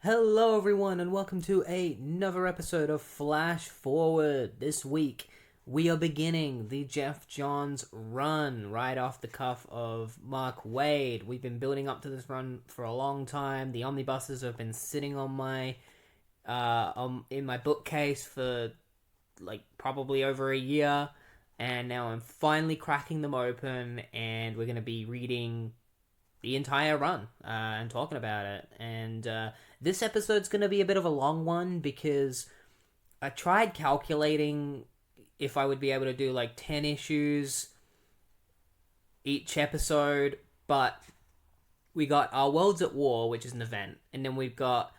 Hello, everyone, and welcome to another episode of Flash Forward. This week, we are beginning the Geoff Johns run right off the cuff of Mark Waid. We've been building up to this run for a long time. The omnibuses have been sitting on my in my bookcase for probably over a year, and now I'm finally cracking them open, and we're going to be reading the entire run and talking about it. And this episode's going to be a bit of a long one because I tried calculating if I would be able to do 10 issues each episode, but we got Our Worlds at War, which is an event, and then we've got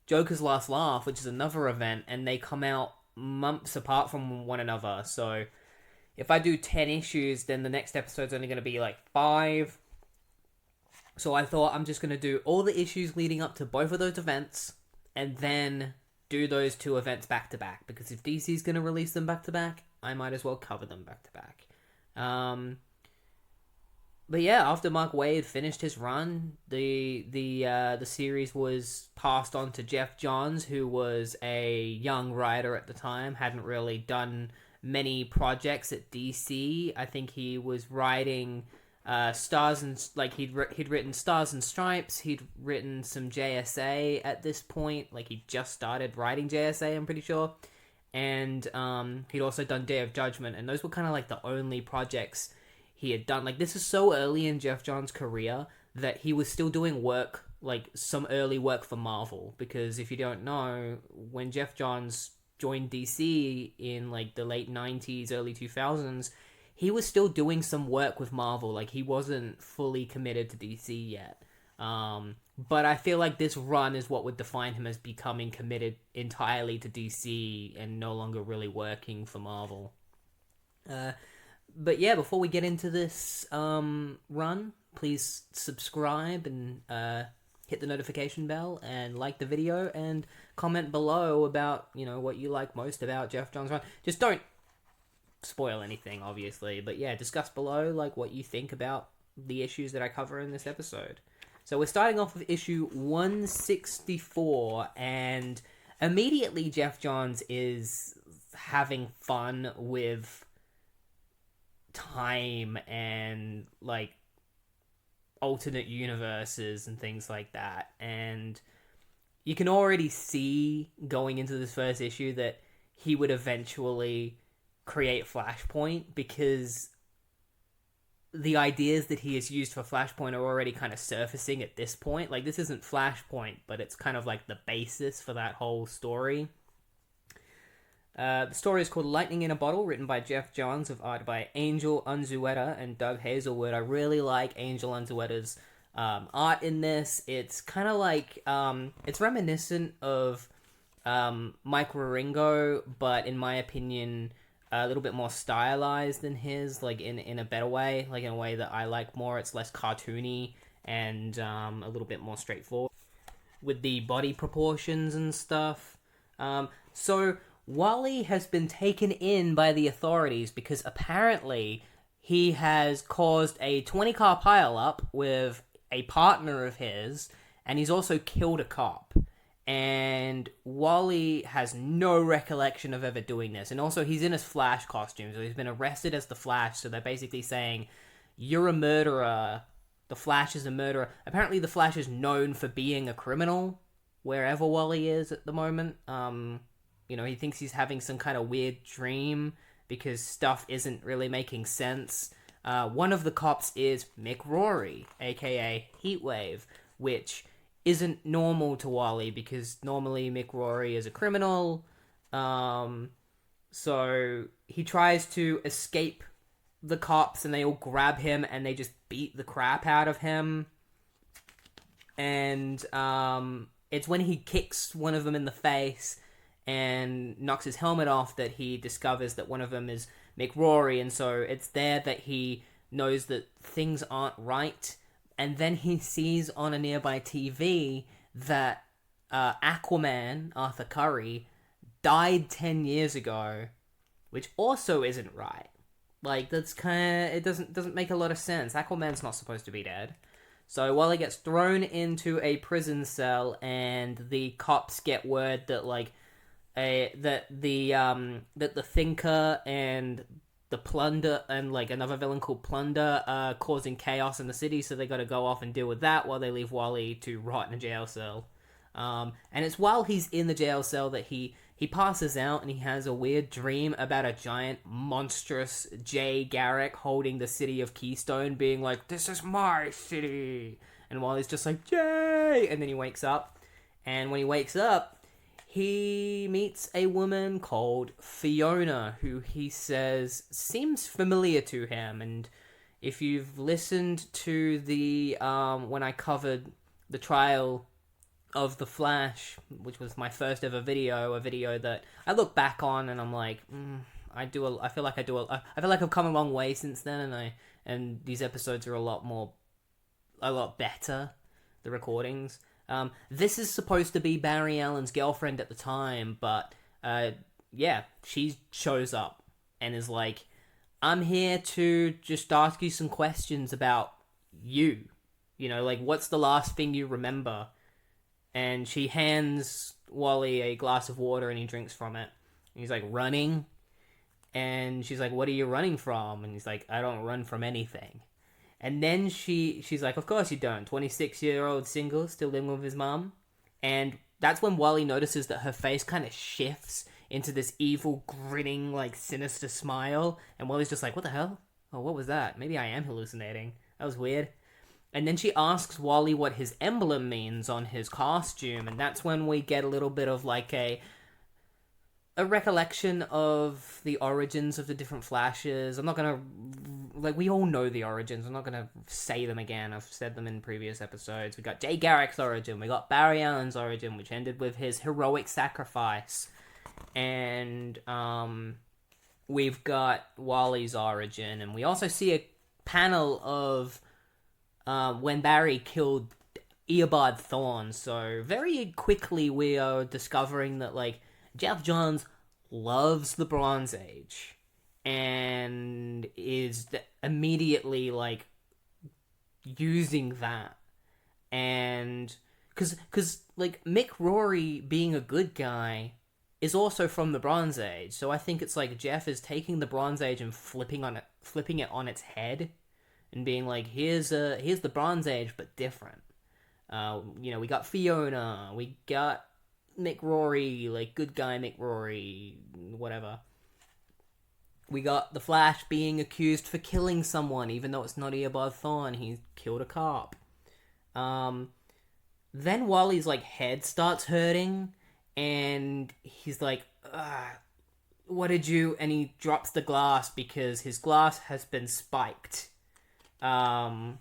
Joker's Last Laugh, which is another event, and they come out months apart from one another. So if I do 10 issues, then the next episode's only going to be 5. So I thought I'm just going to do all the issues leading up to both of those events and then do those two events back to back. Because if DC's going to release them back to back, I might as well cover them back to back. But yeah, after Mark Waid finished his run, the series was passed on to Geoff Johns, who was a young writer at the time, hadn't really done many projects at DC. I think he was writing Stars and he'd written Stars and Stripes. He'd written some JSA at this point. He just started writing JSA, I'm pretty sure. And he'd also done Day of Judgment, and those were kind of the only projects he had done. This is so early in Geoff Johns' career that he was still doing work, some early work for Marvel. Because if you don't know, when Geoff Johns joined DC in the late 90s, early 2000s, he was still doing some work with Marvel. He wasn't fully committed to DC yet. But I feel like this run is what would define him as becoming committed entirely to DC and no longer really working for Marvel. But yeah, before we get into this run, please subscribe and hit the notification bell and like the video and comment below about, what you like most about Geoff Johns' run. Just don't spoil anything, obviously, but yeah, discuss below what you think about the issues that I cover in this episode. So we're starting off with issue 164, and immediately Geoff Johns is having fun with time and alternate universes and things like that, and you can already see going into this first issue that he would eventually create Flashpoint, because the ideas that he has used for Flashpoint are already kind of surfacing at this point. This isn't Flashpoint, but it's kind of the basis for that whole story. The story is called Lightning in a Bottle, written by Geoff Johns, with art by Angel Unzueta and Doug Hazelwood. I really like Angel Unzueta's art in this. It's kind of it's reminiscent of Mike Wieringo, but in my opinion, a little bit more stylized than his, in a better way, in a way that I like more. It's less cartoony and a little bit more straightforward with the body proportions and stuff. So Wally has been taken in by the authorities because apparently he has caused a 20-car pileup with a partner of his, and he's also killed a cop. And Wally has no recollection of ever doing this. And also, he's in his Flash costume, so he's been arrested as the Flash. So they're basically saying, you're a murderer. The Flash is a murderer. Apparently, the Flash is known for being a criminal wherever Wally is at the moment. He thinks he's having some kind of weird dream because stuff isn't really making sense. One of the cops is Mick Rory, aka Heatwave, which isn't normal to Wally, because normally Mick Rory is a criminal. So he tries to escape the cops, and they all grab him and they just beat the crap out of him. And it's when he kicks one of them in the face and knocks his helmet off that he discovers that one of them is Mick Rory, and so it's there that he knows that things aren't right. And then he sees on a nearby TV that Aquaman, Arthur Curry, died 10 years ago, which also isn't right. That's kind of... It doesn't make a lot of sense. Aquaman's not supposed to be dead. So Wally gets thrown into a prison cell, and the cops get word that that the Thinker and the Plunder and another villain called Plunder are causing chaos in the city, so they got to go off and deal with that while they leave Wally to rot in a jail cell. And it's while he's in the jail cell that he passes out, and he has a weird dream about a giant, monstrous Jay Garrick holding the city of Keystone, being like, "This is my city." And Wally's just like, "Jay!" And then he wakes up. And when he wakes up, he meets a woman called Fiona, who he says seems familiar to him. And if you've listened to the when I covered the trial of the Flash, which was my first ever video, a video that I look back on and I'm like, I feel like I've come a long way since then, and these episodes are a lot better, the recordings. This is supposed to be Barry Allen's girlfriend at the time, but she shows up and is like, "I'm here to just ask you some questions about you. What's the last thing you remember?" And she hands Wally a glass of water, and he drinks from it. And he's like, "Running?" And she's like, "What are you running from?" And he's like, "I don't run from anything." And then she's like, "Of course you don't. 26-year-old single, still living with his mom." And that's when Wally notices that her face kind of shifts into this evil, grinning, sinister smile. And Wally's just like, "What the hell? Oh, what was that? Maybe I am hallucinating. That was weird." And then she asks Wally what his emblem means on his costume. And that's when we get a little bit of a recollection of the origins of the different Flashes. I'm not gonna... we all know the origins. I'm not gonna say them again. I've said them in previous episodes. We got Jay Garrick's origin. We got Barry Allen's origin, which ended with his heroic sacrifice. And we've got Wally's origin. And we also see a panel of when Barry killed Eobard Thawne. So very quickly we are discovering that, Geoff Johns loves the Bronze Age and is immediately using that. And because Mick Rory being a good guy is also from the Bronze Age, so I think it's Geoff is taking the Bronze Age and flipping it on its head and being like, here's the Bronze Age but different. We got Fiona, we got Mick Rory, good guy Mick Rory, whatever. We got the Flash being accused for killing someone, even though it's not Eobard Thawne. He killed a cop. Then Wally's head starts hurting, and he's like, "What did you?" And he drops the glass because his glass has been spiked. And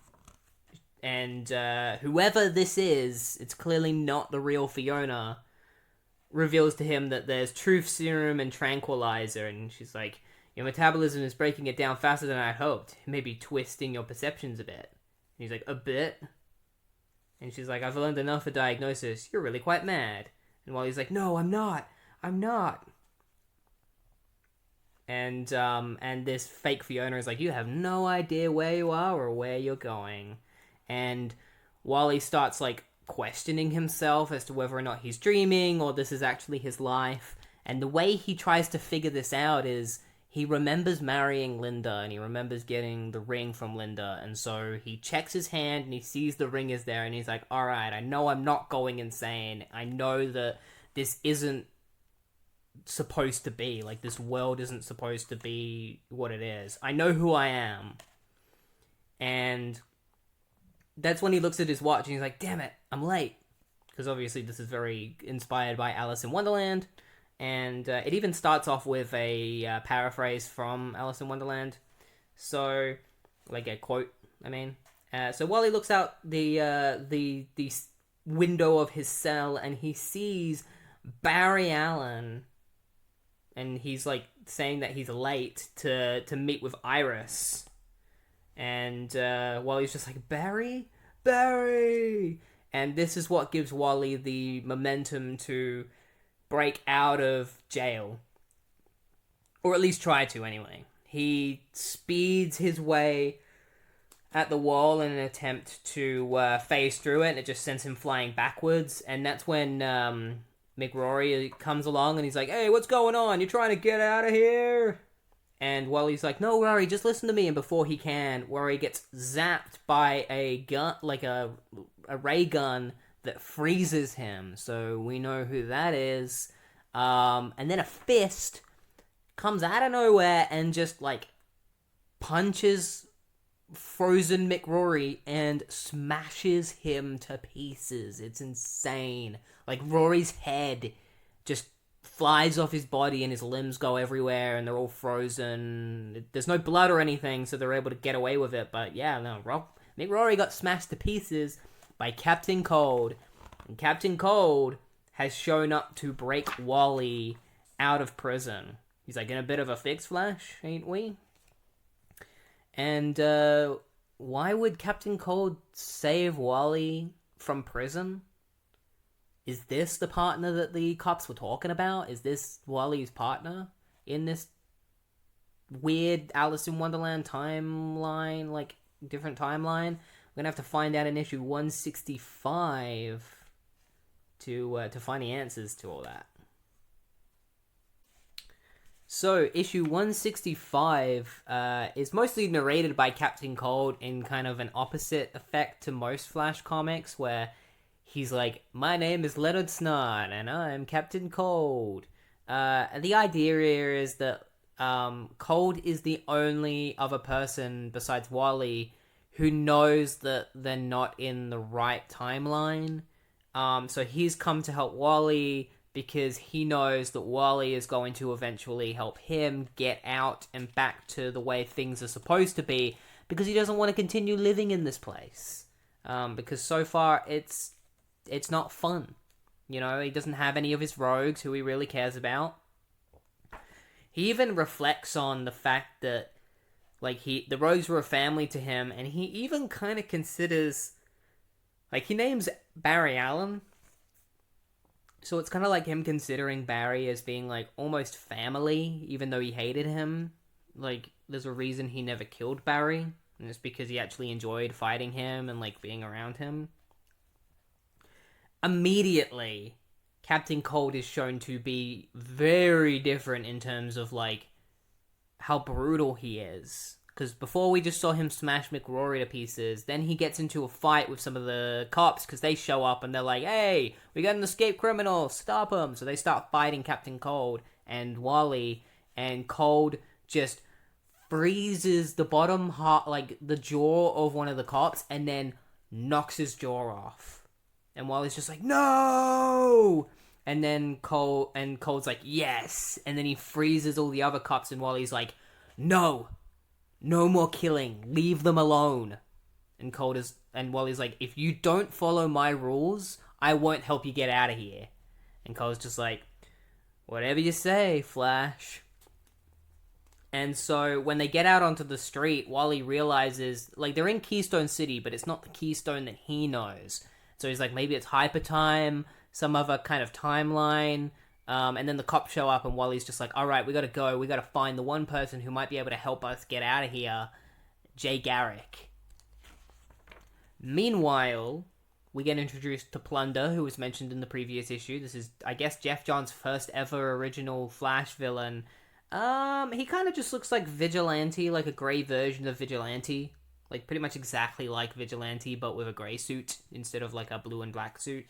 whoever this is, it's clearly not the real Fiona, reveals to him that there's truth serum and tranquilizer, and she's like, "Your metabolism is breaking it down faster than I hoped. It may be twisting your perceptions a bit." And he's like, "A bit?" And she's like, "I've learned enough for diagnosis. You're really quite mad." And Wally's like, "No, I'm not. And this fake Fiona is like, "You have no idea where you are or where you're going." And Wally starts questioning himself as to whether or not he's dreaming or this is actually his life. And the way he tries to figure this out is he remembers marrying Linda, and he remembers getting the ring from Linda, and so he checks his hand and he sees the ring is there, and he's like, "Alright, I know I'm not going insane. I know that this isn't supposed to be, this world isn't supposed to be what it is. I know who I am." And that's when he looks at his watch and he's like, "Damn it, I'm late." Because obviously this is very inspired by Alice in Wonderland. And it even starts off with a paraphrase from Alice in Wonderland. So, a quote, I mean. So Wally looks out the window of his cell and he sees Barry Allen. And he's saying that he's late to meet with Iris. And Wally's just like, "Barry? Barry!" And this is what gives Wally the momentum to break out of jail. Or at least try to, anyway. He speeds his way at the wall in an attempt to phase through it, and it just sends him flying backwards. And that's when McRory comes along and he's like, "Hey, what's going on? You're trying to get out of here?" And Wally's like, "No, Rory, just listen to me." And before he can, Rory gets zapped by a gun, like a ray gun that freezes him. So we know who that is. And then a fist comes out of nowhere and just like punches frozen McRory and smashes him to pieces. It's insane. Like, Rory's head just flies off his body and his limbs go everywhere and they're all frozen. There's no blood or anything, so they're able to get away with it. But yeah, no, McRory got smashed to pieces by Captain Cold. And Captain Cold has shown up to break Wally out of prison. He's like, in a bit of a fix, Flash, ain't we? And why would Captain Cold save Wally from prison? Is this the partner that the cops were talking about? Is this Wally's partner in this weird Alice in Wonderland timeline, like different timeline? We're gonna have to find out in issue 165 to find the answers to all that. So, issue 165 is mostly narrated by Captain Cold in kind of an opposite effect to most Flash comics, where he's like, "My name is Leonard Snart, and I'm Captain Cold." The idea here is that Cold is the only other person besides Wally who knows that they're not in the right timeline. So he's come to help Wally because he knows that Wally is going to eventually help him get out and back to the way things are supposed to be, because he doesn't want to continue living in this place. Because so far it's not fun. You know, he doesn't have any of his rogues who he really cares about. He even reflects on the fact that, like, the rogues were a family to him, and he even kind of considers, like, he names Barry Allen. So it's kind of like him considering Barry as being, like, almost family, even though he hated him. Like, there's a reason he never killed Barry, and it's because he actually enjoyed fighting him and, like, being around him. Immediately, Captain Cold is shown to be very different in terms of, like, how brutal he is. Because before we just saw him smash McRory to pieces, then he gets into a fight with some of the cops because they show up and they're like, "Hey, we got an escaped criminal, stop him." So they start fighting Captain Cold and Wally, and Cold just freezes the bottom half, like the jaw of one of the cops, and then knocks his jaw off. And Wally's just like, "No!" And then Cold's like, "Yes!" And then he freezes all the other cops, and Wally's like, "No! No more killing. Leave them alone." And Wally's like, "If you don't follow my rules, I won't help you get out of here." And Cole's just like, "Whatever you say, Flash." And so when they get out onto the street, Wally realizes, like, they're in Keystone City, but it's not the Keystone that he knows. So he's like, maybe it's Hyper Time, some other kind of timeline. And then the cops show up and Wally's just like, "Alright, we gotta go. We gotta find the one person who might be able to help us get out of here, Jay Garrick." Meanwhile, we get introduced to Plunder, who was mentioned in the previous issue. This is, I guess, Geoff Johns' first ever original Flash villain. He kind of just looks like Vigilante, like a grey version of Vigilante. Like, pretty much exactly like Vigilante, but with a grey suit instead of, like, a blue and black suit.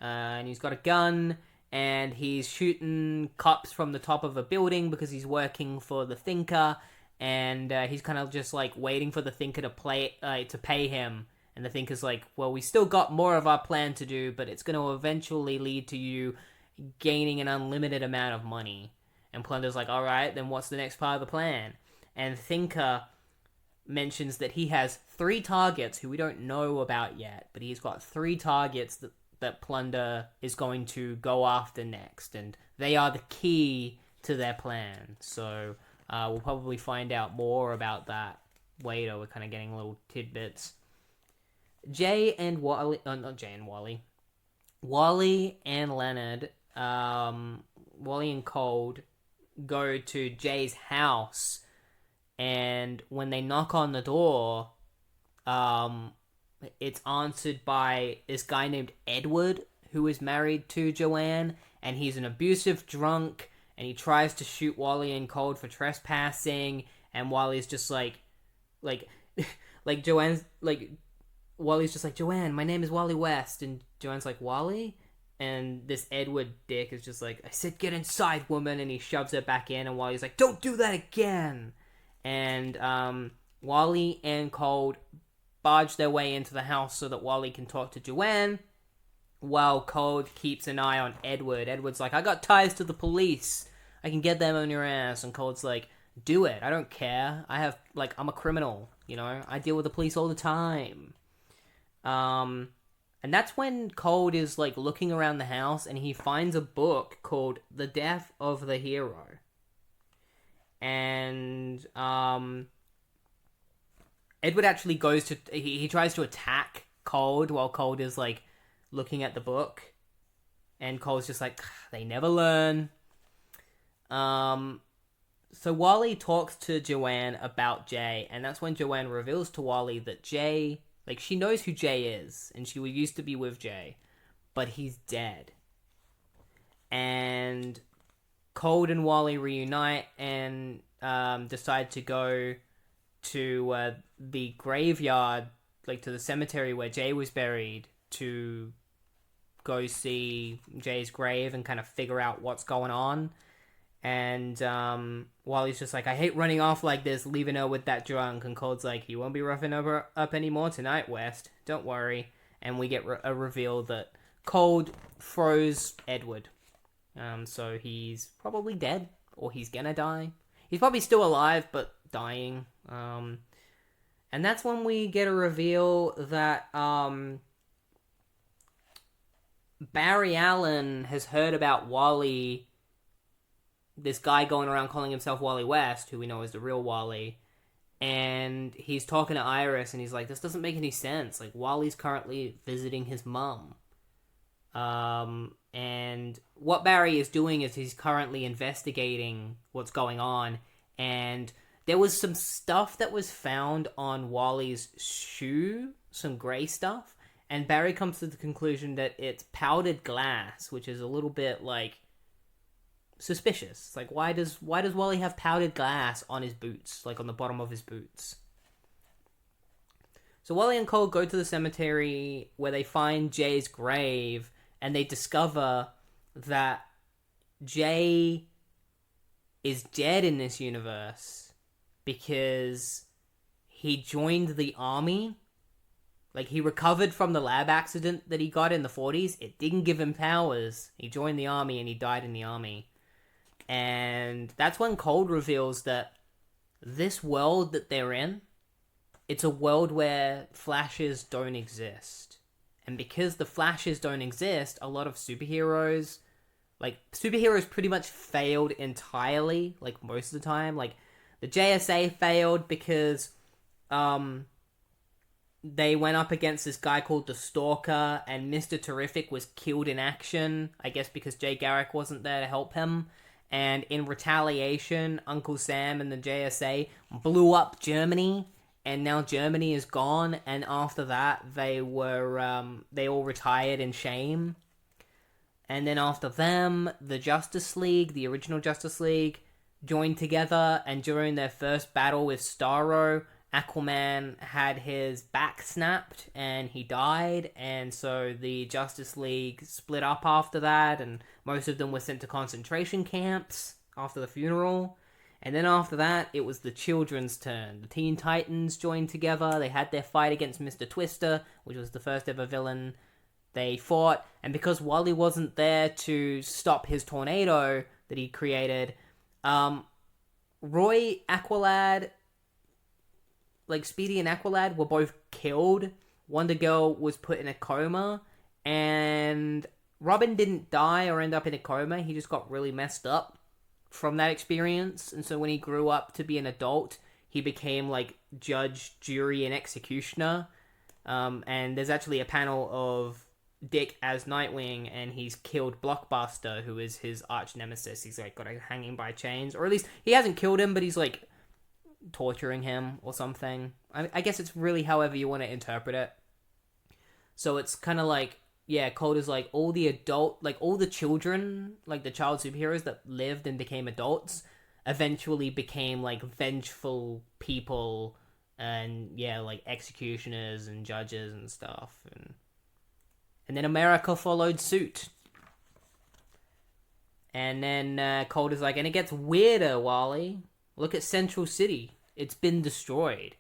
And he's got a gun, and he's shooting cops from the top of a building because he's working for the Thinker, and he's kind of just, like, waiting for the Thinker to pay him. And the Thinker's like, "Well, we still got more of our plan to do, but it's going to eventually lead to you gaining an unlimited amount of money." And Plunder's like, "Alright, then what's the next part of the plan?" And Thinker mentions that he has 3 targets who we don't know about yet, but he's got 3 targets that Plunder is going to go after next, and they are the key to their plan. So we'll probably find out more about that later. We're kind of getting little tidbits. Wally and Leonard, Wally and Cold go to Jay's house, and when they knock on the door, It's answered by this guy named Edward, who is married to Joanne, and he's an abusive drunk, and he tries to shoot Wally and Cold for trespassing, and Wally's just like, Joanne's like, Wally's just like, Joanne, my name is Wally West, and Joanne's like, Wally? And this Edward dick is just like, I said get inside, woman, and he shoves her back in, and Wally's like, don't do that again! And, Wally and Cold barge their way into the house so that Wally can talk to Joanne, while Cold keeps an eye on Edward. Edward's like, I got ties to the police. I can get them on your ass. And Cold's like, do it. I don't care. I'm a criminal, you know? I deal with the police all the time. And that's when Cold is, like, looking around the house, and he finds a book called The Death of the Hero. And, Edward actually goes to... He tries to attack Cold while Cold is, like, looking at the book. And Cold's just like, they never learn. So Wally talks to Joanne about Jay, and that's when Joanne reveals to Wally that Jay... Like, she knows who Jay is, and she used to be with Jay, but he's dead. And Cold and Wally reunite and decide to go to the graveyard, like to the cemetery where Jay was buried, to go see Jay's grave and kind of figure out what's going on. And Wally's just like, I hate running off like this, leaving her with that drunk. And Cold's like, you won't be roughing her up anymore tonight, West. Don't worry. And we get a reveal that Cold froze Edward. So he's probably dead, or he's gonna die. He's probably still alive, but dying. And that's when we get a reveal that Barry Allen has heard about Wally, this guy going around calling himself Wally West, who we know is the real Wally, and he's talking to Iris, and he's like, this doesn't make any sense. Like, Wally's currently visiting his mum. And what Barry is doing is he's currently investigating what's going on, and there was some stuff that was found on Wally's shoe, some grey stuff, and Barry comes to the conclusion that it's powdered glass, which is a little bit, like, suspicious. It's like, why does Wally have powdered glass on his boots, like on the bottom of his boots? So Wally and Cole go to the cemetery where they find Jay's grave, and they discover that Jay is dead in this universe because he joined the army. Like, he recovered from the lab accident that he got in the 40s. It didn't give him powers. He joined the army and he died in the army. And that's when Cold reveals that this world that they're in, it's a world where Flashes don't exist. And because the Flashes don't exist, a lot of superheroes pretty much failed entirely, like, most of the time. Like, the JSA failed because, they went up against this guy called the Stalker, and Mr. Terrific was killed in action, I guess because Jay Garrick wasn't there to help him. And in retaliation, Uncle Sam and the JSA blew up Germany, and now Germany is gone, and after that, they all retired in shame. And then after them, the Justice League, the original Justice League, joined together, and during their first battle with Starro, Aquaman had his back snapped and he died, and so the Justice League split up after that, and most of them were sent to concentration camps after the funeral. And then after that, it was the children's turn. The Teen Titans joined together. They had their fight against Mr. Twister, which was the first ever villain they fought, and because Wally wasn't there to stop his tornado that he created, Roy, Aqualad, like Speedy and Aqualad were both killed. Wonder Girl was put in a coma, and Robin didn't die or end up in a coma. He just got really messed up from that experience, and so when he grew up to be an adult, he became like judge, jury, and executioner. And there's actually a panel of Dick as Nightwing, and he's killed Blockbuster, who is his arch nemesis. He's like got a hanging by chains, or at least he hasn't killed him, but he's like torturing him or something. I guess it's really however you want to interpret it. So it's kind of like, yeah, Cold is like all the children, like the child superheroes that lived and became adults, eventually became like vengeful people and yeah, like executioners and judges and stuff. And then America followed suit. And then Cold is like, and it gets weirder, Wally. Look at Central City. It's been destroyed.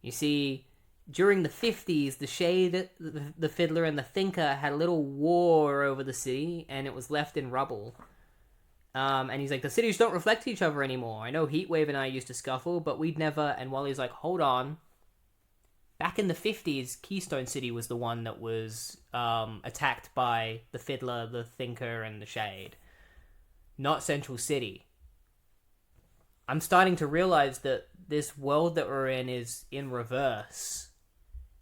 You see, during the 50s, the Shade, the Fiddler, and the Thinker had a little war over the city, and it was left in rubble. And he's like, the cities don't reflect each other anymore. I know Heatwave and I used to scuffle, but we'd never... And Wally's like, hold on. Back in the 50s, Keystone City was the one that was attacked by the Fiddler, the Thinker, and the Shade. Not Central City. I'm starting to realize that this world that we're in is in reverse.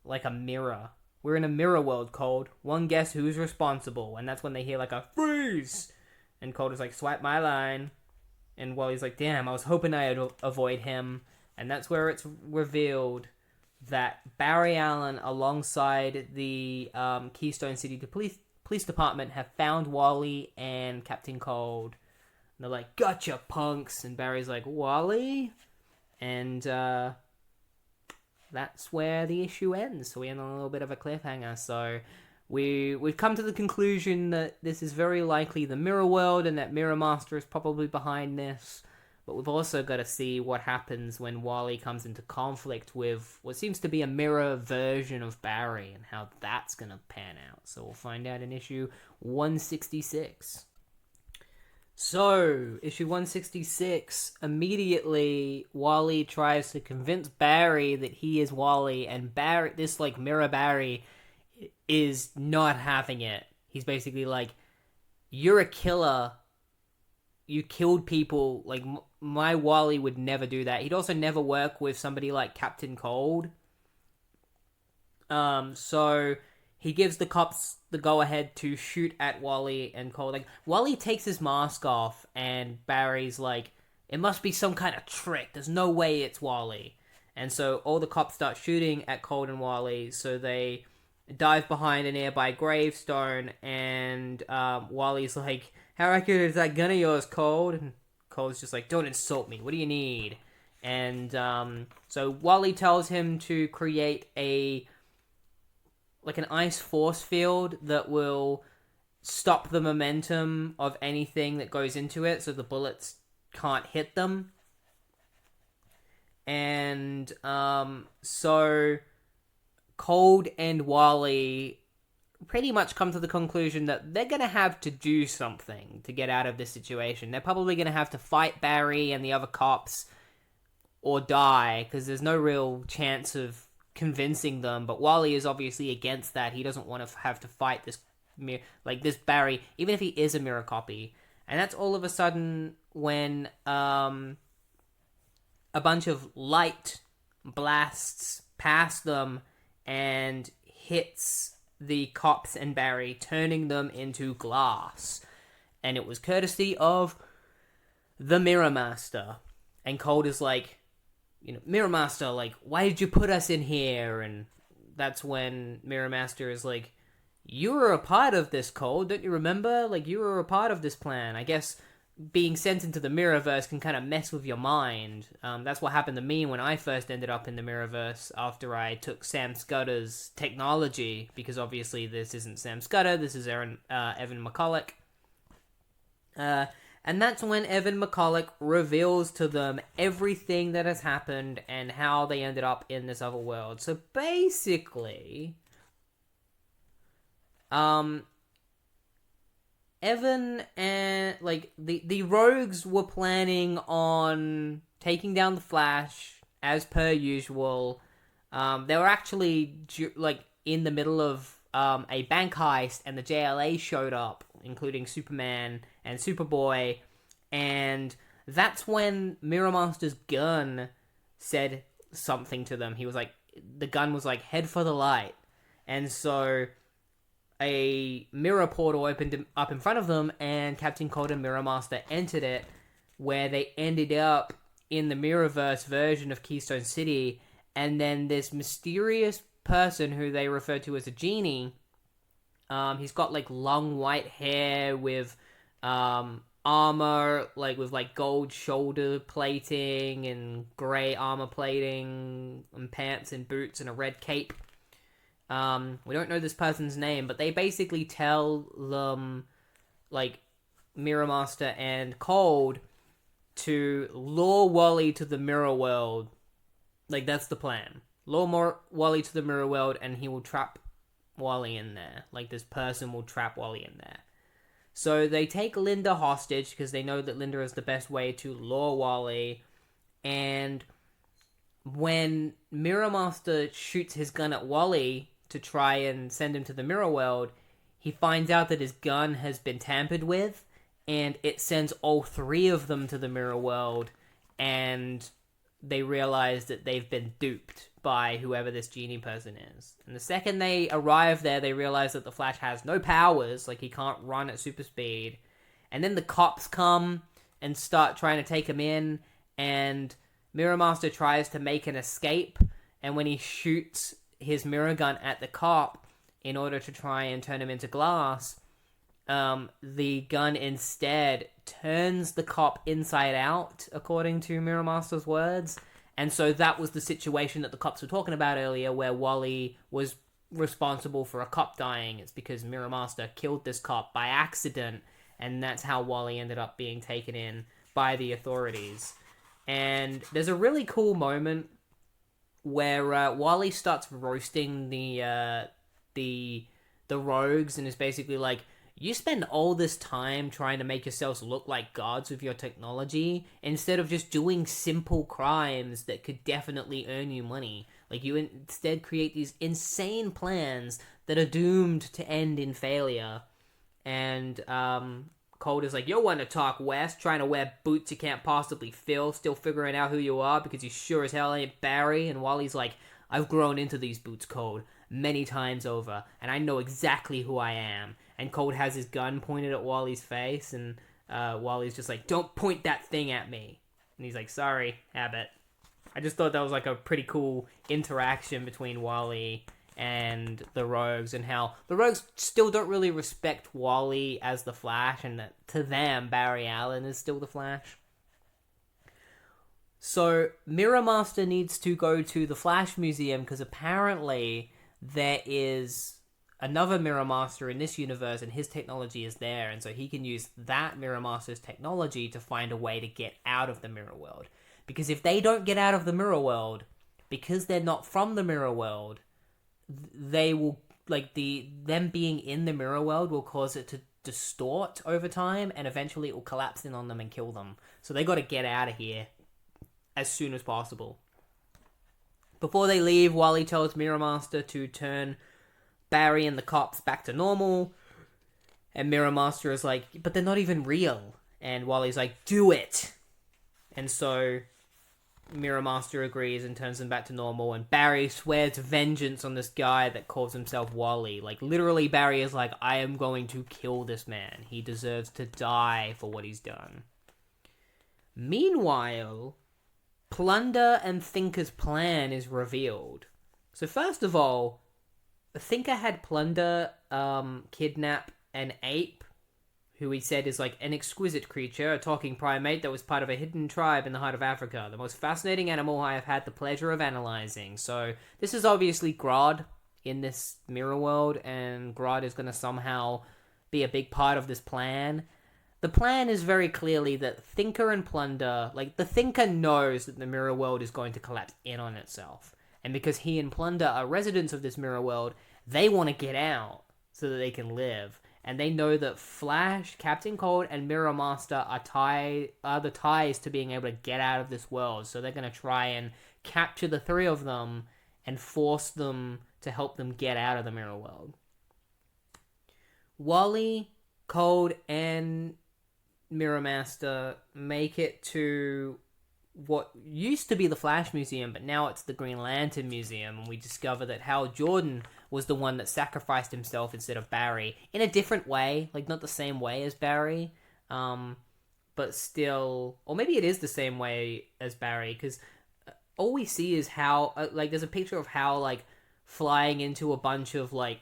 Like a mirror. We're in a mirror world, Cold. One guess who's responsible. And that's when they hear like a freeze. And Cold is like, swipe my line. And Wally's like, damn, I was hoping I'd avoid him. And that's where it's revealed that Barry Allen, alongside the Keystone City police department, have found Wally and Captain Cold. And they're like, gotcha, punks. And Barry's like, Wally? And that's where the issue ends. So we end on a little bit of a cliffhanger. So we've come to the conclusion that this is very likely the Mirror World and that Mirror Master is probably behind this. But we've also got to see what happens when Wally comes into conflict with what seems to be a mirror version of Barry and how that's going to pan out. So we'll find out in issue 166. So, issue 166, immediately Wally tries to convince Barry that he is Wally, and Barry, this like mirror Barry, is not having it. He's basically like, you're a killer. You killed people. Like, my Wally would never do that. He'd also never work with somebody like Captain Cold. So he gives the cops the go-ahead to shoot at Wally and Cold. Like, Wally takes his mask off, and Barry's like, it must be some kind of trick. There's no way it's Wally. And so all the cops start shooting at Cold and Wally, so they dive behind a nearby gravestone, and Wally's like, how accurate is that gun of yours, Cold? And Cold's just like, don't insult me. What do you need? And so Wally tells him to create an ice force field that will stop the momentum of anything that goes into it, so the bullets can't hit them. And so Cold and Wally pretty much come to the conclusion that they're going to have to do something to get out of this situation. They're probably going to have to fight Barry and the other cops or die, because there's no real chance of convincing them. But Wally is obviously against that. He doesn't want to have to fight this Barry, even if he is a mirror copy. And that's all of a sudden when a bunch of light blasts past them and hits the cops and Barry, turning them into glass. And it was courtesy of the Mirror Master. And Cold is like, Mirror Master, like, why did you put us in here? And that's when Mirror Master is like, you were a part of this, Cold, don't you remember? Like, you were a part of this plan. I guess being sent into the Mirrorverse can kind of mess with your mind. That's what happened to me when I first ended up in the Mirrorverse after I took Sam Scudder's technology, because obviously this isn't Sam Scudder, this is Evan McCulloch. And that's when Evan McCulloch reveals to them everything that has happened and how they ended up in this other world. So basically, Evan and, the Rogues were planning on taking down the Flash, as per usual. They were actually, in the middle of a bank heist, and the JLA showed up, including Superman and Superboy, and that's when Mirror Master's gun said something to them. He was like, the gun was like, head for the light. And so a mirror portal opened up in front of them, and Captain Cold and Mirror Master entered it, where they ended up in the Mirrorverse version of Keystone City, and then this mysterious person who they refer to as a genie. He's got like long white hair with armor, like with like gold shoulder plating and grey armor plating and pants and boots and a red cape. We don't know this person's name, but they basically tell them, like, Mirror Master and Cold to lure Wally to the mirror world. Like, that's the plan. Lure Wally to the mirror world, and he will trap Wally in there. Like, this person will trap Wally in there. So they take Linda hostage, because they know that Linda is the best way to lure Wally. And when Mirror Master shoots his gun at Wally to try and send him to the mirror world, he finds out that his gun has been tampered with, and it sends all three of them to the mirror world, and they realize that they've been duped by whoever this genie person is. And the second they arrive there, they realize that the Flash has no powers, like he can't run at super speed. And then the cops come and start trying to take him in, and Mirror Master tries to make an escape, and when he shoots his mirror gun at the cop in order to try and turn him into glass, the gun instead turns the cop inside out, according to Mirror Master's words. And so that was the situation that the cops were talking about earlier, where Wally was responsible for a cop dying. It's because Mirror Master killed this cop by accident, and that's how Wally ended up being taken in by the authorities. And there's a really cool moment where Wally starts roasting the rogues, and is basically like, you spend all this time trying to make yourselves look like gods with your technology, instead of just doing simple crimes that could definitely earn you money. Like, you instead create these insane plans that are doomed to end in failure. And Cold is like, you're one to talk, West, trying to wear boots you can't possibly fill, still figuring out who you are because you sure as hell ain't Barry. And Wally's like, I've grown into these boots, Cold, many times over, and I know exactly who I am. And Cold has his gun pointed at Wally's face, and Wally's just like, don't point that thing at me. And he's like, sorry, Abbott. I just thought that was like a pretty cool interaction between Wally and the Rogues, and how the Rogues still don't really respect Wally as the Flash, and that to them, Barry Allen is still the Flash. So Mirror Master needs to go to the Flash Museum, because apparently there is another Mirror Master in this universe, and his technology is there, and so he can use that Mirror Master's technology to find a way to get out of the mirror world. Because if they don't get out of the mirror world, because they're not from the mirror world, they will, like, them being in the mirror world will cause it to distort over time, and eventually it will collapse in on them and kill them. So they got to get out of here as soon as possible. Before they leave, Wally tells Mirror Master to turn Barry and the cops back to normal, and Mirror Master is like, but they're not even real. And Wally's like, do it. And so Mirror Master agrees and turns them back to normal, and Barry swears vengeance on this guy that calls himself Wally. Like, literally, Barry is like, I am going to kill this man. He deserves to die for what he's done. Meanwhile, Plunder and Thinker's plan is revealed. So first of all, Thinker had Plunder kidnap an ape, who he said is like an exquisite creature, a talking primate that was part of a hidden tribe in the heart of Africa. The most fascinating animal I have had the pleasure of analyzing. So this is obviously Grodd in this mirror world, and Grodd is going to somehow be a big part of this plan. The plan is very clearly that Thinker and Plunder, like, the Thinker knows that the mirror world is going to collapse in on itself. And because he and Plunder are residents of this mirror world, they want to get out so that they can live. And they know that Flash, Captain Cold, and Mirror Master are the ties to being able to get out of this world. So they're going to try and capture the three of them and force them to help them get out of the mirror world. Wally, Cold, and Mirror Master make it to what used to be the Flash Museum, but now it's the Green Lantern Museum, and we discover that Hal Jordan was the one that sacrificed himself instead of Barry, in a different way, like not the same way as Barry, but but still, or maybe it is the same way as Barry, because all we see is how, like, there's a picture of how, like, flying into a bunch of, like,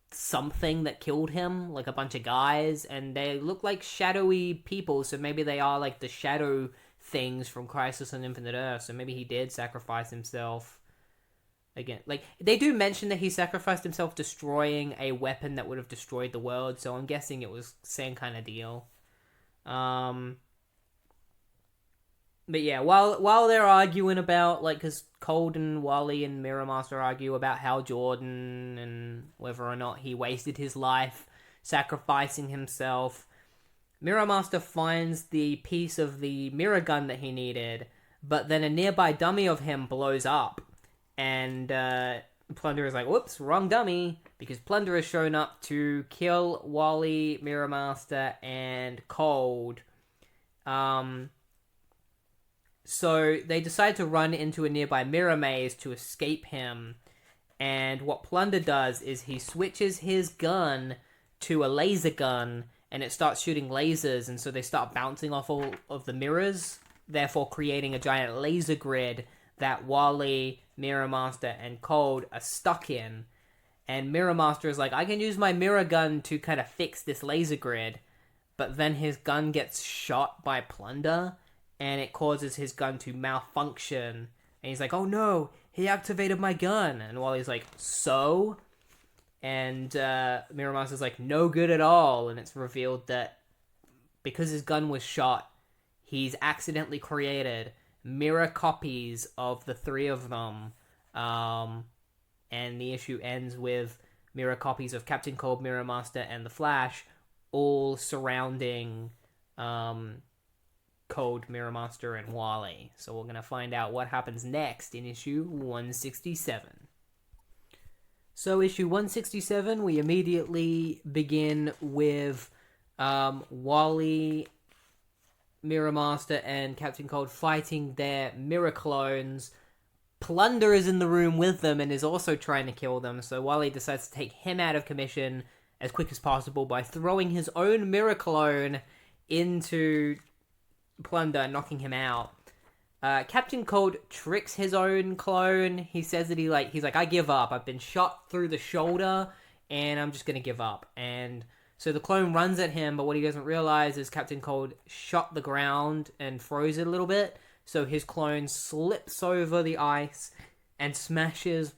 something that killed him, like a bunch of guys, and they look like shadowy people, so maybe they are, like, the shadow things from Crisis on Infinite Earth, so maybe he did sacrifice himself. Again, like, they do mention that he sacrificed himself destroying a weapon that would have destroyed the world, so I'm guessing it was same kind of deal. But yeah, while they're arguing about, like, because Cold and Wally and Mirror Master argue about Hal Jordan and whether or not he wasted his life sacrificing himself, Mirror Master finds the piece of the mirror gun that he needed, but then a nearby dummy of him blows up. And Plunder is like, whoops, wrong dummy, because Plunder has shown up to kill Wally, Mirror Master, and Cold. So they decide to run into a nearby mirror maze to escape him. And what Plunder does is he switches his gun to a laser gun, and it starts shooting lasers, and so they start bouncing off all of the mirrors, therefore creating a giant laser grid that Wally, Mirror Master, and Cold are stuck in. And Mirror Master is like, I can use my mirror gun to kind of fix this laser grid. But then his gun gets shot by Plunder, and it causes his gun to malfunction. And he's like, oh no, he activated my gun. And Wally's like, so? And Mirror Master's like, no good at all. And it's revealed that because his gun was shot, he's accidentally created mirror copies of the three of them, and the issue ends with mirror copies of Captain Cold, Mirror Master, and the Flash all surrounding Cold, Mirror Master, and Wally. So we're going to find out what happens next in issue 167. So issue 167, we immediately begin with Wally, Mirror Master, and Captain Cold fighting their mirror clones. Plunder is in the room with them and is also trying to kill them, so Wally decides to take him out of commission as quick as possible by throwing his own mirror clone into Plunder, knocking him out. Captain Cold tricks his own clone. He says that he's like, I give up. I've been shot through the shoulder, and I'm just gonna give up. And so the clone runs at him, but what he doesn't realize is Captain Cold shot the ground and froze it a little bit. So his clone slips over the ice and smashes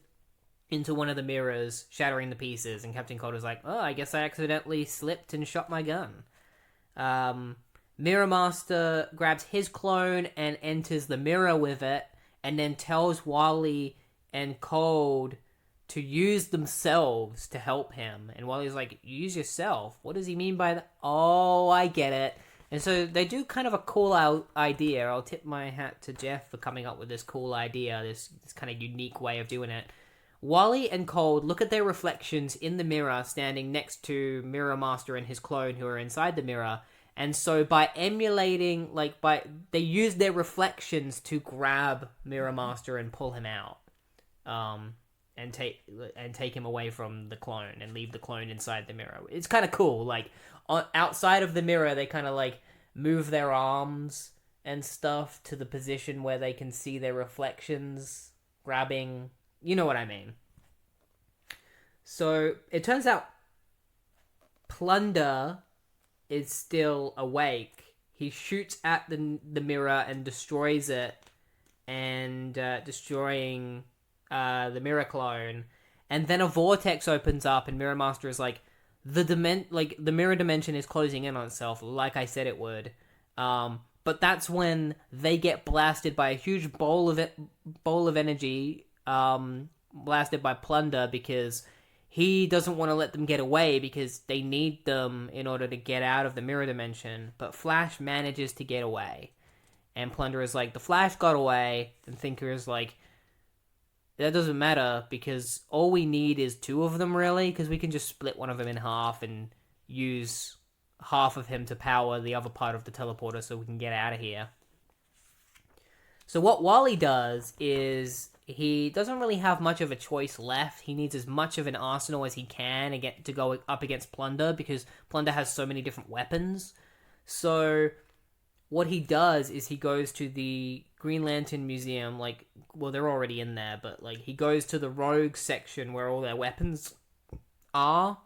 into one of the mirrors, shattering the pieces. And Captain Cold is like, oh, I guess I accidentally slipped and shot my gun. Mirror Master grabs his clone and enters the mirror with it, and then tells Wally and Cold to use themselves to help him. And Wally's like, use yourself? What does he mean by that? Oh, I get it. And so they do kind of a cool idea. I'll tip my hat to Geoff for coming up with this cool idea, this kind of unique way of doing it. Wally and Cold look at their reflections in the mirror standing next to Mirror Master and his clone who are inside the mirror. And so by emulating, they use their reflections to grab Mirror Master and pull him out. And take him away from the clone and leave the clone inside the mirror. It's kind of cool. Like, outside of the mirror, they kind of, like, move their arms and stuff to the position where they can see their reflections grabbing. You know what I mean. So, it turns out Plunder is still awake. He shoots at the mirror and destroys it, and destroying the mirror clone, and then a vortex opens up, and Mirror Master is like, the mirror dimension is closing in on itself, like I said it would. But that's when they get blasted by a huge bowl of energy, blasted by Plunder, because he doesn't want to let them get away because they need them in order to get out of the mirror dimension. But Flash manages to get away, and Plunder is like, the Flash got away, and Thinker is like, that doesn't matter, because all we need is two of them, really, because we can just split one of them in half and use half of him to power the other part of the teleporter so we can get out of here. So what Wally does is he doesn't really have much of a choice left. He needs as much of an arsenal as he can to go up against Plunder, because Plunder has so many different weapons. So what he does is he goes to the Green Lantern Museum, like, well, they're already in there, but, like, he goes to the rogue section where all their weapons are,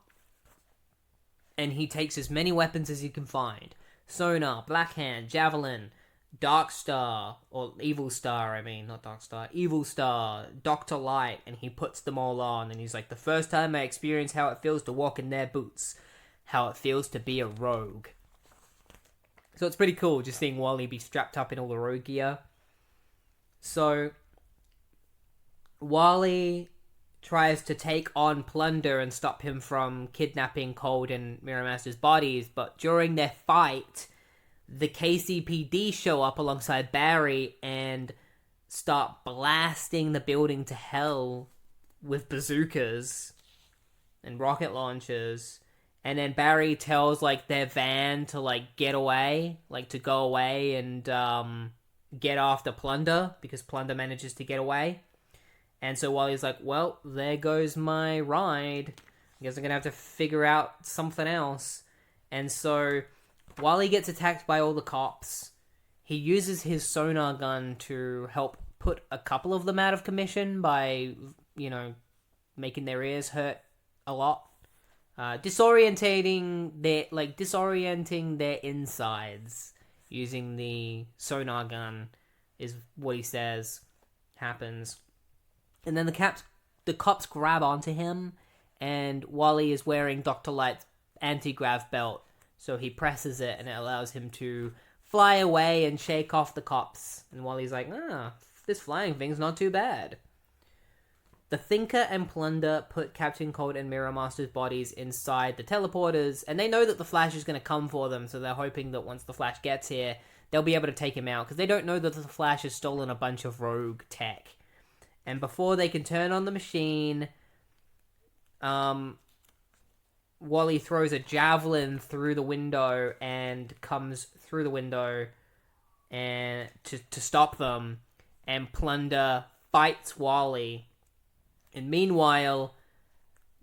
and he takes as many weapons as he can find. Sonar, Black Hand, Javelin, Dark Star, or Evil Star, I mean, not Dark Star, Evil Star, Dr. Light, and he puts them all on, and he's like, the first time I experienced how it feels to walk in their boots, how it feels to be a rogue. So it's pretty cool just seeing Wally be strapped up in all the rogue gear. So Wally tries to take on Plunder and stop him from kidnapping Cold and Mirror Master's bodies, but during their fight, the KCPD show up alongside Barry and start blasting the building to hell with bazookas and rocket launchers. And then Barry tells, like, their van to, like, get away, like, to go away and get after Plunder, because Plunder manages to get away. And so Wally's like, well, there goes my ride. I guess I'm gonna have to figure out something else. And so Wally gets attacked by all the cops. He uses his sonar gun to help put a couple of them out of commission by, you know, making their ears hurt a lot. Disorienting their insides using the sonar gun is what he says happens. And then the cops grab onto him, and Wally is wearing Dr. Light's anti-grav belt, so he presses it and it allows him to fly away and shake off the cops. And Wally's like, this flying thing's not too bad. The Thinker and Plunder put Captain Cold and Mirror Master's bodies inside the teleporters, and they know that the Flash is going to come for them, so they're hoping that once the Flash gets here, they'll be able to take him out, because they don't know that the Flash has stolen a bunch of rogue tech. And before they can turn on the machine, Wally throws a javelin through the window and comes through the window and to stop them, and Plunder fights Wally. And meanwhile,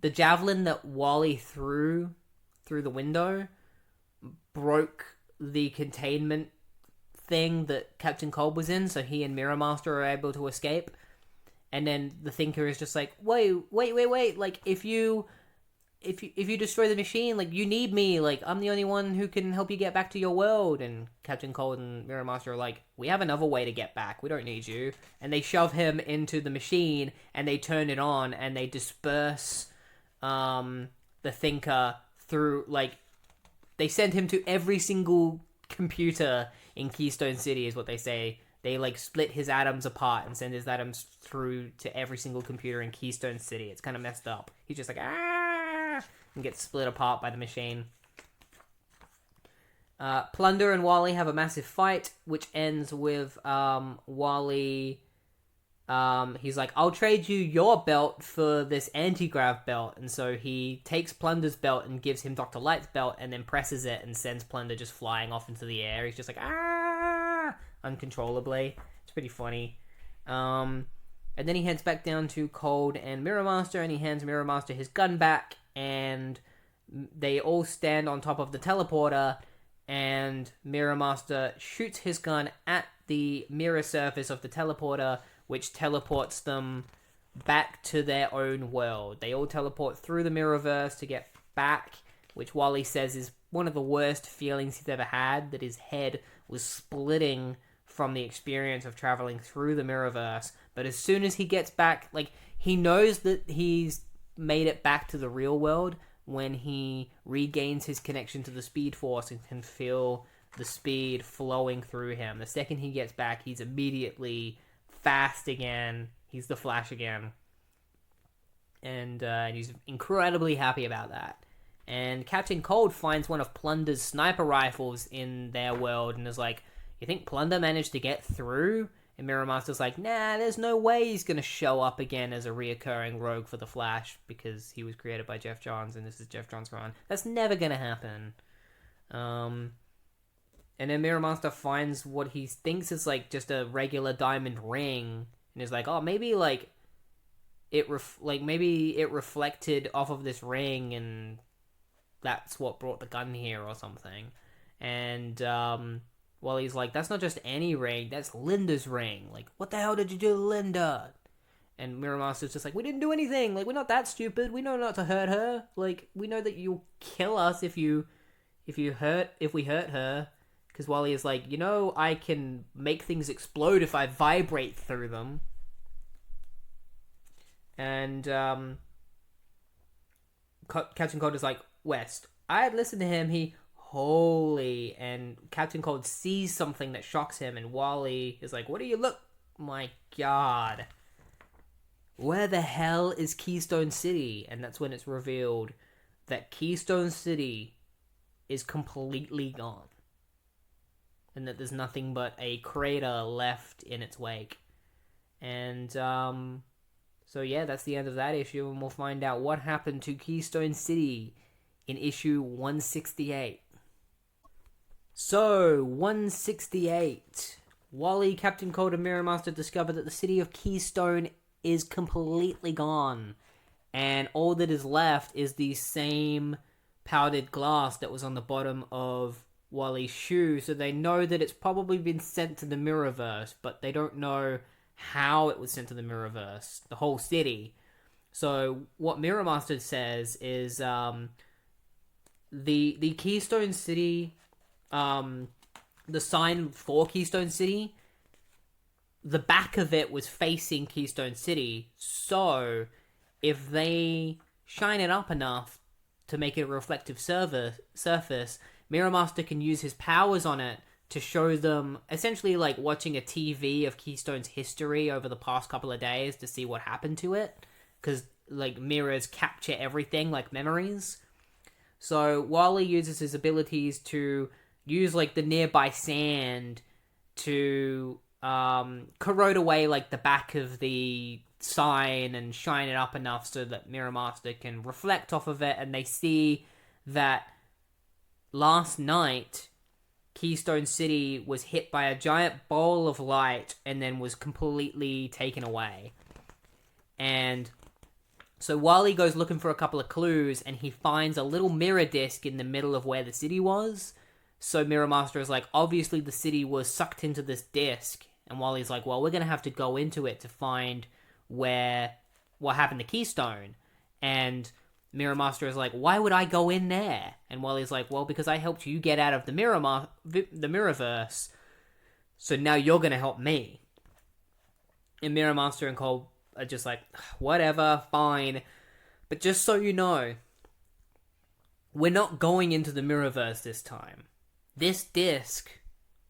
the javelin that Wally threw through the window broke the containment thing that Captain Cold was in, so he and Mirror Master are able to escape. And then the Thinker is just like, wait, like, if you destroy the machine, like, you need me, like, I'm the only one who can help you get back to your world. And Captain Cold and Mirror Master are like, we have another way to get back, we don't need you. And they shove him into the machine, and they turn it on, and they disperse the Thinker through, like, they send him to every single computer in Keystone City, is what they say. They, like, split his atoms apart and send his atoms through to every single computer in Keystone City. It's kind of messed up. He's just like, and gets split apart by the machine. Plunder and Wally have a massive fight, which ends with Wally... he's like, I'll trade you your belt for this anti-grav belt. And so he takes Plunder's belt and gives him Dr. Light's belt, and then presses it and sends Plunder just flying off into the air. He's just like, uncontrollably. It's pretty funny. And then he heads back down to Cold and Mirror Master, and he hands Mirror Master his gun back, and they all stand on top of the teleporter, and Mirror Master shoots his gun at the mirror surface of the teleporter, which teleports them back to their own world. They all teleport through the Mirrorverse to get back, which Wally says is one of the worst feelings he's ever had, that his head was splitting from the experience of traveling through the Mirrorverse. But as soon as he gets back, like, he knows that he's made it back to the real world when he regains his connection to the Speed Force and can feel the speed flowing through him. The second he gets back, he's immediately fast again. He's the Flash again. And he's incredibly happy about that. And Captain Cold finds one of Plunder's sniper rifles in their world and is like, you think Plunder managed to get through? And Mirror Master's like, nah, there's no way he's going to show up again as a reoccurring rogue for the Flash, because he was created by Geoff Johns and this is Geoff Johns' run. That's never going to happen. And then Mirror Master finds what he thinks is, like, just a regular diamond ring, and is like, oh, maybe, like, maybe it reflected off of this ring, and that's what brought the gun here or something. And Wally's like, that's not just any ring, that's Linda's ring. Like, what the hell did you do to Linda? And Mirror Master's just like, we didn't do anything. Like, we're not that stupid. We know not to hurt her. Like, we know that you'll kill us if we hurt her. Because Wally is like, I can make things explode if I vibrate through them. And Captain Cold is like, West, I had listened to him. Holy. And Captain Cold sees something that shocks him. And Wally is like, what do you look? My God. Where the hell is Keystone City? And that's when it's revealed that Keystone City is completely gone. And that there's nothing but a crater left in its wake. And, so yeah, that's the end of that issue, and we'll find out what happened to Keystone City in issue 168. So, 168. Wally, Captain Cold, and Mirror Master discover that the city of Keystone is completely gone. And all that is left is the same powdered glass that was on the bottom of Wally's shoe. So they know that it's probably been sent to the Mirrorverse, but they don't know how it was sent to the Mirrorverse, the whole city. So what Mirror Master says is the Keystone City, the sign for Keystone City, the back of it was facing Keystone City. So if they shine it up enough to make it a reflective surface, Mirror Master can use his powers on it to show them, essentially like watching a TV of Keystone's history over the past couple of days to see what happened to it. Because, like, mirrors capture everything, like memories. So Wally uses his abilities to use, like, the nearby sand to corrode away, like, the back of the sign and shine it up enough so that Mirror Master can reflect off of it. And they see that last night Keystone City was hit by a giant ball of light and then was completely taken away. And so Wally goes looking for a couple of clues, and he finds a little mirror disc in the middle of where the city was. So Mirror Master is like, obviously the city was sucked into this disc. And Wally's like, well, we're going to have to go into it to find what happened to Keystone. And Mirror Master is like, why would I go in there? And Wally's like, well, because I helped you get out of the Mirrorverse, so now you're gonna help me. And Mirror Master and Cole are just like, whatever, fine. But just so you know, we're not going into the Mirrorverse this time. This disc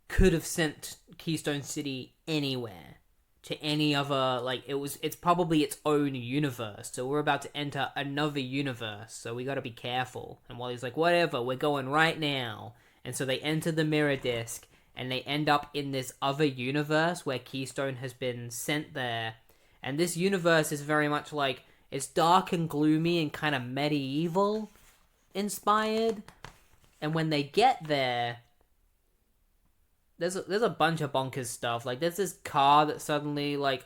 could have sent Keystone City anywhere. To any other, like, it's probably its own universe. So we're about to enter another universe. So we gotta be careful. And Wally's like, whatever, we're going right now. And so they enter the mirror disc, and they end up in this other universe where Keystone has been sent there. And this universe is very much like, it's dark and gloomy and kind of medieval inspired. And when they get there, there's a bunch of bonkers stuff. Like, there's this car that suddenly, like,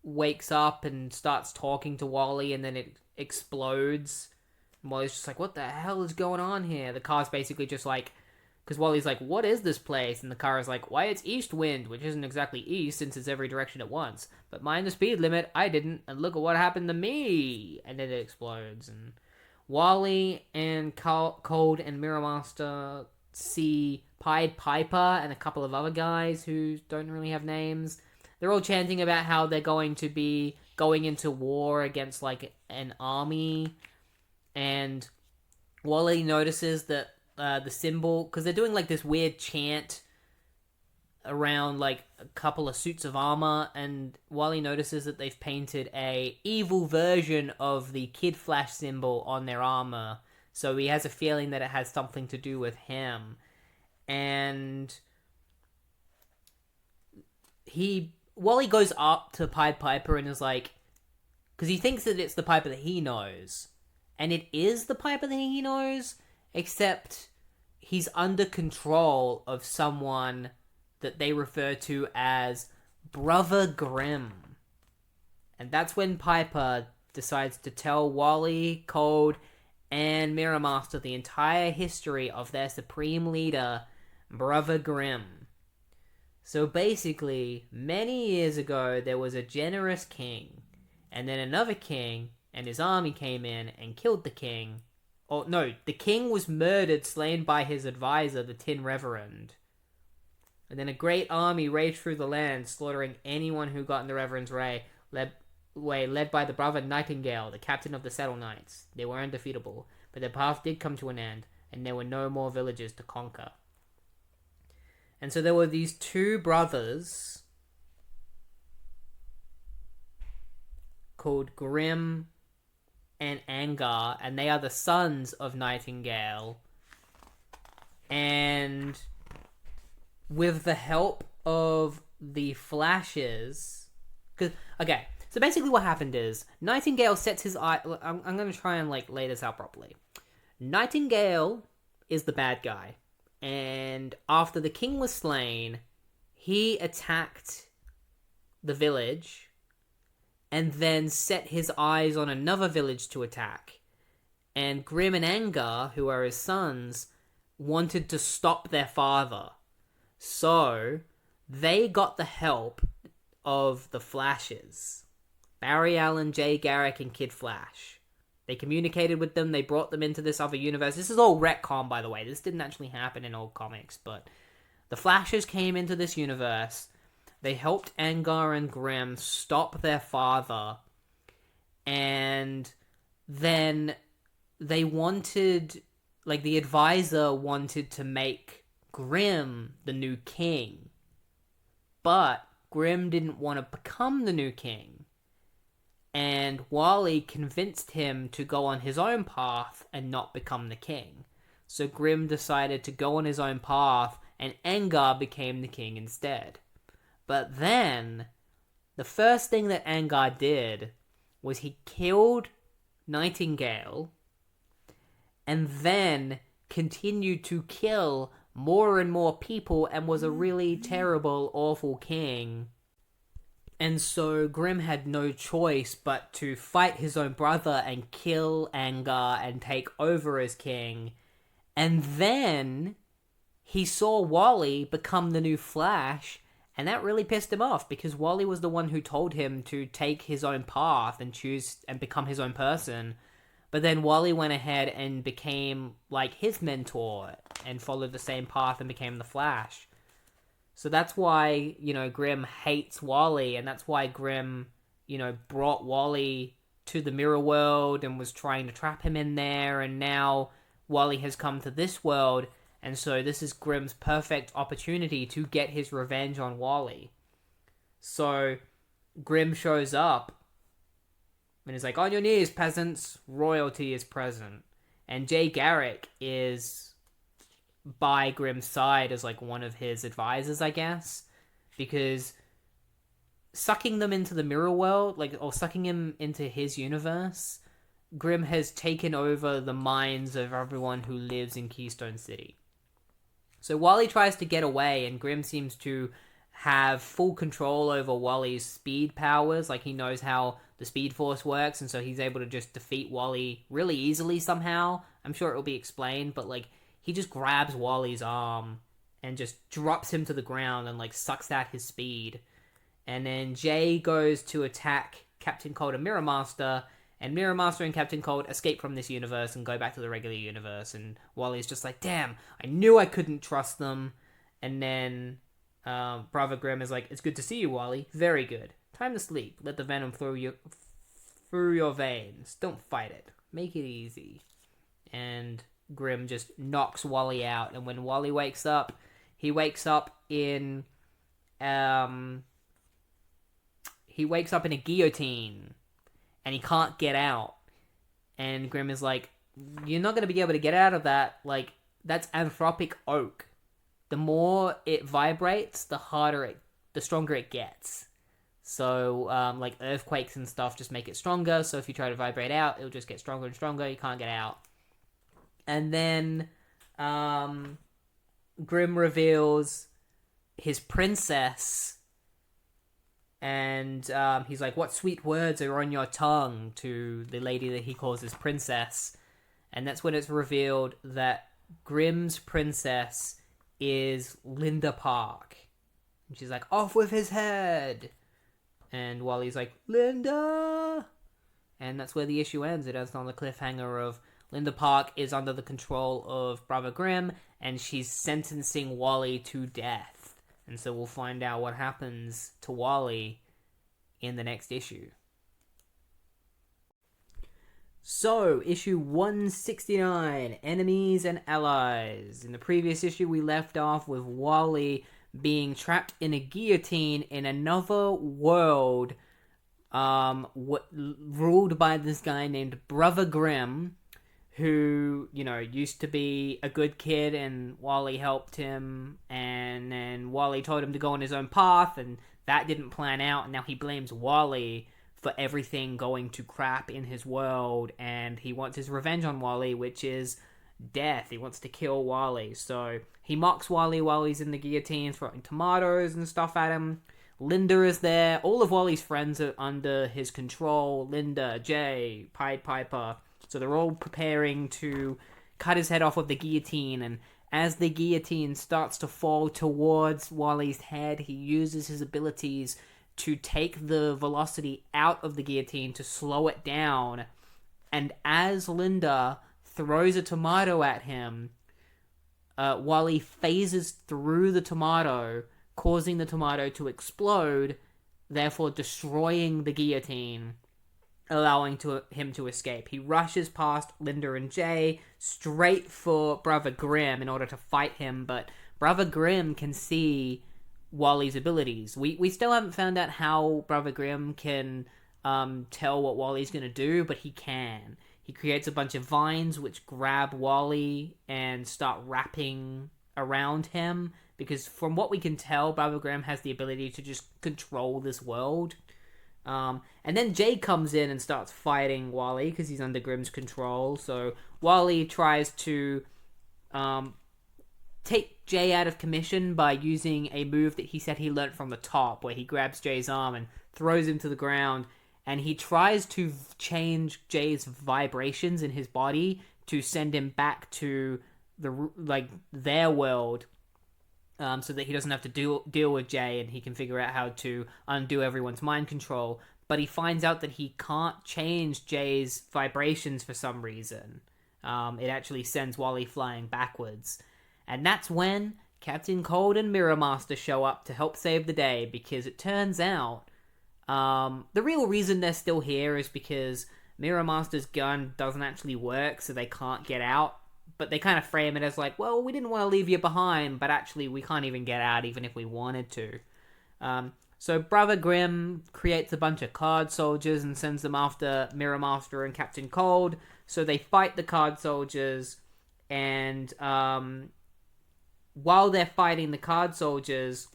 wakes up and starts talking to Wally, and then it explodes. And Wally's just like, what the hell is going on here? The car's basically just like, because Wally's like, what is this place? And the car is like, why, it's east wind, which isn't exactly east since it's every direction at once. But mind the speed limit, I didn't, and look at what happened to me. And then it explodes. And Wally and Cold and Mirror Master see Pied Piper and a couple of other guys who don't really have names. They're all chanting about how they're going to be going into war against, like, an army. And Wally notices that the symbol, because they're doing, like, this weird chant around, like, a couple of suits of armor, and Wally notices that they've painted a evil version of the Kid Flash symbol on their armor. So he has a feeling that it has something to do with him. And Wally goes up to Pied Piper and is like, because he thinks that it's the Piper that he knows. And it is the Piper that he knows, except he's under control of someone that they refer to as Brother Grimm. And that's when Piper decides to tell Wally, Cold, and Mirror Master the entire history of their supreme leader, Brother Grimm. So basically, many years ago, there was a generous king, and then another king and his army came in and killed the king. Oh, no, the king was murdered, slain by his advisor, the Tin Reverend. And then a great army raged through the land, slaughtering anyone who got in the Reverend's way, led by the brother Nightingale, the captain of the Saddle Knights. They were undefeatable, but their path did come to an end, and there were no more villages to conquer. And so there were these two brothers called Grimm and Angar, and they are the sons of Nightingale. And with the help of the Flashes... Okay, so basically what happened is, Nightingale sets his eye... I'm going to try and lay this out properly. Nightingale is the bad guy. And after the king was slain, he attacked the village and then set his eyes on another village to attack. And Grimm and Angar, who are his sons, wanted to stop their father. So they got the help of the Flashes. Barry Allen, Jay Garrick, and Kid Flash. They communicated with them, they brought them into this other universe. This is all retcon, by the way. This didn't actually happen in old comics, but the Flashes came into this universe. They helped Angar and Grimm stop their father. And then they wanted... the advisor wanted to make Grimm the new king. But Grimm didn't want to become the new king. And Wally convinced him to go on his own path and not become the king. So Grimm decided to go on his own path, and Angar became the king instead. But then, the first thing that Angar did was he killed Nightingale, and then continued to kill more and more people, and was a really terrible, awful king. And so Grimm had no choice but to fight his own brother and kill Angar and take over as king. And then he saw Wally become the new Flash, and that really pissed him off because Wally was the one who told him to take his own path and choose and become his own person. But then Wally went ahead and became his mentor and followed the same path and became the Flash. So that's why, Grimm hates Wally, and that's why Grimm, brought Wally to the mirror world and was trying to trap him in there, and now Wally has come to this world, and so this is Grimm's perfect opportunity to get his revenge on Wally. So Grimm shows up, and he's like, "On your knees, peasants, royalty is present." And Jay Garrick is by Grimm's side as one of his advisors, I guess, because sucking them into the mirror world, or sucking him into his universe, Grimm has taken over the minds of everyone who lives in Keystone City. So Wally tries to get away, and Grimm seems to have full control over Wally's speed powers. He knows how the Speed Force works, and so he's able to just defeat Wally really easily somehow. I'm sure it'll be explained, but he just grabs Wally's arm and just drops him to the ground and sucks out his speed. And then Jay goes to attack Captain Cold and Mirror Master, and Mirror Master and Captain Cold escape from this universe and go back to the regular universe. And Wally's just like, "Damn, I knew I couldn't trust them." And then Brother Grimm is like, "It's good to see you, Wally. Very good. Time to sleep. Let the venom through your veins. Don't fight it. Make it easy." And Grimm just knocks Wally out, and when Wally wakes up, he wakes up in a guillotine, and he can't get out. And Grimm is like, "You're not going to be able to get out of that. That's anthropic oak. The more it vibrates, the stronger it gets. So, earthquakes and stuff just make it stronger, so if you try to vibrate out, it'll just get stronger and stronger. You can't get out." And then Grimm reveals his princess, and he's like, "What sweet words are on your tongue?" to the lady that he calls his princess. And that's when it's revealed that Grimm's princess is Linda Park. And she's like, off with his head! And Wally's like, Linda! And that's where the issue ends. It ends on the cliffhanger of Linda Park is under the control of Brother Grimm, and she's sentencing Wally to death. And so we'll find out what happens to Wally in the next issue. So, issue 169, Enemies and Allies. In the previous issue, we left off with Wally being trapped in a guillotine in another world, ruled by this guy named Brother Grimm, who, used to be a good kid, and Wally helped him, and then Wally told him to go on his own path, and that didn't plan out, and now he blames Wally for everything going to crap in his world, and he wants his revenge on Wally, which is death. He wants to kill Wally, so he mocks Wally while he's in the guillotine, throwing tomatoes and stuff at him. Linda is there. All of Wally's friends are under his control. Linda, Jay, Pied Piper. So they're all preparing to cut his head off with the guillotine, and as the guillotine starts to fall towards Wally's head, he uses his abilities to take the velocity out of the guillotine to slow it down. And as Linda throws a tomato at him, Wally phases through the tomato, causing the tomato to explode, therefore destroying the guillotine, allowing him to escape. He rushes past Linda and Jay straight for Brother Grimm in order to fight him, but Brother Grimm can see Wally's abilities. We still haven't found out how Brother Grimm can tell what Wally's going to do, but he can. He creates a bunch of vines which grab Wally and start wrapping around him, because from what we can tell, Brother Grimm has the ability to just control this world. And then Jay comes in and starts fighting Wally because he's under Grimm's control. So Wally tries to take Jay out of commission by using a move that he said he learnt from the top, where he grabs Jay's arm and throws him to the ground, and he tries to change Jay's vibrations in his body to send him back to their world, so that he doesn't have to deal with Jay, and he can figure out how to undo everyone's mind control. But he finds out that he can't change Jay's vibrations for some reason. It actually sends Wally flying backwards. And that's when Captain Cold and Mirror Master show up to help save the day, because it turns out the real reason they're still here is because Mirror Master's gun doesn't actually work, so they can't get out. But they kind of frame it as like, well, we didn't want to leave you behind, but actually we can't even get out even if we wanted to. So Brother Grimm creates a bunch of card soldiers and sends them after Mirror Master and Captain Cold. So they fight the card soldiers, and while they're fighting the card soldiers,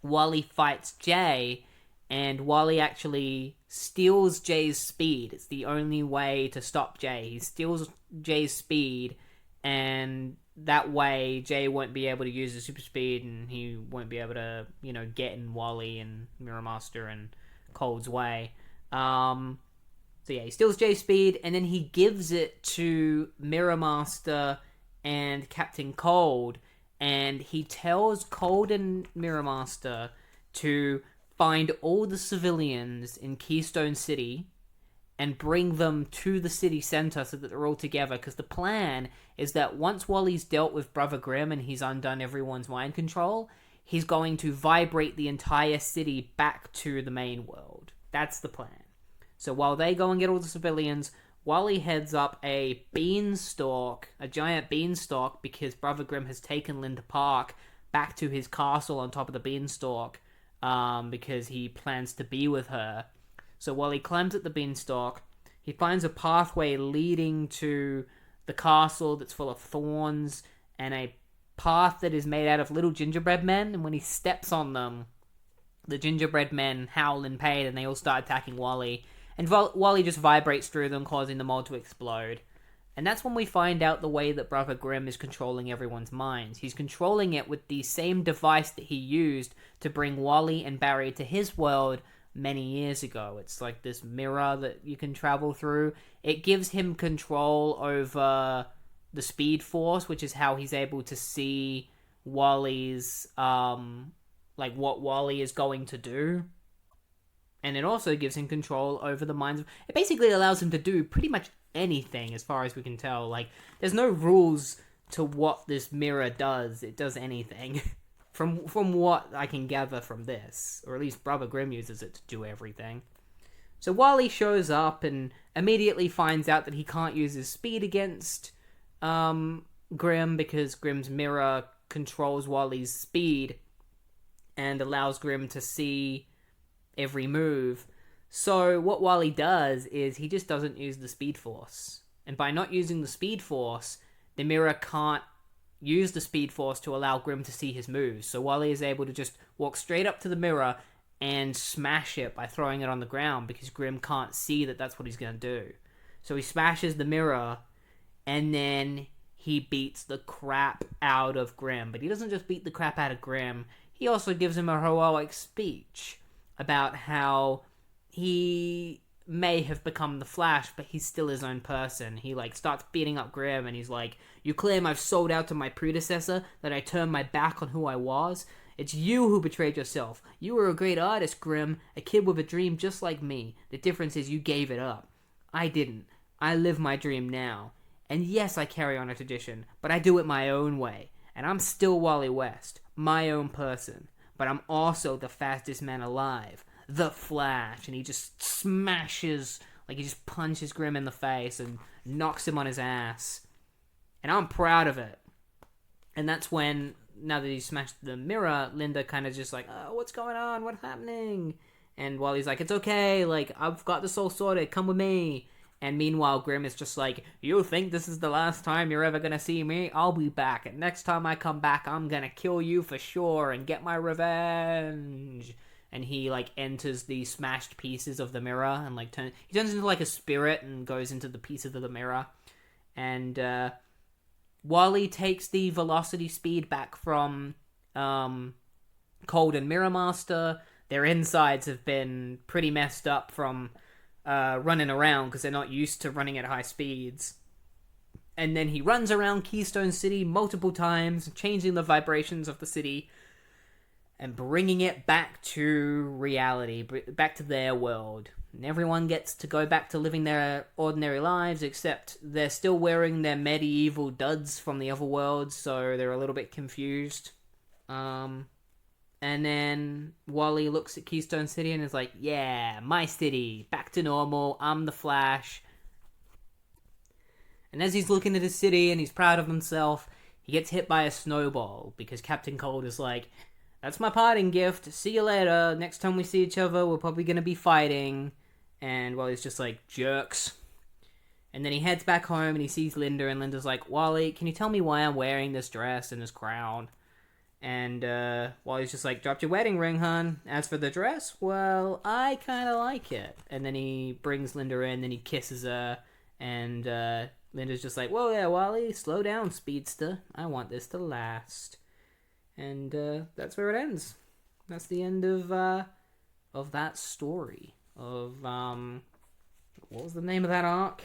Wally fights Jay, and Wally actually steals Jay's speed. It's the only way to stop Jay. He steals Jay's speed, and that way Jay won't be able to use the super speed, and he won't be able to, get in Wally and Mirror Master and Cold's way. So yeah, he steals Jay's speed, and then he gives it to Mirror Master and Captain Cold, and he tells Cold and Mirror Master to find all the civilians in Keystone City and bring them to the city center so that they're all together, because the plan is that once Wally's dealt with Brother Grimm and he's undone everyone's mind control, he's going to vibrate the entire city back to the main world. That's the plan. So while they go and get all the civilians, Wally heads up a giant beanstalk, because Brother Grimm has taken Linda Park back to his castle on top of the beanstalk, because he plans to be with her. So while he climbs at the beanstalk, he finds a pathway leading to the castle that's full of thorns, and a path that is made out of little gingerbread men, and when he steps on them, the gingerbread men howl in pain, and they all start attacking Wally. And Wally just vibrates through them, causing them all to explode. And that's when we find out the way that Brother Grimm is controlling everyone's minds. He's controlling it with the same device that he used to bring Wally and Barry to his world many years ago. It's like this mirror that you can travel through, it gives him control over the Speed Force, which is how he's able to see Wally's, like, what Wally is going to do. And it also gives him control over the minds of... It basically allows him to do pretty much anything, as far as we can tell. Like, there's no rules to what this mirror does. It does anything. From what I can gather from this. Or at least Brother Grimm uses it to do everything. So Wally shows up and immediately finds out that he can't use his speed against Grimm, because Grimm's mirror controls Wally's speed and allows Grimm to see every move. So what Wally does is he just doesn't use the Speed Force. And by not using the Speed Force, the mirror can't use the Speed Force to allow Grimm to see his moves. So Wally is able to just walk straight up to the mirror and smash it by throwing it on the ground, because Grimm can't see that that's what he's going to do. So he smashes the mirror, and then he beats the crap out of Grimm. But he doesn't just beat the crap out of Grimm, he also gives him a heroic speech about how he may have become the Flash, but he's still his own person. He, like, starts beating up Grimm, and he's like, "You claim I've sold out to my predecessor, that I turned my back on who I was? It's you who betrayed yourself. You were a great artist, Grimm, a kid with a dream just like me. The difference is you gave it up. I didn't. I live my dream now. And yes, I carry on a tradition, but I do it my own way. And I'm still Wally West, my own person. But I'm also the fastest man alive, the Flash." And he just smashes, like, he just punches Grimm in the face and knocks him on his ass. And I'm proud of it. And that's when, now that he smashed the mirror, Linda kind of just like, "Oh, what's going on? What's happening?" And Wally's like, "It's okay, like, I've got this all sorted, come with me." And meanwhile, Grimm is just like, "You think this is the last time you're ever gonna see me? I'll be back, and next time I come back, I'm gonna kill you for sure and get my revenge." And he, like, enters the smashed pieces of the mirror and, like, he turns into, like, a spirit and goes into the pieces of the mirror. And Wally takes the velocity speed back from Cold and Mirror Master. Their insides have been pretty messed up from running around, because they're not used to running at high speeds. And then he runs around Keystone City multiple times, changing the vibrations of the city and bringing it back to reality, back to their world. And everyone gets to go back to living their ordinary lives, except they're still wearing their medieval duds from the other world, so they're a little bit confused. And then Wally looks at Keystone City and is like, "Yeah, my city, back to normal, I'm the Flash." And as he's looking at his city and he's proud of himself, he gets hit by a snowball, because Captain Cold is like, "That's my parting gift, see you later, next time we see each other, we're probably gonna be fighting." And Wally's just like, "Jerks." And then he heads back home and he sees Linda, and Linda's like, "Wally, can you tell me why I'm wearing this dress and this crown?" And Wally's just like, "Dropped your wedding ring, hon. As for the dress, well, I kind of like it." And then he brings Linda in, and he kisses her, and Linda's just like, "Whoa there, Wally, slow down, speedster. I want this to last." And that's where it ends. That's the end of that story. Of, what was the name of that arc?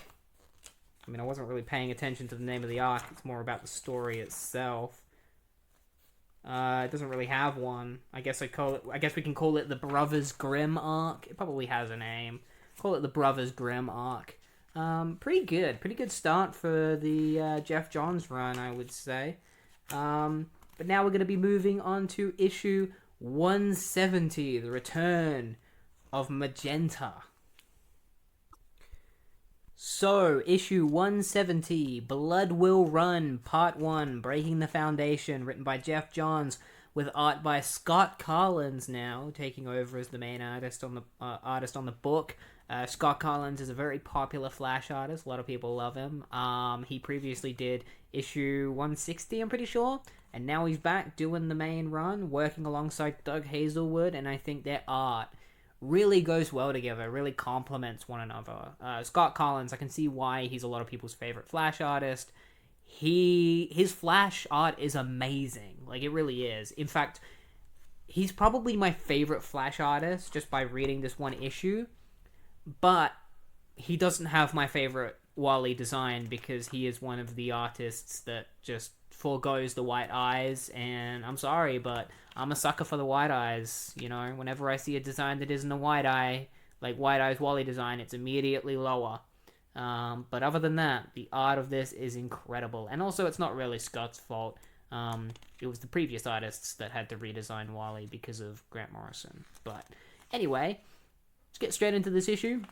I mean, I wasn't really paying attention to the name of the arc. It's more about the story itself. It doesn't really have one. I guess we can call it the Brothers Grimm arc. It probably has a name. Call it the Brothers Grimm arc. Pretty good start for the Geoff Johns run, I would say. But now we're going to be moving on to issue 170, the return of Magenta. So, issue 170, Blood Will Run, Part 1, Breaking the Foundation, written by Geoff Johns, with art by Scott Collins now, taking over as the main artist on the book. Scott Collins is a very popular Flash artist. A lot of people love him. He previously did issue 160, I'm pretty sure, and now he's back doing the main run, working alongside Doug Hazelwood, and I think their art really goes well together, really complements one another. Scott Collins, I can see why he's a lot of people's favorite Flash artist. His Flash art is amazing. Like, it really is. In fact, he's probably my favorite Flash artist just by reading this one issue. But he doesn't have my favorite Wally design because he is one of the artists that just foregoes the white eyes, and I'm sorry, but I'm a sucker for the white eyes. You know, whenever I see a design that isn't a white eye, like White Eyes Wally design, it's immediately lower. But other than that, the art of this is incredible. And also, it's not really Scott's fault. It was the previous artists that had to redesign Wally because of Grant Morrison. But anyway, let's get straight into this issue.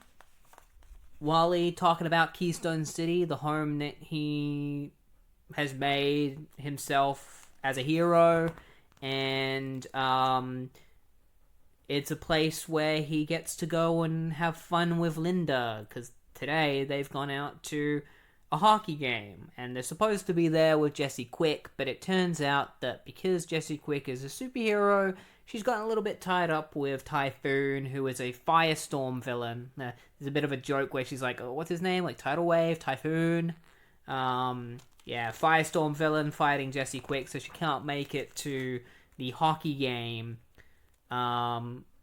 Wally talking about Keystone City, the home that he has made himself as a hero. And it's a place where he gets to go and have fun with Linda, because today they've gone out to a hockey game, and they're supposed to be there with Jesse Quick, but it turns out that because Jesse Quick is a superhero, she's gotten a little bit tied up with Typhoon, who is a Firestorm villain. There's a bit of a joke where she's like, oh, what's his name? Like Tidal Wave, Typhoon. Yeah, Firestorm villain fighting Jesse Quick, so she can't make it to the hockey game.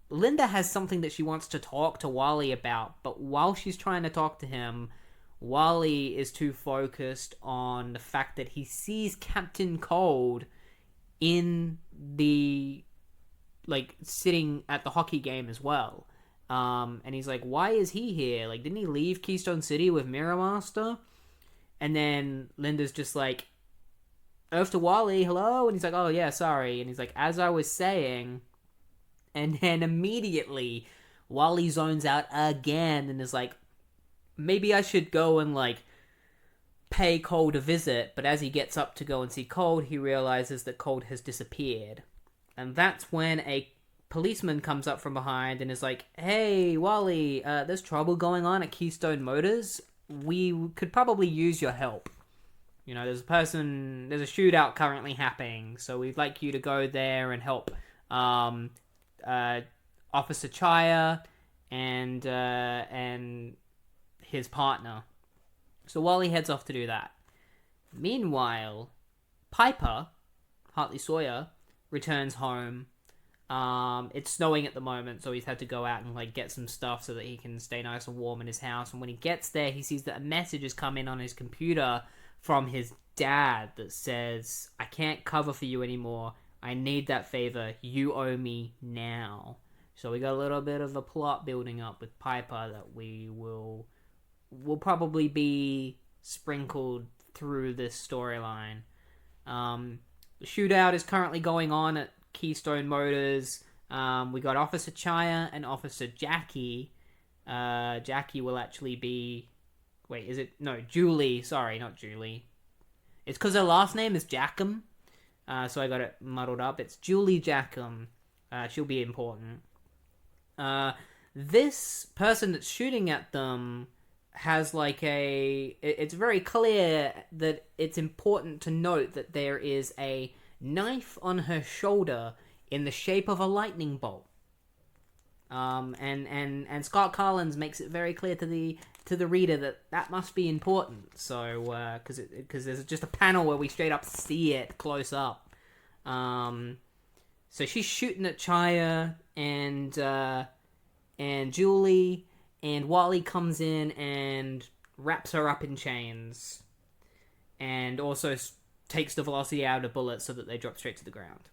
Linda has something that she wants to talk to Wally about, but while she's trying to talk to him, Wally is too focused on the fact that he sees Captain Cold in the, like, sitting at the hockey game as well. And he's like, why is he here? Like, didn't he leave Keystone City with Mirror Master? And then Linda's just like, Earth to Wally, hello? And he's like, oh yeah, sorry. And he's like, as I was saying... And then immediately, Wally zones out again and is like, maybe I should go and, like, pay Cold a visit. But as he gets up to go and see Cold, he realizes that Cold has disappeared. And that's when a policeman comes up from behind and is like, hey, Wally, there's trouble going on at Keystone Motors. We could probably use your help. You know, there's a shootout currently happening, so we'd like you to go there and help, Officer Chaya and his partner. So Wally heads off to do that. Meanwhile, Piper, Hartley Sawyer, returns home. It's snowing at the moment, so he's had to go out and, like, get some stuff so that he can stay nice and warm in his house. And when he gets there, he sees that a message has come in on his computer from his dad that says, I can't cover for you anymore. I need that favor. You owe me now. So we got a little bit of a plot building up with Piper that will probably be sprinkled through this storyline. The shootout is currently going on at Keystone Motors. We got Officer Chaya and Officer Jackie. Jackie will actually be... Wait, is it... No, Julie. Sorry, not Julie. It's because her last name is Jackham. So I got it muddled up. It's Julie Jackham. She'll be important. This person that's shooting at them has like it's very clear that it's important to note that there is a knife on her shoulder in the shape of a lightning bolt. And Scott Collins makes it very clear to the reader that must be important. So, because there's just a panel where we straight up see it close up. So she's shooting at Chaya and Julie, and Wally comes in and wraps her up in chains, and also takes the velocity out of bullets so that they drop straight to the ground.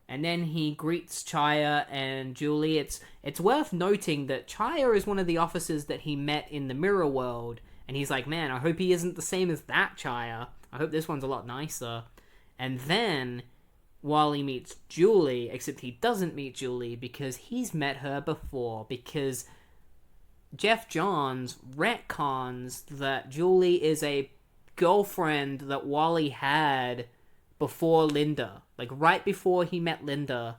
And then he greets Chaya and Julie. It's worth noting that Chaya is one of the officers that he met in the mirror world, and he's like, man, I hope he isn't the same as that Chaya. I hope this one's a lot nicer. And then Wally meets Julie, except he doesn't meet Julie because he's met her before, because Geoff Johns retcons that Julie is a girlfriend that Wally had before Linda. Like, right before he met Linda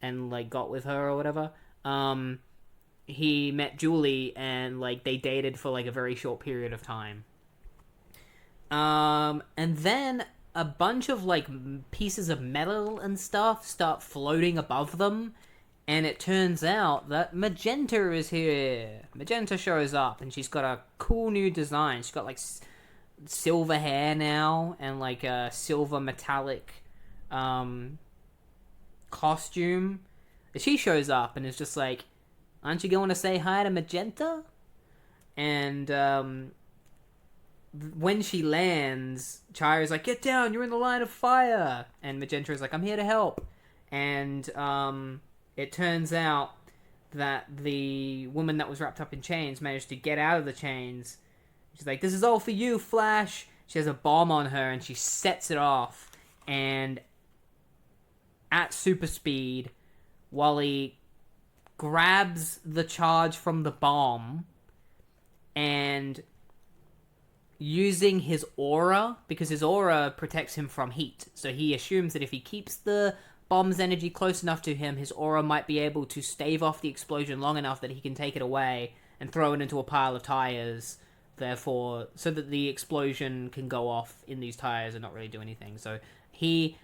and, like, got with her or whatever, he met Julie and, like, they dated for, like, a very short period of time. And then a bunch of, like, pieces of metal and stuff start floating above them, and it turns out that Magenta is here. Magenta shows up, and she's got a cool new design. She's got, like, silver hair now, and, like, a silver metallic costume. She shows up and is just like, aren't you going to say hi to Magenta? And when she lands, Chaya's like, "Get down, you're in the line of fire." And Magenta is like, "I'm here to help." And it turns out that the woman that was wrapped up in chains managed to get out of the chains. She's like, "This is all for you, Flash." She has a bomb on her and she sets it off. And at super speed, Wally grabs the charge from the bomb and, using his aura, because his aura protects him from heat, so he assumes that if he keeps the bomb's energy close enough to him, his aura might be able to stave off the explosion long enough that he can take it away and throw it into a pile of tires, therefore, so that the explosion can go off in these tires and not really do anything. So he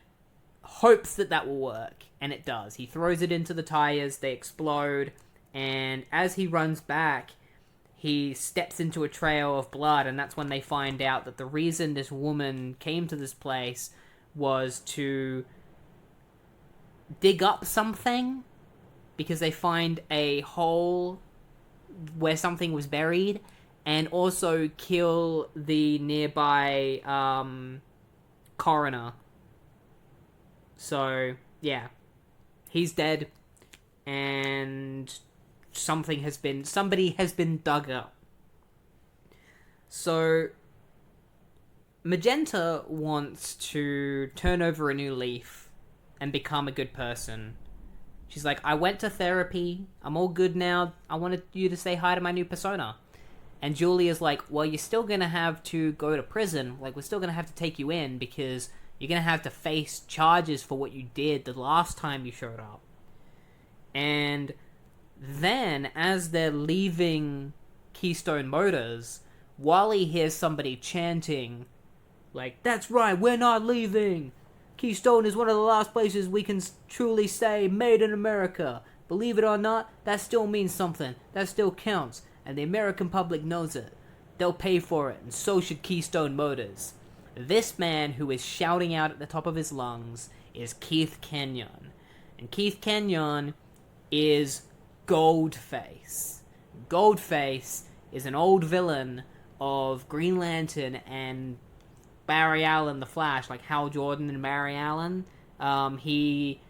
hopes that that will work, and it does. He throws it into the tires, they explode, and as he runs back, he steps into a trail of blood, and that's when they find out that the reason this woman came to this place was to dig up something, because they find a hole where something was buried, and also kill the nearby coroner. So, yeah. He's dead, and somebody has been dug up. So Magenta wants to turn over a new leaf and become a good person. She's like, "I went to therapy, I'm all good now, I wanted you to say hi to my new persona." And Julie is like, "Well, you're still gonna have to go to prison, like, we're still gonna have to take you in, because you're gonna have to face charges for what you did the last time you showed up." And then, as they're leaving Keystone Motors, Wally hears somebody chanting, like, "That's right, we're not leaving! Keystone is one of the last places we can truly say, made in America. Believe it or not, that still means something. That still counts. And the American public knows it. They'll pay for it, and so should Keystone Motors." This man who is shouting out at the top of his lungs is Keith Kenyon. And Keith Kenyon is Goldface. Goldface is an old villain of Green Lantern and Barry Allen, the Flash, like Hal Jordan and Barry Allen. He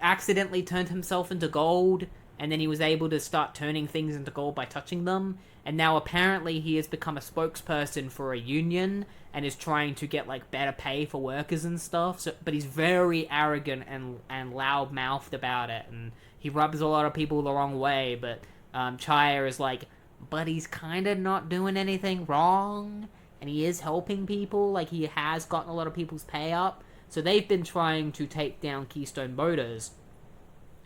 accidentally turned himself into gold, and then he was able to start turning things into gold by touching them. And now apparently he has become a spokesperson for a union and is trying to get, like, better pay for workers and stuff. So, but he's very arrogant and loud-mouthed about it, and he rubs a lot of people the wrong way. But Chaya is like, but he's kind of not doing anything wrong, and he is helping people. Like, he has gotten a lot of people's pay up. So they've been trying to take down Keystone Motors,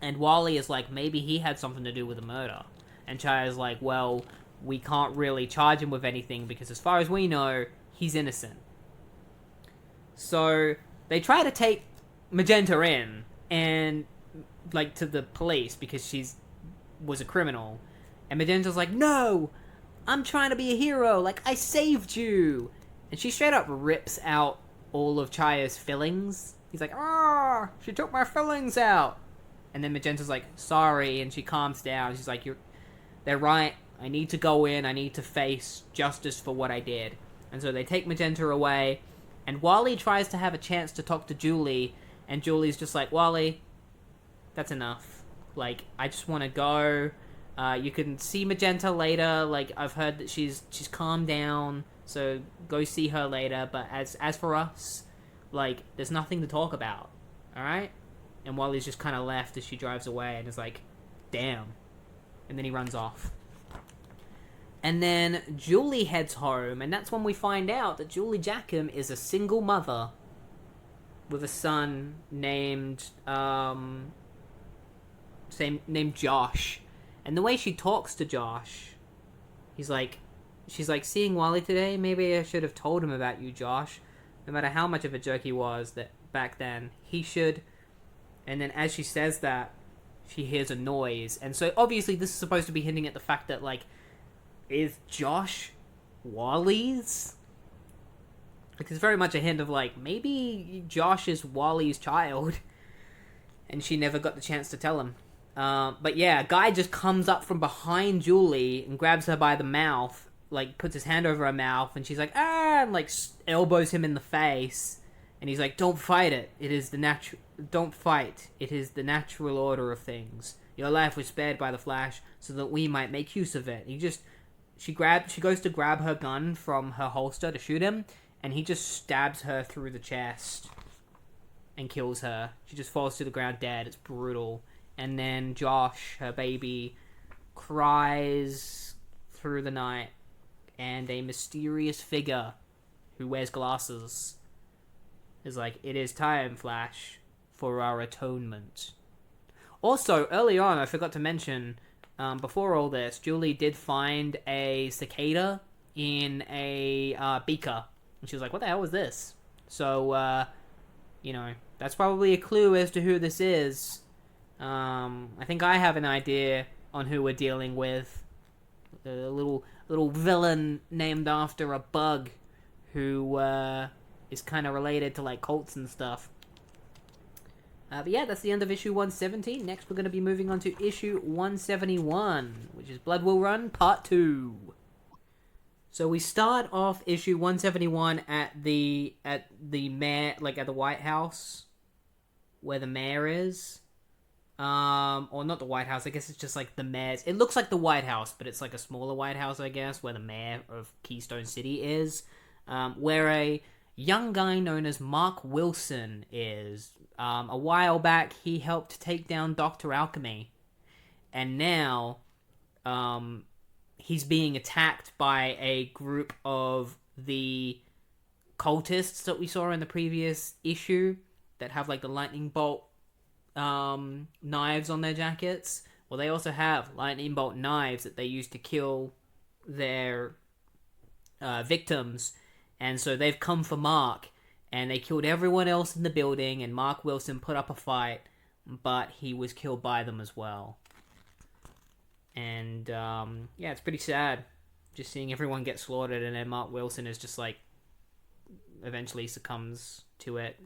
and Wally is like, maybe he had something to do with the murder. And Chaya's like, well, we can't really charge him with anything, because as far as we know, he's innocent. So they try to take Magenta in, and, like, to the police, because was a criminal. And Magenta's like, "No! I'm trying to be a hero! Like, I saved you!" And she straight up rips out all of Chaya's fillings. He's like, "Ah! She took my fillings out!" And then Magenta's like, "Sorry," and she calms down. She's like, "They're right. I need to go in. I need to face justice for what I did." And so they take Magenta away, and Wally tries to have a chance to talk to Julie, and Julie's just like, "Wally, that's enough. Like, I just want to go. You can see Magenta later. Like, I've heard that she's calmed down, so go see her later. But as for us, like, there's nothing to talk about. All right?" And Wally's just kind of left as she drives away, and is like, "Damn." And then he runs off. And then Julie heads home, and that's when we find out that Julie Jackham is a single mother with a son named Josh. And the way she talks to Josh, she's like, "Seeing Wally today, maybe I should have told him about you, Josh. No matter how much of a jerk he was that back then, he should." And then as she says that, she hears a noise. And so obviously this is supposed to be hinting at the fact that, like, is Josh Wally's? Like, it's very much a hint of, like, maybe Josh is Wally's child, and she never got the chance to tell him. But yeah, a guy just comes up from behind Julie and grabs her by the mouth, like puts his hand over her mouth, and she's like, ah, and like elbows him in the face. And he's like, don't fight it. It is the natural. Don't fight. It is the natural order of things. Your life was spared by the Flash so that we might make use of it. She goes to grab her gun from her holster to shoot him, and he just stabs her through the chest and kills her. She just falls to the ground dead. It's brutal. And then Josh, her baby, cries through the night, and a mysterious figure who wears glasses is like, it is time, Flash, for our atonement. Also, early on, I forgot to mention, before all this, Julie did find a cicada in a beaker. And she was like, what the hell was this? So, that's probably a clue as to who this is. I think I have an idea on who we're dealing with. A little villain named after a bug who is kind of related to like cults and stuff. But yeah, that's the end of issue 117. Next, we're going to be moving on to issue 171, which is Blood Will Run Part 2. So we start off issue 171 at the mayor, like at the White House, where the mayor is. Or not the White House, I guess it's just like the mayor's. It looks like the White House, but it's like a smaller White House, I guess, where the mayor of Keystone City is. Where a young guy known as Mark Wilson is. A while back, he helped take down Dr. Alchemy. And now, he's being attacked by a group of the cultists that we saw in the previous issue that have like the lightning bolt knives on their jackets. Well, they also have lightning bolt knives that they use to kill their victims. And so they've come for Mark, and they killed everyone else in the building, and Mark Wilson put up a fight, but he was killed by them as well. And, yeah, it's pretty sad, just seeing everyone get slaughtered, and then Mark Wilson is just, like, eventually succumbs to it.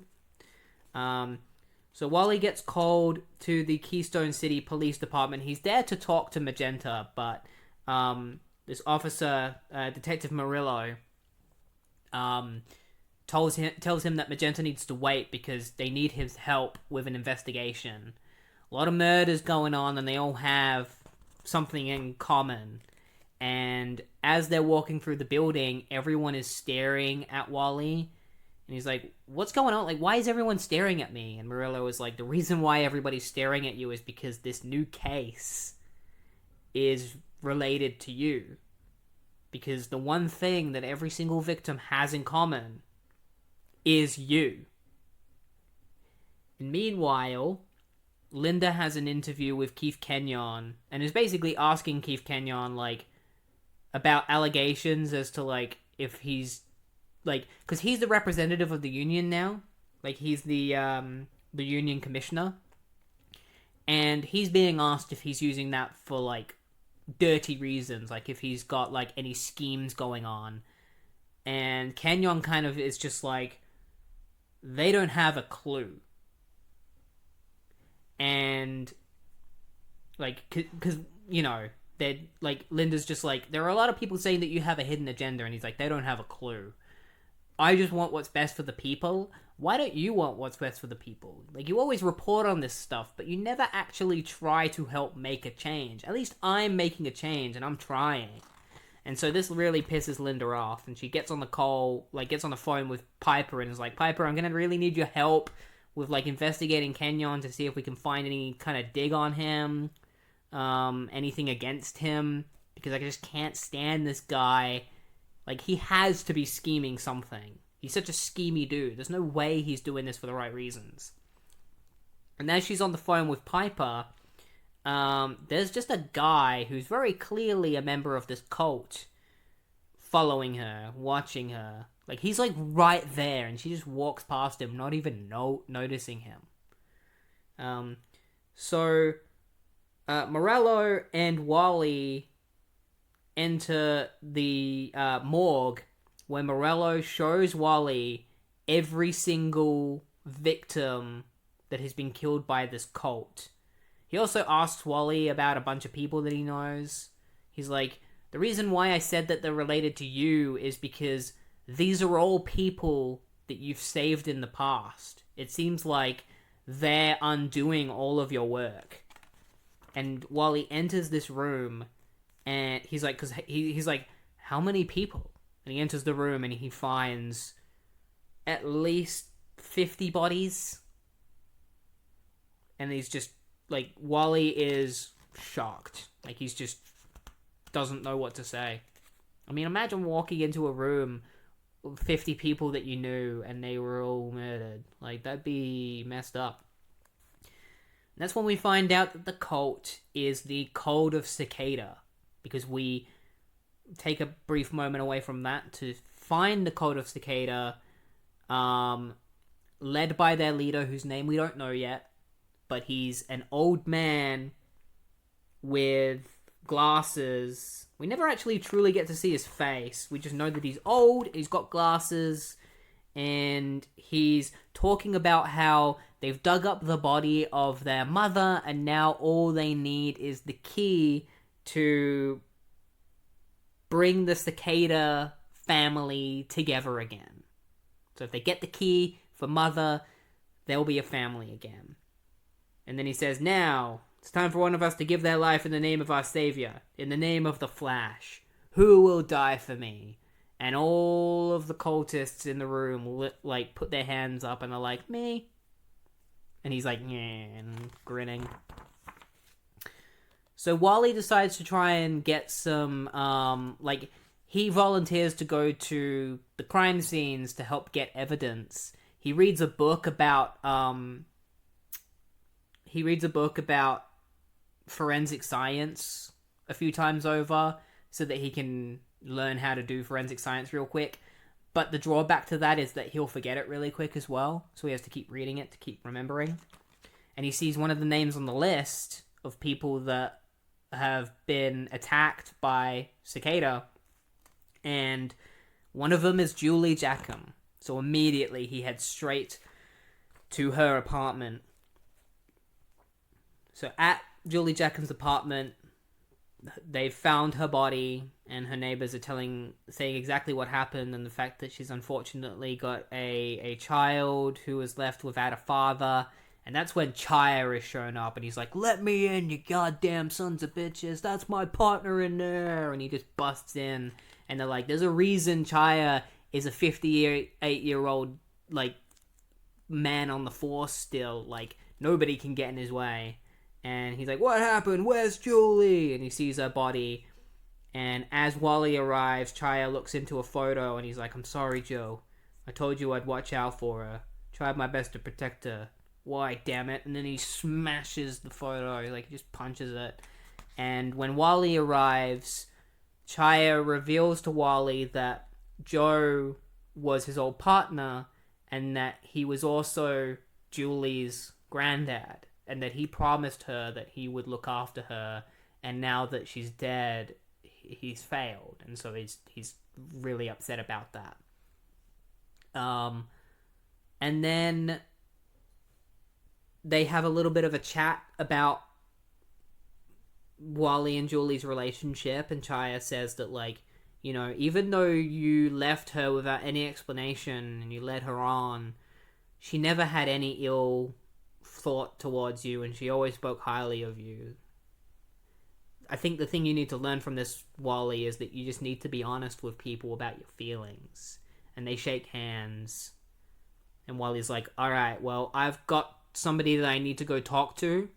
So Wally gets called to the Keystone City Police Department. He's there to talk to Magenta, but, this officer, Detective Murillo, tells him that Magenta needs to wait because they need his help with an investigation. A lot of murders going on, and they all have something in common. And as they're walking through the building, everyone is staring at Wally. And he's like, what's going on? Like, why is everyone staring at me? And Murillo is like, the reason why everybody's staring at you is because this new case is related to you. Because the one thing that every single victim has in common is you. And meanwhile, Linda has an interview with Keith Kenyon and is basically asking Keith Kenyon, like, about allegations as to, like, if he's, like, because he's the representative of the union now. Like, he's the union commissioner. And he's being asked if he's using that for, like, dirty reasons, like if he's got like any schemes going on. And Kenyon kind of is just like, they don't have a clue. And like, because they're like, Linda's just like, there are a lot of people saying that you have a hidden agenda, and he's like, they don't have a clue. I just want what's best for the people. Why don't you want what's best for the people? Like, you always report on this stuff, but you never actually try to help make a change. At least I'm making a change, and I'm trying. And so this really pisses Linda off, and she gets on the phone with Piper, and is like, Piper, I'm gonna really need your help with, like, investigating Kenyon to see if we can find any kind of dig on him, anything against him, because I just can't stand this guy. Like, he has to be scheming something. He's such a schemy dude. There's no way he's doing this for the right reasons. And as she's on the phone with Piper, there's just a guy who's very clearly a member of this cult following her, watching her. Like, he's, like, right there, and she just walks past him, not even noticing him. So, Morello and Wally enter the morgue, where Morello shows Wally every single victim that has been killed by this cult. He also asks Wally about a bunch of people that he knows. He's like, the reason why I said that they're related to you is because these are all people that you've saved in the past. It seems like they're undoing all of your work. And Wally enters this room, and he's like, he's like, how many people? And he enters the room, and he finds at least 50 bodies. And he's just, like, Wally is shocked. Like, he's just doesn't know what to say. I mean, imagine walking into a room with 50 people that you knew, and they were all murdered. Like, that'd be messed up. And that's when we find out that the cult is the Code of Cicada. Because we take a brief moment away from that to find the Code of Cicada, led by their leader, whose name we don't know yet. But he's an old man with glasses. We never actually truly get to see his face. We just know that he's old, he's got glasses, and he's talking about how they've dug up the body of their mother, and now all they need is the key to bring the Cicada family together again. So if they get the key for mother, they'll be a family again. And then he says, now, it's time for one of us to give their life in the name of our Savior, in the name of the Flash. Who will die for me? And all of the cultists in the room, like, put their hands up and are like, me. And he's like, yeah, and grinning. So Wally decides to try and get some, he volunteers to go to the crime scenes to help get evidence. He reads a book about, forensic science a few times over so that he can learn how to do forensic science real quick. But the drawback to that is that he'll forget it really quick as well. So he has to keep reading it to keep remembering. And he sees one of the names on the list of people that have been attacked by Cicada. And one of them is Julie Jackham. So immediately he heads straight to her apartment. So at Julie Jackham's apartment, they've found her body, and her neighbors are saying exactly what happened, and the fact that she's unfortunately got a child who was left without a father. And that's when Chaya is shown up, and he's like, let me in, you goddamn sons of bitches, that's my partner in there. And he just busts in, and they're like, there's a reason Chaya is a 58-year-old, like, man on the force still. Like, nobody can get in his way. And he's like, what happened? Where's Julie? And he sees her body. And as Wally arrives, Chaya looks into a photo and he's like, I'm sorry, Joe. I told you I'd watch out for her. Tried my best to protect her. Why, damn it? And then he smashes the photo. Like, he just punches it. And when Wally arrives, Chaya reveals to Wally that Joe was his old partner and that he was also Julie's granddad. And that he promised her that he would look after her, and now that she's dead, he's failed, and so he's really upset about that. And then they have a little bit of a chat about Wally and Julie's relationship, and Chaya says that, like, you know, even though you left her without any explanation and you led her on, she never had any ill thought towards you, and she always spoke highly of you. I think the thing you need to learn from this, Wally, is that you just need to be honest with people about your feelings. And they shake hands, and Wally's like, alright, well, I've got somebody that I need to go talk to,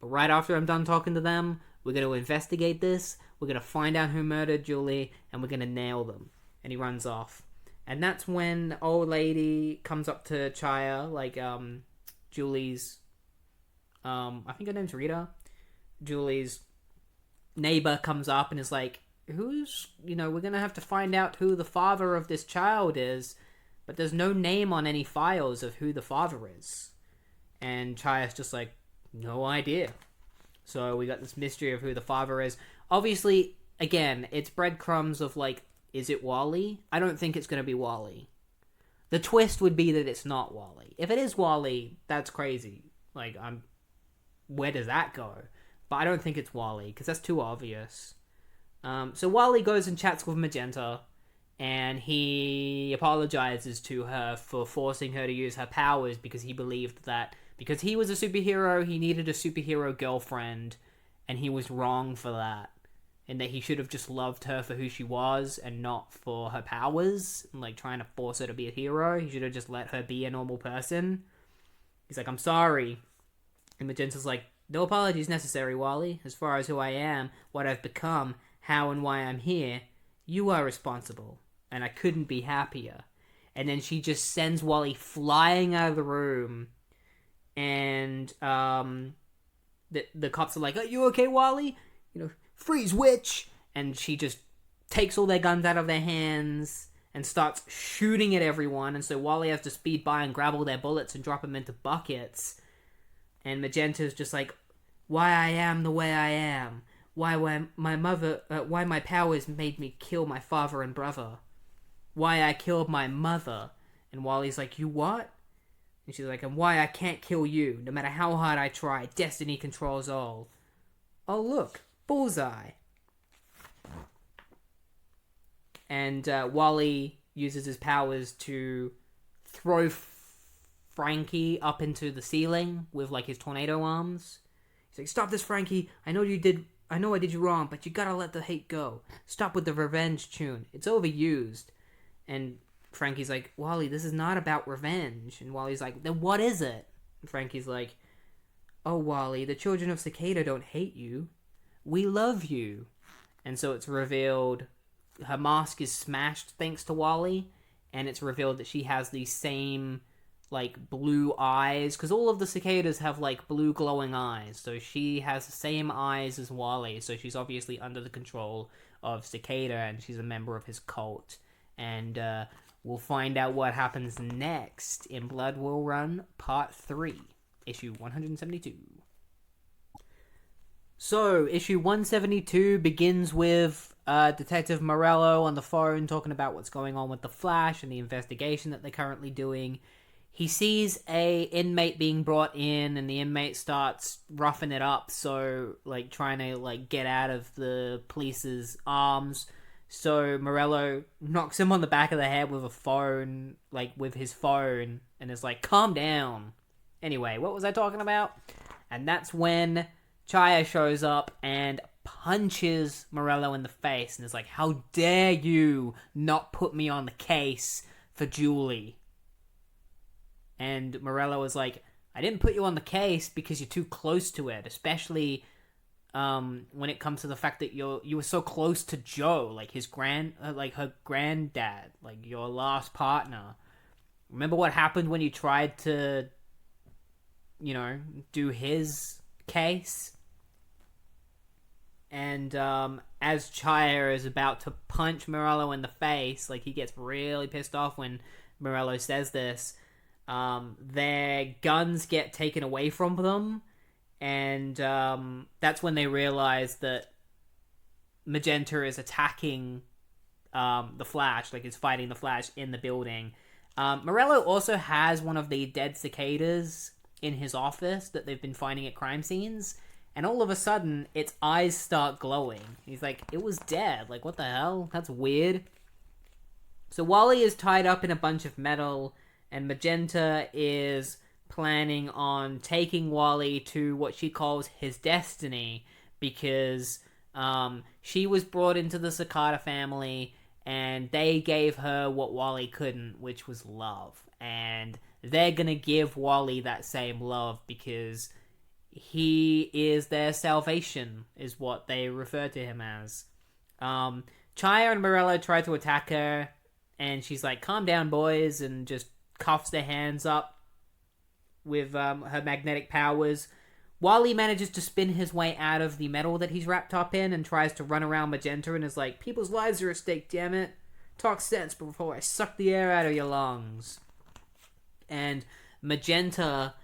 but right after I'm done talking to them, we're going to investigate this, we're going to find out who murdered Julie, and we're going to nail them. And he runs off. And that's when the old lady comes up to Chaya, like, Julie's, I think her name's Rita. Julie's neighbor comes up and is like, we're gonna have to find out who the father of this child is, but there's no name on any files of who the father is. And Chaya's just like, no idea. So we got this mystery of who the father is. Obviously, again, it's breadcrumbs of, like, is it Wally? I don't think it's gonna be Wally. The twist would be that it's not Wally. If it is Wally, that's crazy. Like, where does that go? But I don't think it's Wally, because that's too obvious. So Wally goes and chats with Magenta, and he apologizes to her for forcing her to use her powers because he believed that because he was a superhero, he needed a superhero girlfriend, and he was wrong for that. And that he should have just loved her for who she was and not for her powers, and like trying to force her to be a hero. He should have just let her be a normal person. He's like, I'm sorry. And Magenta's like, no apologies necessary, Wally. As far as who I am, what I've become, how and why I'm here, you are responsible. And I couldn't be happier. And then she just sends Wally flying out of the room. And the cops are like, are you okay, Wally? You know, freeze, witch! And she just takes all their guns out of their hands and starts shooting at everyone. And so Wally has to speed by and grab all their bullets and drop them into buckets. And Magenta's just like, why I am the way I am. Why my powers made me kill my father and brother. Why I killed my mother. And Wally's like, you what? And she's like, and why I can't kill you. No matter how hard I try, destiny controls all. Oh, look. Bullseye. And Wally uses his powers to throw Frankie up into the ceiling with like his tornado arms. He's like, stop this, Frankie. I know I did you wrong, but you gotta let the hate go. Stop with the revenge tune. It's overused. And Frankie's like, Wally, this is not about revenge. And Wally's like, then what is it? And Frankie's like, oh, Wally, the children of Cicada don't hate you. We love you. And so it's revealed her mask is smashed thanks to Wally, and it's revealed that she has these same like blue eyes, because all of the cicadas have like blue glowing eyes, so she has the same eyes as Wally, so she's obviously under the control of Cicada, and she's a member of his cult. And we'll find out what happens next in Blood Will Run Part 3, issue 172. So, issue 172 begins with Detective Morello on the phone talking about what's going on with the Flash and the investigation that they're currently doing. He sees a inmate being brought in, and the inmate starts roughing it up, so, like, trying to, like, get out of the police's arms. So Morello knocks him on the back of the head with a phone, like, with his phone, and is like, calm down. Anyway, what was I talking about? And that's when Chaya shows up and punches Morello in the face and is like, how dare you not put me on the case for Julie? And Morello is like, I didn't put you on the case because you're too close to it, especially when it comes to the fact that you were so close to Joe, like her granddad, like your last partner. Remember what happened when you tried to, do his case? And as Chaya is about to punch Morello in the face, like he gets really pissed off when Morello says this, their guns get taken away from them, and that's when they realize that Magenta is attacking the Flash, like is fighting the Flash in the building. Morello also has one of the dead cicadas in his office that they've been finding at crime scenes, and all of a sudden its eyes start glowing. He's like, it was dead, like what the hell? That's weird. So Wally is tied up in a bunch of metal, and Magenta is planning on taking Wally to what she calls his destiny, because she was brought into the Cicada family, and they gave her what Wally couldn't, which was love. And they're gonna give Wally that same love because he is their salvation, is what they refer to him as. Chaya and Morello try to attack her, and she's like, calm down, boys, and just cuffs their hands up with her magnetic powers. Wally manages to spin his way out of the metal that he's wrapped up in and tries to run around Magenta and is like, people's lives are at stake, damn it. Talk sense before I suck the air out of your lungs. And Magenta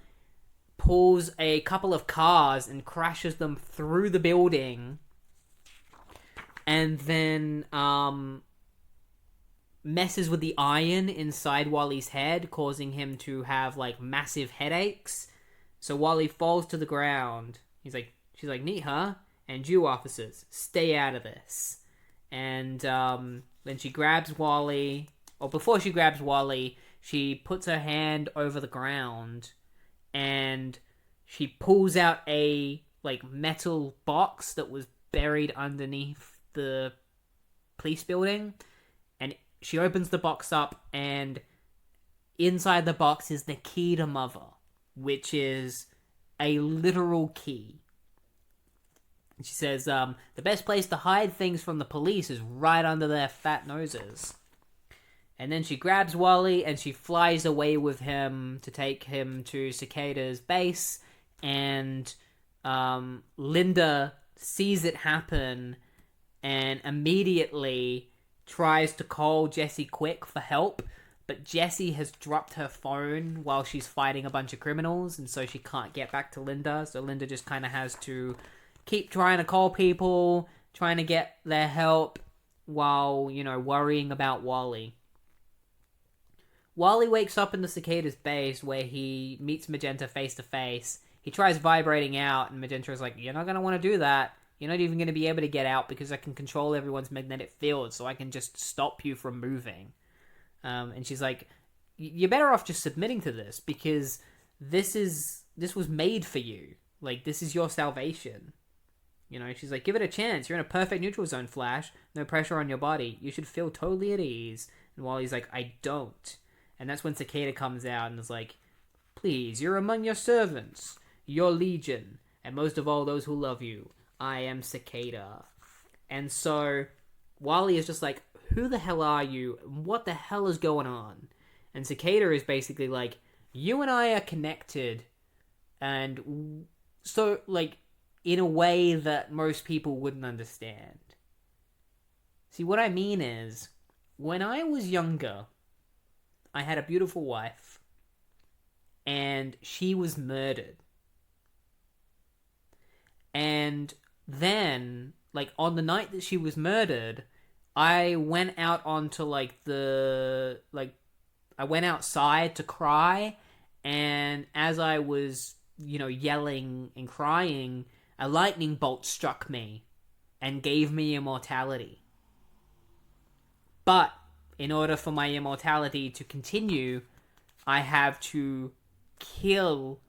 pulls a couple of cars and crashes them through the building, and then messes with the iron inside Wally's head, causing him to have like massive headaches. So Wally falls to the ground. She's like, neat, huh? And you officers, stay out of this. And then she grabs Wally, or before she grabs Wally, she puts her hand over the ground and she pulls out a like metal box that was buried underneath the police building, and she opens the box up, and inside the box is the key to Mother, which is a literal key. And she says, the best place to hide things from the police is right under their fat noses. And then she grabs Wally and she flies away with him to take him to Cicada's base. And Linda sees it happen and immediately tries to call Jessie Quick for help. But Jessie has dropped her phone while she's fighting a bunch of criminals, and so she can't get back to Linda. So Linda just kind of has to keep trying to call people, trying to get their help while, worrying about Wally. Wally wakes up in the Cicada's base where he meets Magenta face to face. He tries vibrating out, and Magenta is like, you're not going to want to do that. You're not even going to be able to get out because I can control everyone's magnetic field, so I can just stop you from moving. And she's like, you're better off just submitting to this because this was made for you. Like, this is your salvation. She's like, give it a chance. You're in a perfect neutral zone, Flash. No pressure on your body. You should feel totally at ease. And Wally's like, I don't. And that's when Cicada comes out and is like, please, you're among your servants, your legion, and most of all, those who love you. I am Cicada. And so Wally is just like, who the hell are you? What the hell is going on? And Cicada is basically like, you and I are connected. And so, like, in a way that most people wouldn't understand. See, what I mean is, when I was younger, I had a beautiful wife, and she was murdered. And then, like, on the night that she was murdered, I went out onto, I went outside to cry, and as I was, yelling and crying, a lightning bolt struck me and gave me immortality. But in order for my immortality to continue, I have to kill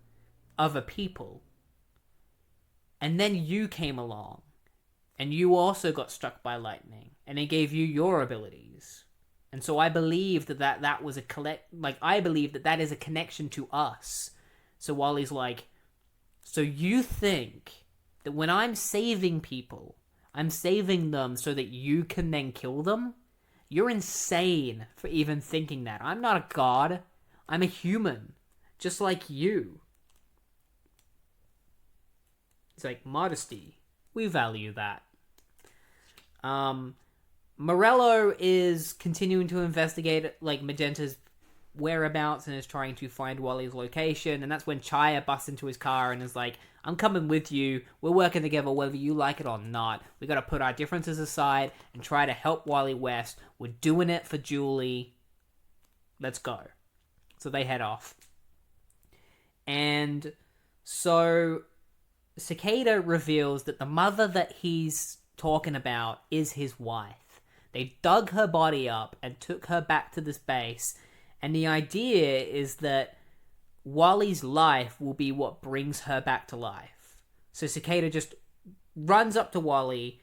other people. And then you came along, and you also got struck by lightning, and it gave you your abilities. And so I believe that was I believe that is a connection to us. So Wally's like, so you think that when I'm saving people, I'm saving them so that you can then kill them? You're insane for even thinking that. I'm not a god. I'm a human, just like you. It's like, modesty. We value that. Morello is continuing to investigate, Magenta's whereabouts and is trying to find Wally's location, and that's when Chaya busts into his car and is like, I'm coming with you, we're working together whether you like it or not, we gotta put our differences aside and try to help Wally West, we're doing it for Julie, let's go. So they head off. And so Cicada reveals that the mother that he's talking about is his wife. They dug her body up and took her back to this base. And the idea is that Wally's life will be what brings her back to life. So Cicada just runs up to Wally,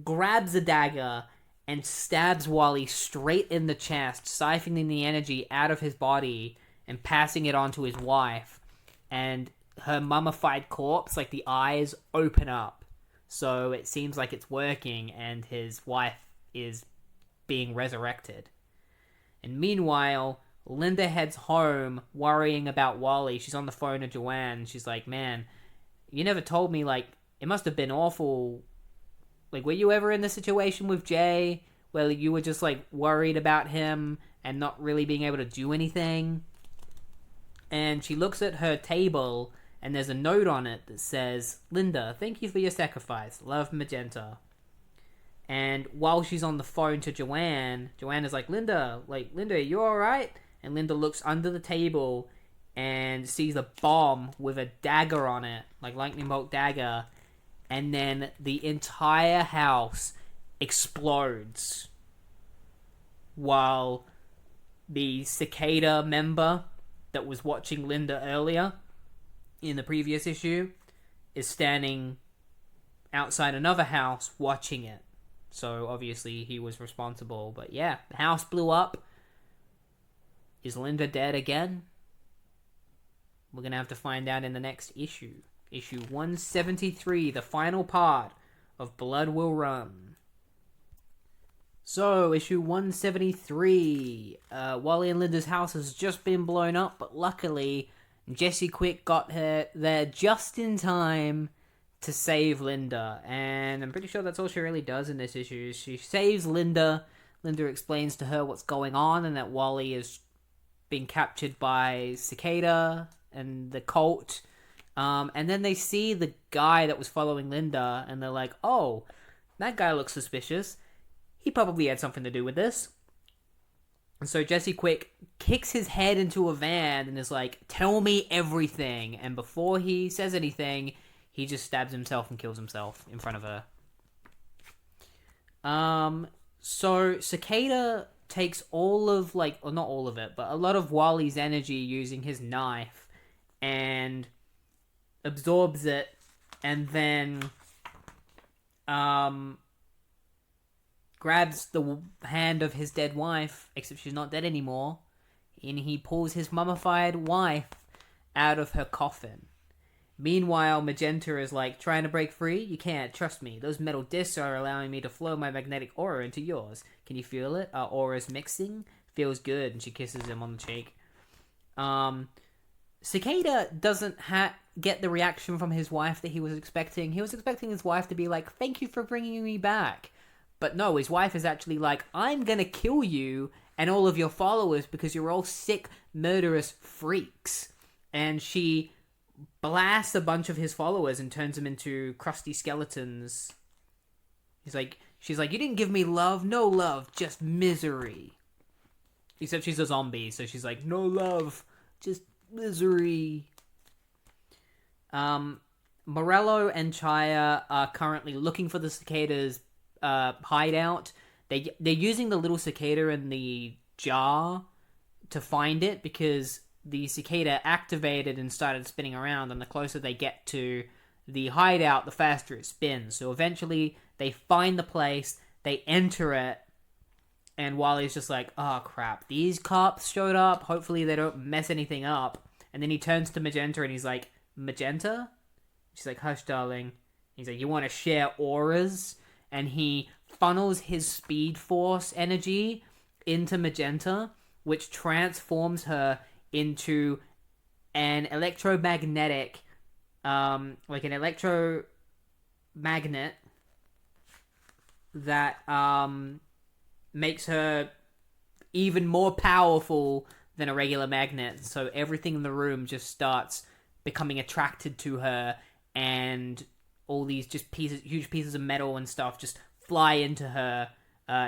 grabs a dagger, and stabs Wally straight in the chest, siphoning the energy out of his body and passing it on to his wife. And her mummified corpse, the eyes open up. So it seems like it's working and his wife is being resurrected. And meanwhile, Linda heads home, worrying about Wally. She's on the phone to Joanne. She's like, man, you never told me, it must have been awful. Were you ever in the situation with Jay where you were just, worried about him and not really being able to do anything? And she looks at her table, and there's a note on it that says, Linda, thank you for your sacrifice. Love, Magenta. And while she's on the phone to Joanne is like, Linda, you alright? And Linda looks under the table, and sees a bomb with a dagger on it, like lightning bolt dagger, and then the entire house explodes while the Cicada member that was watching Linda earlier in the previous issue is standing outside another house watching it. So obviously he was responsible. But yeah, the house blew up. Is Linda dead again? We're going to have to find out in the next issue. Issue 173, the final part of Blood Will Run. So, issue 173. Wally and Linda's house has just been blown up, but luckily, Jesse Quick got her there just in time to save Linda. And I'm pretty sure that's all she really does in this issue. She saves Linda. Linda explains to her what's going on and that Wally is being captured by Cicada and the cult. And then they see the guy that was following Linda, and they're like, oh, that guy looks suspicious. He probably had something to do with this. And so Jesse Quick kicks his head into a van and is like, tell me everything. And before he says anything, he just stabs himself and kills himself in front of her. So Cicada takes all of, like, or not all of it, but a lot of Wally's energy using his knife and absorbs it, and then grabs the hand of his dead wife, except she's not dead anymore, and he pulls his mummified wife out of her coffin. Meanwhile, Magenta is like, trying to break free? You can't, trust me. Those metal discs are allowing me to flow my magnetic aura into yours. Can you feel it? Our aura's mixing? Feels good. And she kisses him on the cheek. Cicada doesn't get the reaction from his wife that he was expecting. He was expecting his wife to be like, thank you for bringing me back. But no, his wife is actually like, I'm gonna kill you and all of your followers because you're all sick, murderous freaks. And she blasts a bunch of his followers and turns them into crusty skeletons. She's like, you didn't give me love, no love, just misery. Except she's a zombie, so she's like, no love, just misery. Morello and Chaya are currently looking for the cicadas' hideout. They're using the little cicada in the jar to find it because the cicada activated and started spinning around, and the closer they get to the hideout, the faster it spins. So eventually they find the place, they enter it, and Wally's just like, oh crap, these cops showed up, hopefully they don't mess anything up. And then he turns to Magenta and he's like, Magenta? She's like, hush darling. He's like, you want to share auras? And he funnels his speed force energy into Magenta, which transforms her into an electromagnetic, like an electromagnet that makes her even more powerful than a regular magnet. So everything in the room just starts becoming attracted to her, and all these just huge pieces of metal and stuff just fly into her,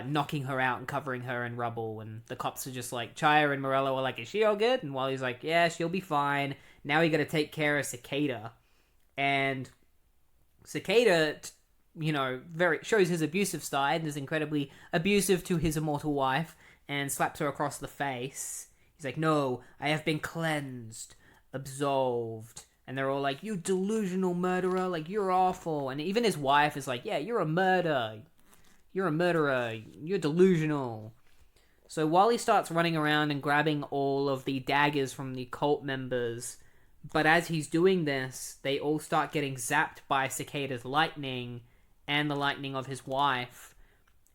knocking her out and covering her in rubble. And the cops are just like, Chaya and Morello are like, is she all good? And Wally's like, yeah, she'll be fine. Now we gotta take care of Cicada. And Cicada, shows his abusive side and is incredibly abusive to his immortal wife and slaps her across the face. He's like, no, I have been cleansed, absolved. And they're all like, you delusional murderer, like, you're awful. And even his wife is like, yeah, you're a murderer, you're delusional. So Wally starts running around and grabbing all of the daggers from the cult members. But as he's doing this, they all start getting zapped by Cicada's lightning and the lightning of his wife.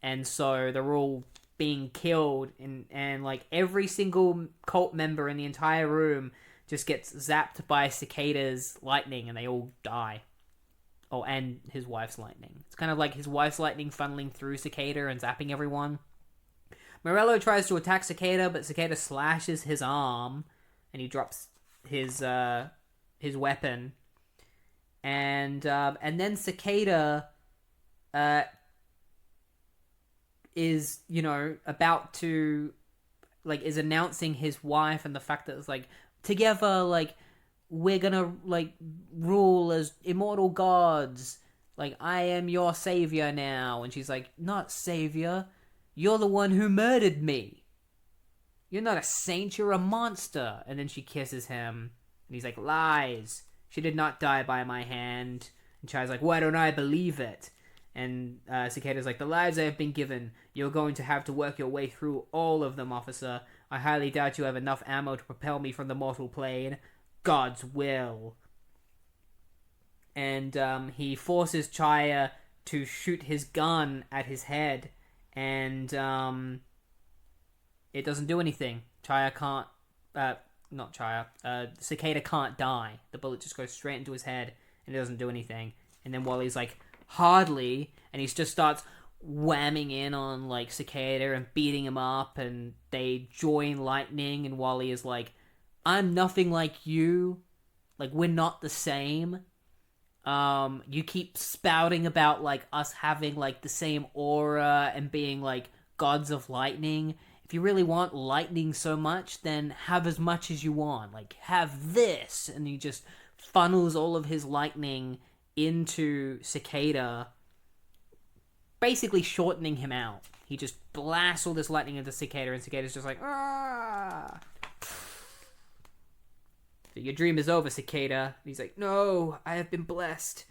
And so they're all being killed, and like every single cult member in the entire room just gets zapped by Cicada's lightning and they all die. Oh, and his wife's lightning. It's kind of like his wife's lightning funneling through Cicada and zapping everyone. Morello tries to attack Cicada, but Cicada slashes his arm and he drops his weapon. And then Cicada is, about to, like, is announcing his wife and the fact that it's like, together, like, we're gonna, like, rule as immortal gods. Like, I am your savior now. And she's like, not savior. You're the one who murdered me. You're not a saint, you're a monster. And then she kisses him. And he's like, lies. She did not die by my hand. And Chaya's like, why don't I believe it? And Cicada's like, the lives I have been given, you're going to have to work your way through all of them, officer. I highly doubt you have enough ammo to propel me from the mortal plane. God's will. And he forces Chaya to shoot his gun at his head. And it doesn't do anything. Chaya can't... not Chaya. Cicada can't die. The bullet just goes straight into his head. And it doesn't do anything. And then Wally's like, hardly, and he just starts whamming in on, like, Cicada and beating him up, and they join lightning, and Wally is like, I'm nothing like you, like, we're not the same. You keep spouting about, like, us having, like, the same aura and being, like, gods of lightning. If you really want lightning so much, then have as much as you want, like, have this, and he just funnels all of his lightning into Cicada, basically shortening him out. He just blasts all this lightning into Cicada, and Cicada's just like, ah. Your dream is over, Cicada. And he's like, no, I have been blessed.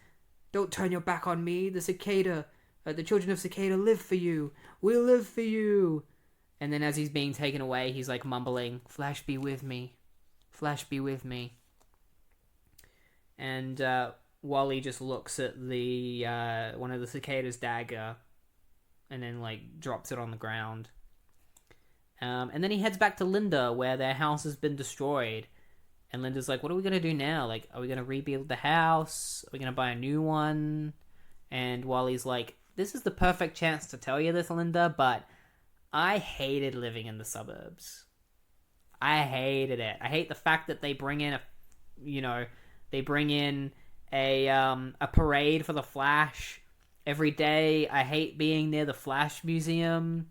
Don't turn your back on me. The Cicada, the children of Cicada live for you. We'll live for you. And then as he's being taken away, he's like mumbling, Flash be with me. Flash be with me. And Wally just looks at the one of the Cicada's dagger and then, like, drops it on the ground. And then he heads back to Linda, where their house has been destroyed. And Linda's like, what are we going to do now? Like, are we going to rebuild the house? Are we going to buy a new one? And Wally's like, this is the perfect chance to tell you this, Linda, but I hated living in the suburbs. I hated it. I hate the fact that they bring in a parade for the Flash every day. I hate being near the Flash Museum.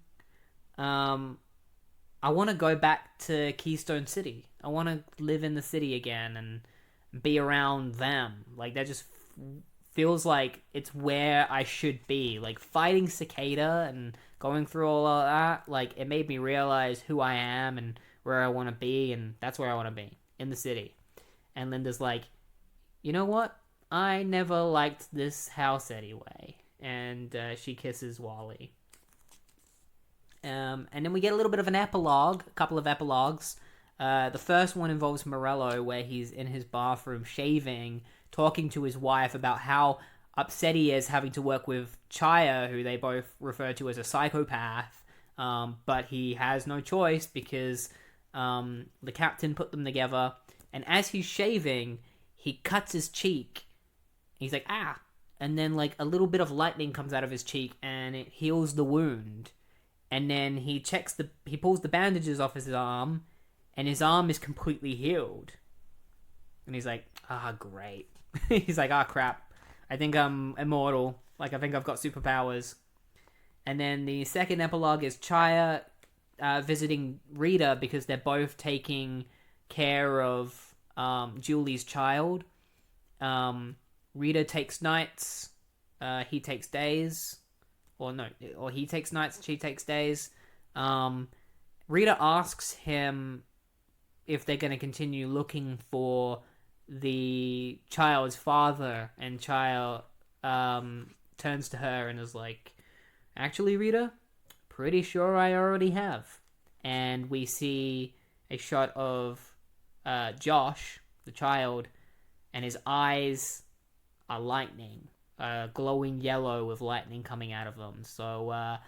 I want to go back to Keystone City. I want to live in the city again and be around them. Like, that just feels like it's where I should be. Like, fighting Cicada and going through all of that, like, it made me realize who I am and where I want to be, and that's where I want to be, in the city. And Linda's like, you know what? I never liked this house anyway. And she kisses Wally. And then we get a little bit of an epilogue, a couple of epilogues. The first one involves Morello, where he's in his bathroom shaving, talking to his wife about how upset he is having to work with Chaya, who they both refer to as a psychopath. But he has no choice because the captain put them together. And as he's shaving, he cuts his cheek. He's like, ah. And then, like, a little bit of lightning comes out of his cheek and it heals the wound. And then he pulls the bandages off his arm, and his arm is completely healed. And he's like, great. He's like, crap. I think I'm immortal. Like, I think I've got superpowers. And then the second epilogue is Chaya visiting Rita because they're both taking care of Julie's child. Rita takes nights, he takes days. Or he takes nights, she takes days. Rita asks him if they're going to continue looking for the child's father, and Child turns to her and is like, actually, Rita, pretty sure I already have. And we see a shot of Josh, the child, and his eyes are lightning. Glowing yellow with lightning coming out of them. So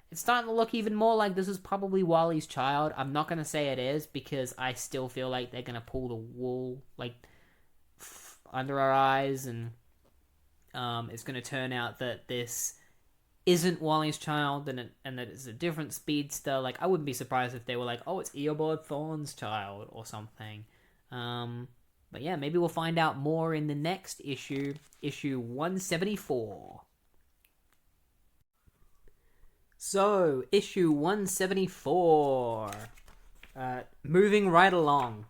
it's starting to look even more like this is probably Wally's child. I'm not going to say it is because I still feel like they're going to pull the wool like under our eyes, and it's going to turn out that this isn't Wally's child and that it's a different speedster. Like, I wouldn't be surprised if they were like, oh, it's Eobard Thorne's child or something. But yeah, maybe we'll find out more in the next issue, issue 174. So, issue 174. Moving right along.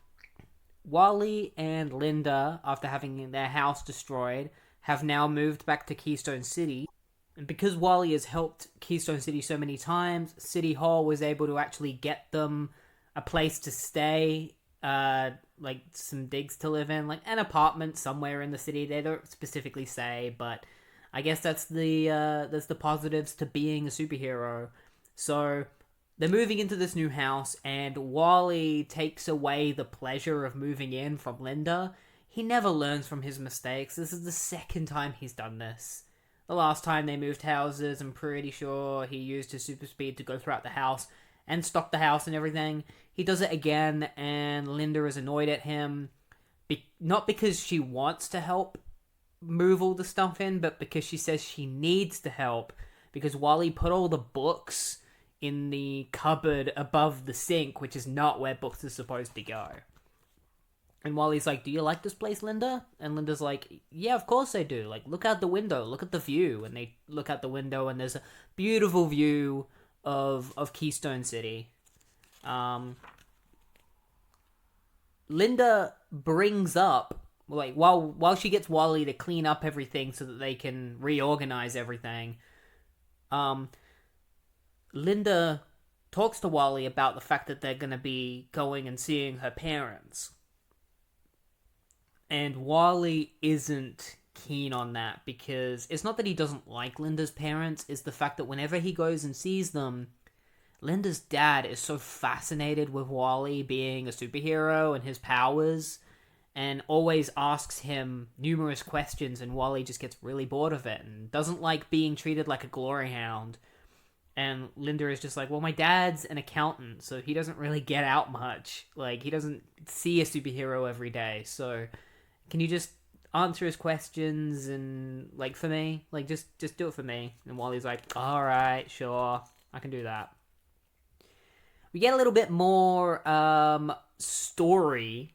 Wally and Linda, after having their house destroyed, have now moved back to Keystone City. And because Wally has helped Keystone City so many times, City Hall was able to actually get them a place to stay, like some digs to live in, like an apartment somewhere in the city. They don't specifically say, but I guess that's the positives to being a superhero. So they're moving into this new house, and Wally takes away the pleasure of moving in from Linda. He never learns from his mistakes. This is the second time he's done this. The last time they moved houses, I'm pretty sure he used his super speed to go throughout the house and stock the house and everything. He does it again, and Linda is annoyed at him. Not because she wants to help move all the stuff in, but because she says she needs to help, because Wally put all the books in the cupboard above the sink, which is not where books are supposed to go. And Wally's like, do you like this place, Linda? And Linda's like, yeah, of course I do. Like, look out the window. Look at the view. And they look out the window, and there's a beautiful view of Keystone City. Linda brings up, like, while she gets Wally to clean up everything so that they can reorganize everything, Linda talks to Wally about the fact that they're going to be going and seeing her parents. And Wally isn't keen on that, because it's not that he doesn't like Linda's parents, it's the fact that whenever he goes and sees them, Linda's dad is so fascinated with Wally being a superhero and his powers, and always asks him numerous questions, and Wally just gets really bored of it and doesn't like being treated like a glory hound. And Linda is just like, well, my dad's an accountant, so he doesn't really get out much. Like, he doesn't see a superhero every day, so can you just answer his questions and, like, for me? Like, just do it for me. And Wally's like, alright, sure, I can do that. We get a little bit more story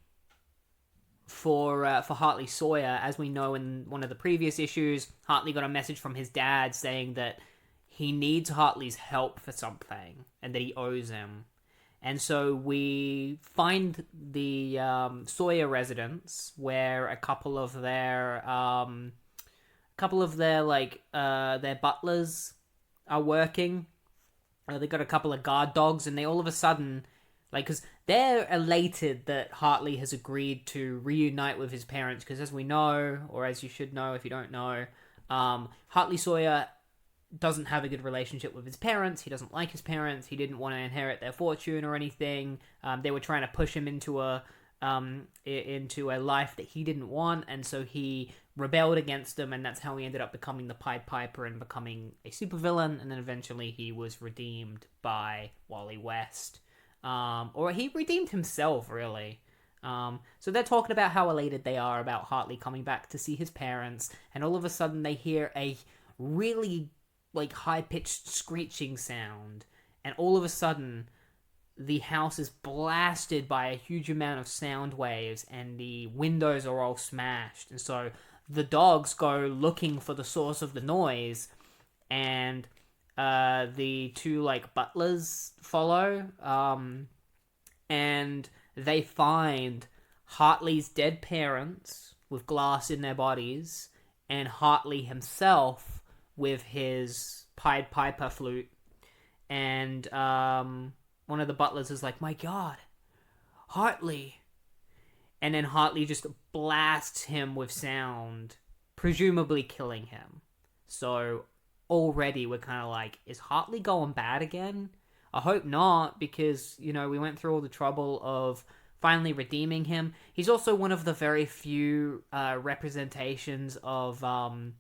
for Hartley Sawyer. As we know in one of the previous issues, Hartley got a message from his dad saying that he needs Hartley's help for something, and that he owes him. And so we find the Sawyer residence, where a couple of their their butlers are working. They got a couple of guard dogs, and they all of a sudden, like, because they're elated that Hartley has agreed to reunite with his parents. Because as we know, or as you should know if you don't know, Hartley Sawyer doesn't have a good relationship with his parents. He doesn't like his parents. He didn't want to inherit their fortune or anything. They were trying to push him into a life that he didn't want, and so he rebelled against them, and that's how he ended up becoming the Pied Piper and becoming a supervillain. And then eventually he was redeemed by Wally West, or he redeemed himself, really. So they're talking about how elated they are about Hartley coming back to see his parents, and all of a sudden they hear a really, like, high-pitched screeching sound, and all of a sudden the house is blasted by a huge amount of sound waves, and the windows are all smashed. And so the dogs go looking for the source of the noise, and the two, like, butlers follow, and they find Hartley's dead parents with glass in their bodies, and Hartley himself with his Pied Piper flute. And one of the butlers is like, my God, Hartley. And then Hartley just blasts him with sound, presumably killing him. So already we're kind of like, is Hartley going bad again? I hope not, because, you know, we went through all the trouble of finally redeeming him. He's also one of the very few representations of the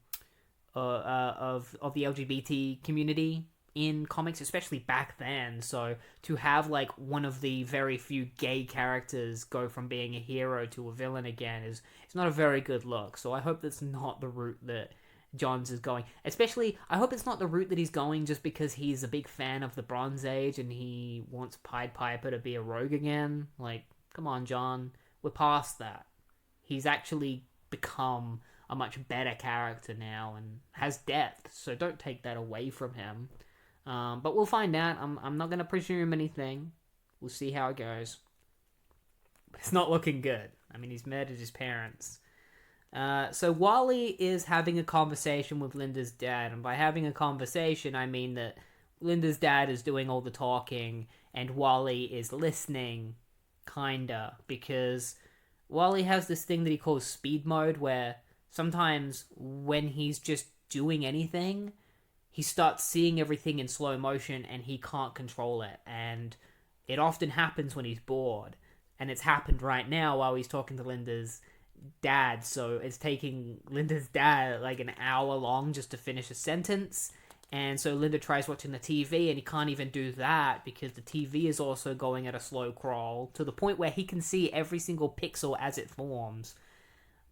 LGBT community in comics, especially back then. So to have, like, one of the very few gay characters go from being a hero to a villain again is not a very good look. So I hope that's not the route that Johns is going. Especially, I hope it's not the route that he's going just because he's a big fan of the Bronze Age and he wants Pied Piper to be a rogue again. Like, come on, John. We're past that. He's actually become a much better character now and has depth, so don't take that away from him. But we'll find out. I'm not going to presume anything. We'll see how it goes. It's not looking good. I mean, he's murdered his parents. So Wally is having a conversation with Linda's dad, and by having a conversation, I mean that Linda's dad is doing all the talking, and Wally is listening, kinda, because Wally has this thing that he calls speed mode, where sometimes when he's just doing anything, he starts seeing everything in slow motion, and he can't control it, and it often happens when he's bored, and it's happened right now while he's talking to Linda's dad, so it's taking Linda's dad like an hour long just to finish a sentence, and so Linda tries watching the TV, and he can't even do that because the TV is also going at a slow crawl to the point where he can see every single pixel as it forms.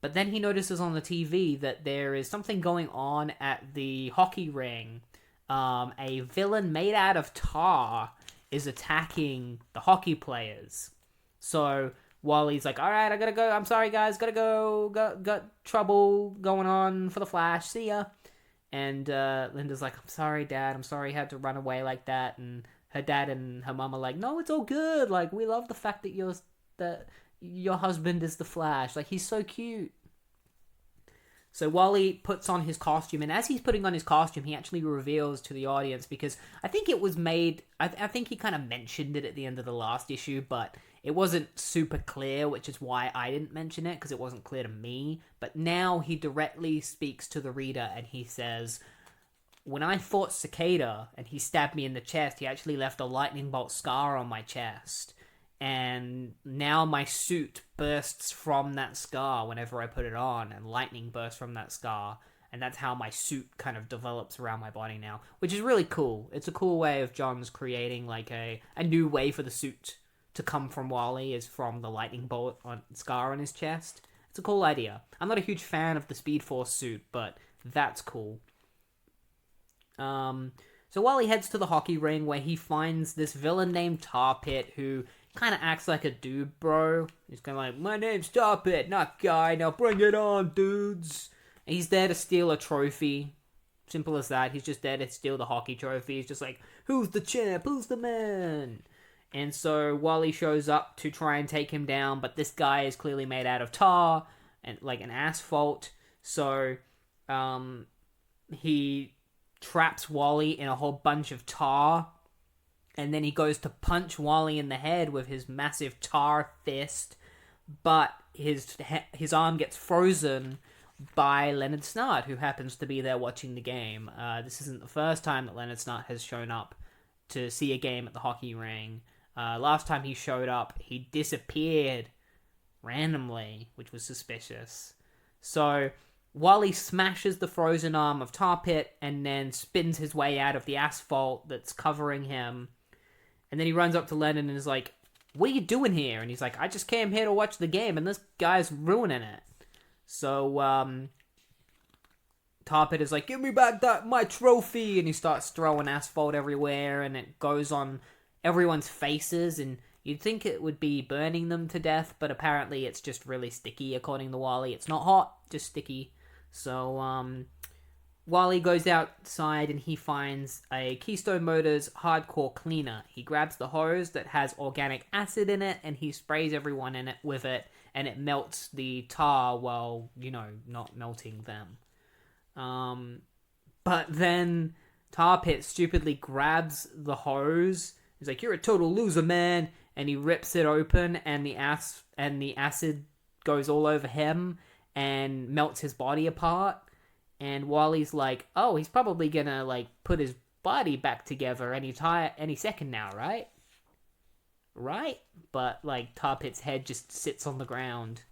But then he notices on the TV that there is something going on at the hockey ring. A villain made out of tar is attacking the hockey players. So Wally's like, all right, I gotta go. I'm sorry, guys. Gotta go. Got trouble going on for the Flash. See ya. And Linda's like, I'm sorry, Dad. I'm sorry you had to run away like that. And her dad and her mom are like, no, it's all good. Like, we love the fact that your husband is the Flash. Like, he's so cute. So Wally puts on his costume, and as he's putting on his costume, he actually reveals to the audience, because I think it was made, I think he kind of mentioned it at the end of the last issue, but it wasn't super clear, which is why I didn't mention it, because it wasn't clear to me. But now he directly speaks to the reader, and he says, when I fought Cicada, and he stabbed me in the chest, he actually left a lightning bolt scar on my chest. And now my suit bursts from that scar whenever I put it on, and lightning bursts from that scar, and that's how my suit kind of develops around my body now, which is really cool. It's a cool way of Johns creating like a new way for the suit to come from Wally, is from the lightning bolt scar on his chest. It's a cool idea. I'm not a huge fan of the Speed Force suit, but that's cool. So Wally heads to the hockey ring, where he finds this villain named Tar Pit, who kind of acts like a dude bro. He's kind of like, my name's Tar Pit, not Guy, now bring it on, dudes. And he's there to steal a trophy. Simple as that. He's just there to steal the hockey trophy. He's just like, who's the champ? Who's the man? And so Wally shows up to try and take him down, but this guy is clearly made out of tar and like an asphalt. So he traps Wally in a whole bunch of tar, and then he goes to punch Wally in the head with his massive tar fist, but his arm gets frozen by Leonard Snart, who happens to be there watching the game. This isn't the first time that Leonard Snart has shown up to see a game at the hockey ring. Last time he showed up, he disappeared randomly, which was suspicious. So Wally smashes the frozen arm of Tar Pit and then spins his way out of the asphalt that's covering him. And then he runs up to Leonard and is like, what are you doing here? And he's like, I just came here to watch the game, and this guy's ruining it. So Tar Pit is like, give me back my trophy, and he starts throwing asphalt everywhere, and it goes on everyone's faces, and you'd think it would be burning them to death, but apparently it's just really sticky, according to Wally. It's not hot, just sticky. So Wally goes outside and he finds a Keystone Motors hardcore cleaner. He grabs the hose that has organic acid in it, and he sprays everyone in it with it, and it melts the tar while, not melting them. But then Tar Pit stupidly grabs the hose. He's like, you're a total loser, man. And he rips it open, and the acid goes all over him and melts his body apart. And Wally's like, oh, he's probably gonna put his body back together any second now, right? Right? But Tar Pit's head just sits on the ground.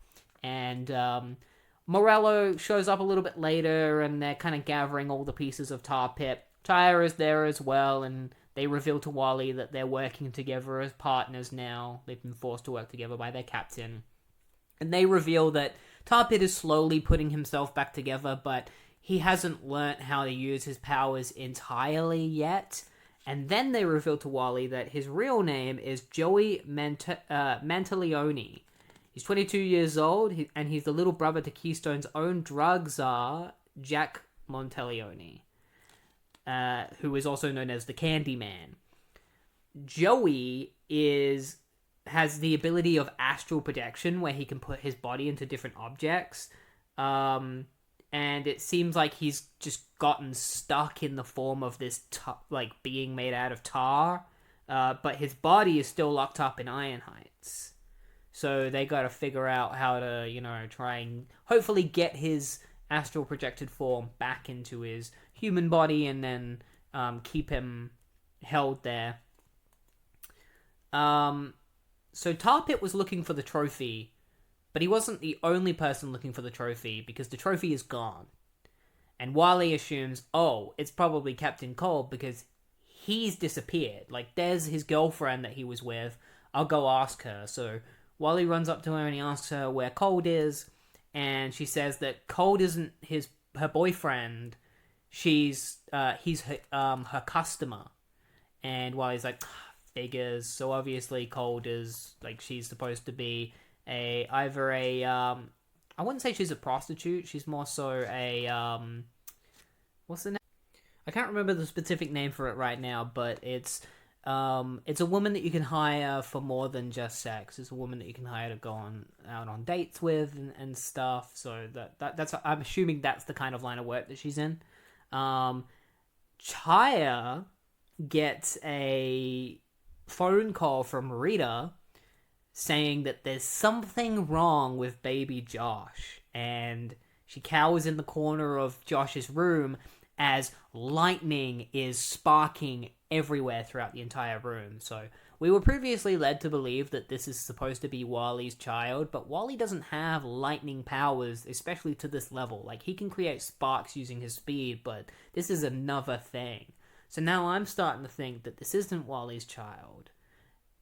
And Morello shows up a little bit later, and they're kind of gathering all the pieces of Tar Pit. Tyre is there as well, and they reveal to Wally that they're working together as partners now. They've been forced to work together by their captain. And they reveal that Tar Pit is slowly putting himself back together, but he hasn't learnt how to use his powers entirely yet. And then they reveal to Wally that his real name is Joey Mantaleone. He's 22 years old, and he's the little brother to Keystone's own drug czar, Jack Monteleone, who is also known as the Candyman. Joey is has the ability of astral projection, where he can put his body into different objects. And it seems like he's just gotten stuck in the form of this like being made out of tar, but his body is still locked up in Iron Heights. So they got to figure out how to, try and hopefully get his astral projected form back into his human body, and then keep him held there. So Tar Pit was looking for the trophy, but he wasn't the only person looking for the trophy, because the trophy is gone. And Wally assumes, it's probably Captain Cold, because he's disappeared. Like, there's his girlfriend that he was with. I'll go ask her. So Wally runs up to her and he asks her where Cold is, and she says that Cold isn't her boyfriend. He's her customer. And Wally's like, figures. So obviously Cold is, like, she's supposed to be either a I wouldn't say she's a prostitute. She's more so a what's the name? I can't remember the specific name for it right now, but it's a woman that you can hire for more than just sex. It's a woman that you can hire to go out on dates with and stuff. So that's I'm assuming that's the kind of line of work that she's in. Chaya gets a phone call from Rita saying that there's something wrong with baby Josh, and she cowers in the corner of Josh's room as lightning is sparking everywhere throughout the entire room. So we were previously led to believe that this is supposed to be Wally's child, but Wally doesn't have lightning powers, especially to this level. Like, he can create sparks using his speed, but this is another thing. So now I'm starting to think that this isn't Wally's child,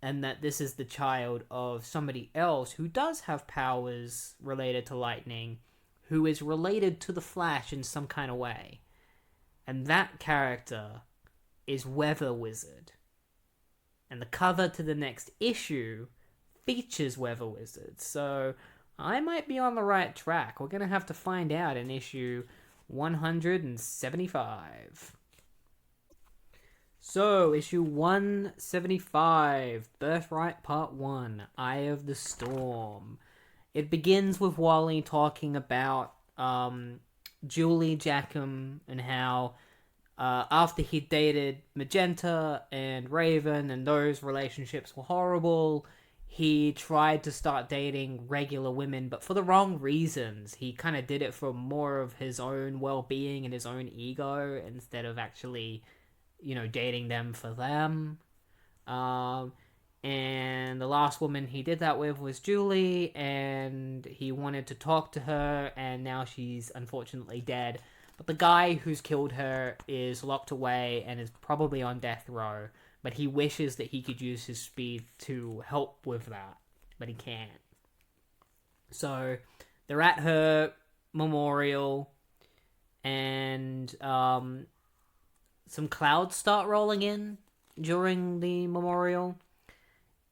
and that this is the child of somebody else who does have powers related to lightning, who is related to the Flash in some kind of way. And that character is Weather Wizard. And the cover to the next issue features Weather Wizard. So I might be on the right track. We're going to have to find out in issue 175. So, issue 175, Birthright Part 1, Eye of the Storm. It begins with Wally talking about Julie Jackham, and how after he dated Magenta and Raven and those relationships were horrible, he tried to start dating regular women, but for the wrong reasons. He kind of did it for more of his own well-being and his own ego, instead of actually, dating them for them. And the last woman he did that with was Julie, and he wanted to talk to her, and now she's unfortunately dead. But the guy who's killed her is locked away and is probably on death row, but he wishes that he could use his speed to help with that, but he can't. So they're at her memorial, and some clouds start rolling in during the memorial.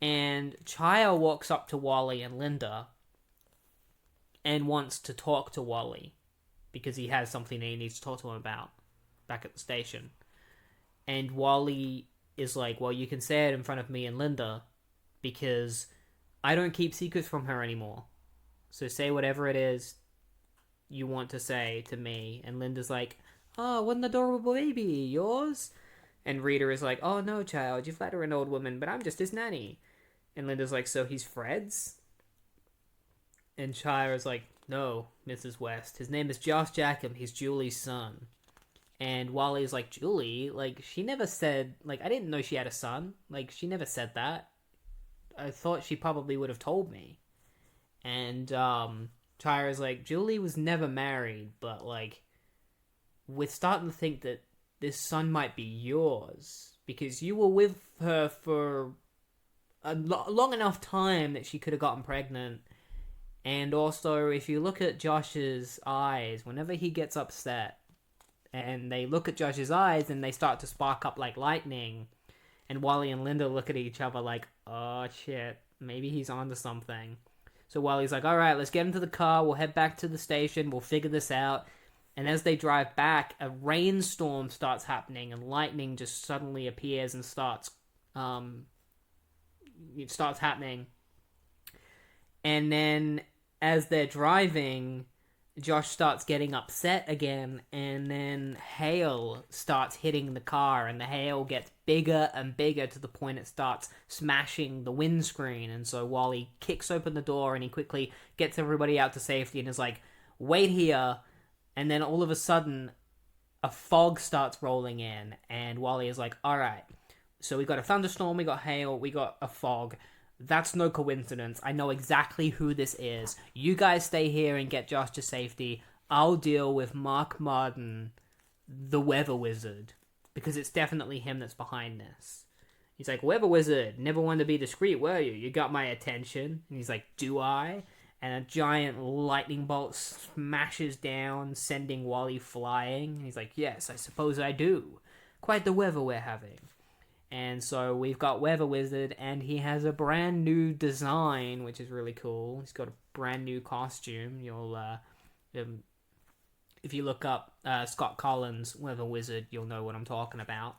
And Chaya walks up to Wally and Linda and wants to talk to Wally, because he has something that he needs to talk to him about back at the station. And Wally is like, well, you can say it in front of me and Linda, because I don't keep secrets from her anymore. So say whatever it is you want to say to me. And Linda's like, oh, what an adorable baby, yours? And Rita is like, oh no, child, you flatter an old woman, but I'm just his nanny. And Linda's like, so he's Fred's? And Shira's like, no, Mrs. West. His name is Josh Jackham. He's Julie's son. And Wally's like, Julie? Like, she never said... Like, I didn't know she had a son. Like, she never said that. I thought she probably would have told me. And, Shira's like, Julie was never married, but, like, we're starting to think that this son might be yours. Because you were with her for a long enough time that she could have gotten pregnant. And also, if you look at Josh's eyes, whenever he gets upset, and they look at Josh's eyes and they start to spark up like lightning, and Wally and Linda look at each other like, oh shit, maybe he's onto something. So Wally's like, alright, let's get into the car, we'll head back to the station, we'll figure this out. And as they drive back, a rainstorm starts happening, and lightning just suddenly appears and starts it starts happening. And then as they're driving, Josh starts getting upset again, and then hail starts hitting the car, and the hail gets bigger and bigger to the point it starts smashing the windscreen. And so Wally kicks open the door, and he quickly gets everybody out to safety and is like, wait here. And then all of a sudden, a fog starts rolling in, and Wally is like, alright, so we got a thunderstorm, we got hail, we got a fog. That's no coincidence. I know exactly who this is. You guys stay here and get Josh to safety. I'll deal with Mark Martin, the weather wizard, because it's definitely him that's behind this. He's like, weather wizard, never wanted to be discreet, were you? You got my attention. And he's like, do I? And a giant lightning bolt smashes down, sending Wally flying. And he's like, yes, I suppose I do. Quite the weather we're having. And so we've got Weather Wizard, and he has a brand new design, which is really cool. He's got a brand new costume. You'll, if you look up Scott Collins, Weather Wizard, you'll know what I'm talking about.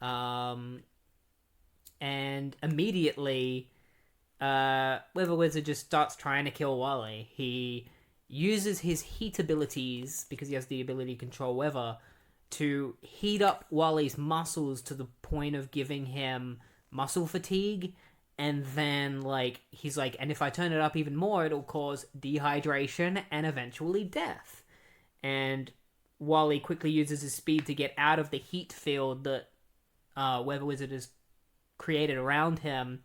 And immediately, Weather Wizard just starts trying to kill Wally. He uses his heat abilities, because he has the ability to control weather, to heat up Wally's muscles to the point of giving him muscle fatigue, and then, he's like, and if I turn it up even more, it'll cause dehydration and eventually death. And Wally quickly uses his speed to get out of the heat field that Weather Wizard has created around him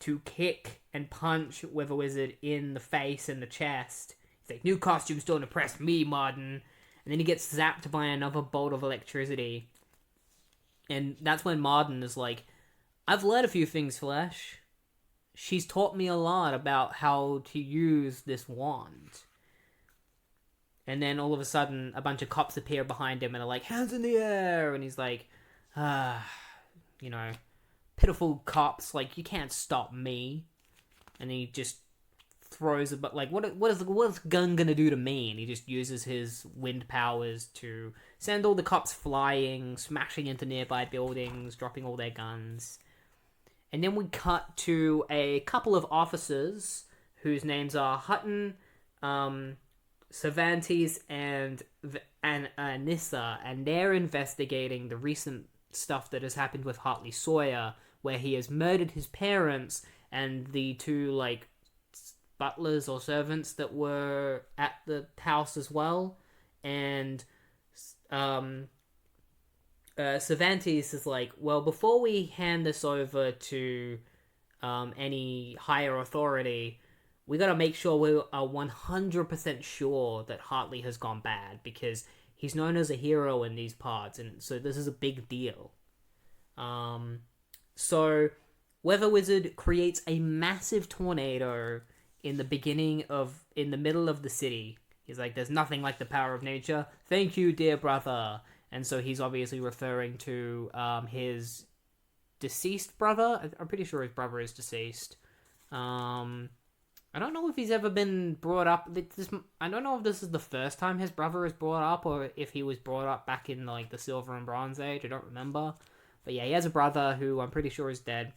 to kick and punch Weather Wizard in the face and the chest. He's like, new costumes don't impress me, Martin. And then he gets zapped by another bolt of electricity. And that's when Martin is like, I've learned a few things, Flesh. She's taught me a lot about how to use this wand. And then all of a sudden, a bunch of cops appear behind him and are like, hands in the air! And he's like, pitiful cops, you can't stop me. And he just throws what's gun gonna do to me? And he just uses his wind powers to send all the cops flying, smashing into nearby buildings, dropping all their guns. And then we cut to a couple of officers whose names are Hutton, Cervantes, and Anissa, and they're investigating the recent stuff that has happened with Hartley Sawyer, where he has murdered his parents and the two butlers or servants that were at the house as well. And Cervantes is like, well, before we hand this over to any higher authority, we gotta make sure we are 100% sure that Hartley has gone bad, because he's known as a hero in these parts, and so this is a big deal. So Weather Wizard creates a massive tornado in the middle of the city. He's like, there's nothing like the power of nature. Thank you, dear brother. And so he's obviously referring to his deceased brother. I'm pretty sure his brother is deceased. I don't know if he's ever been brought up. I don't know if this is the first time his brother is brought up, or if he was brought up back in the Silver and Bronze Age. I don't remember. But yeah, he has a brother who I'm pretty sure is dead.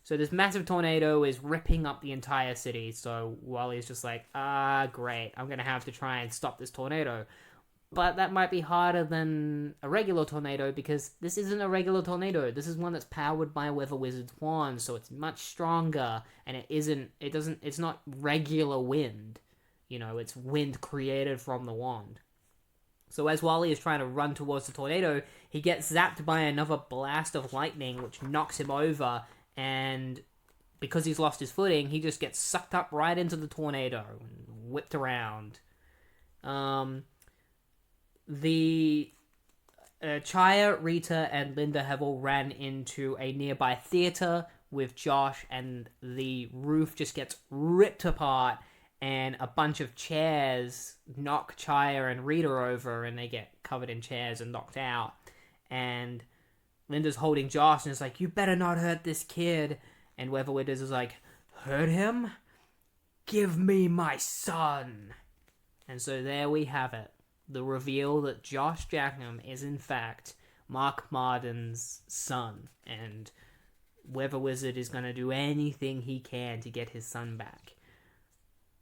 So this massive tornado is ripping up the entire city. So Wally's just like, great. I'm going to have to try and stop this tornado. But that might be harder than a regular tornado, because this isn't a regular tornado. This is one that's powered by a Weather Wizard's wand, so it's much stronger, and it's not regular wind. It's wind created from the wand. So as Wally is trying to run towards the tornado, he gets zapped by another blast of lightning, which knocks him over, and because he's lost his footing, he just gets sucked up right into the tornado and whipped around. The Chaya, Rita, and Linda have all ran into a nearby theater with Josh, and the roof just gets ripped apart, and a bunch of chairs knock Chaya and Rita over, and they get covered in chairs and knocked out. And Linda's holding Josh and is like, you better not hurt this kid. And Weather Wizard is like, hurt him? Give me my son. And so there we have it. The reveal that Josh Jackham is in fact Mark Martin's son. And Weather Wizard is going to do anything he can to get his son back.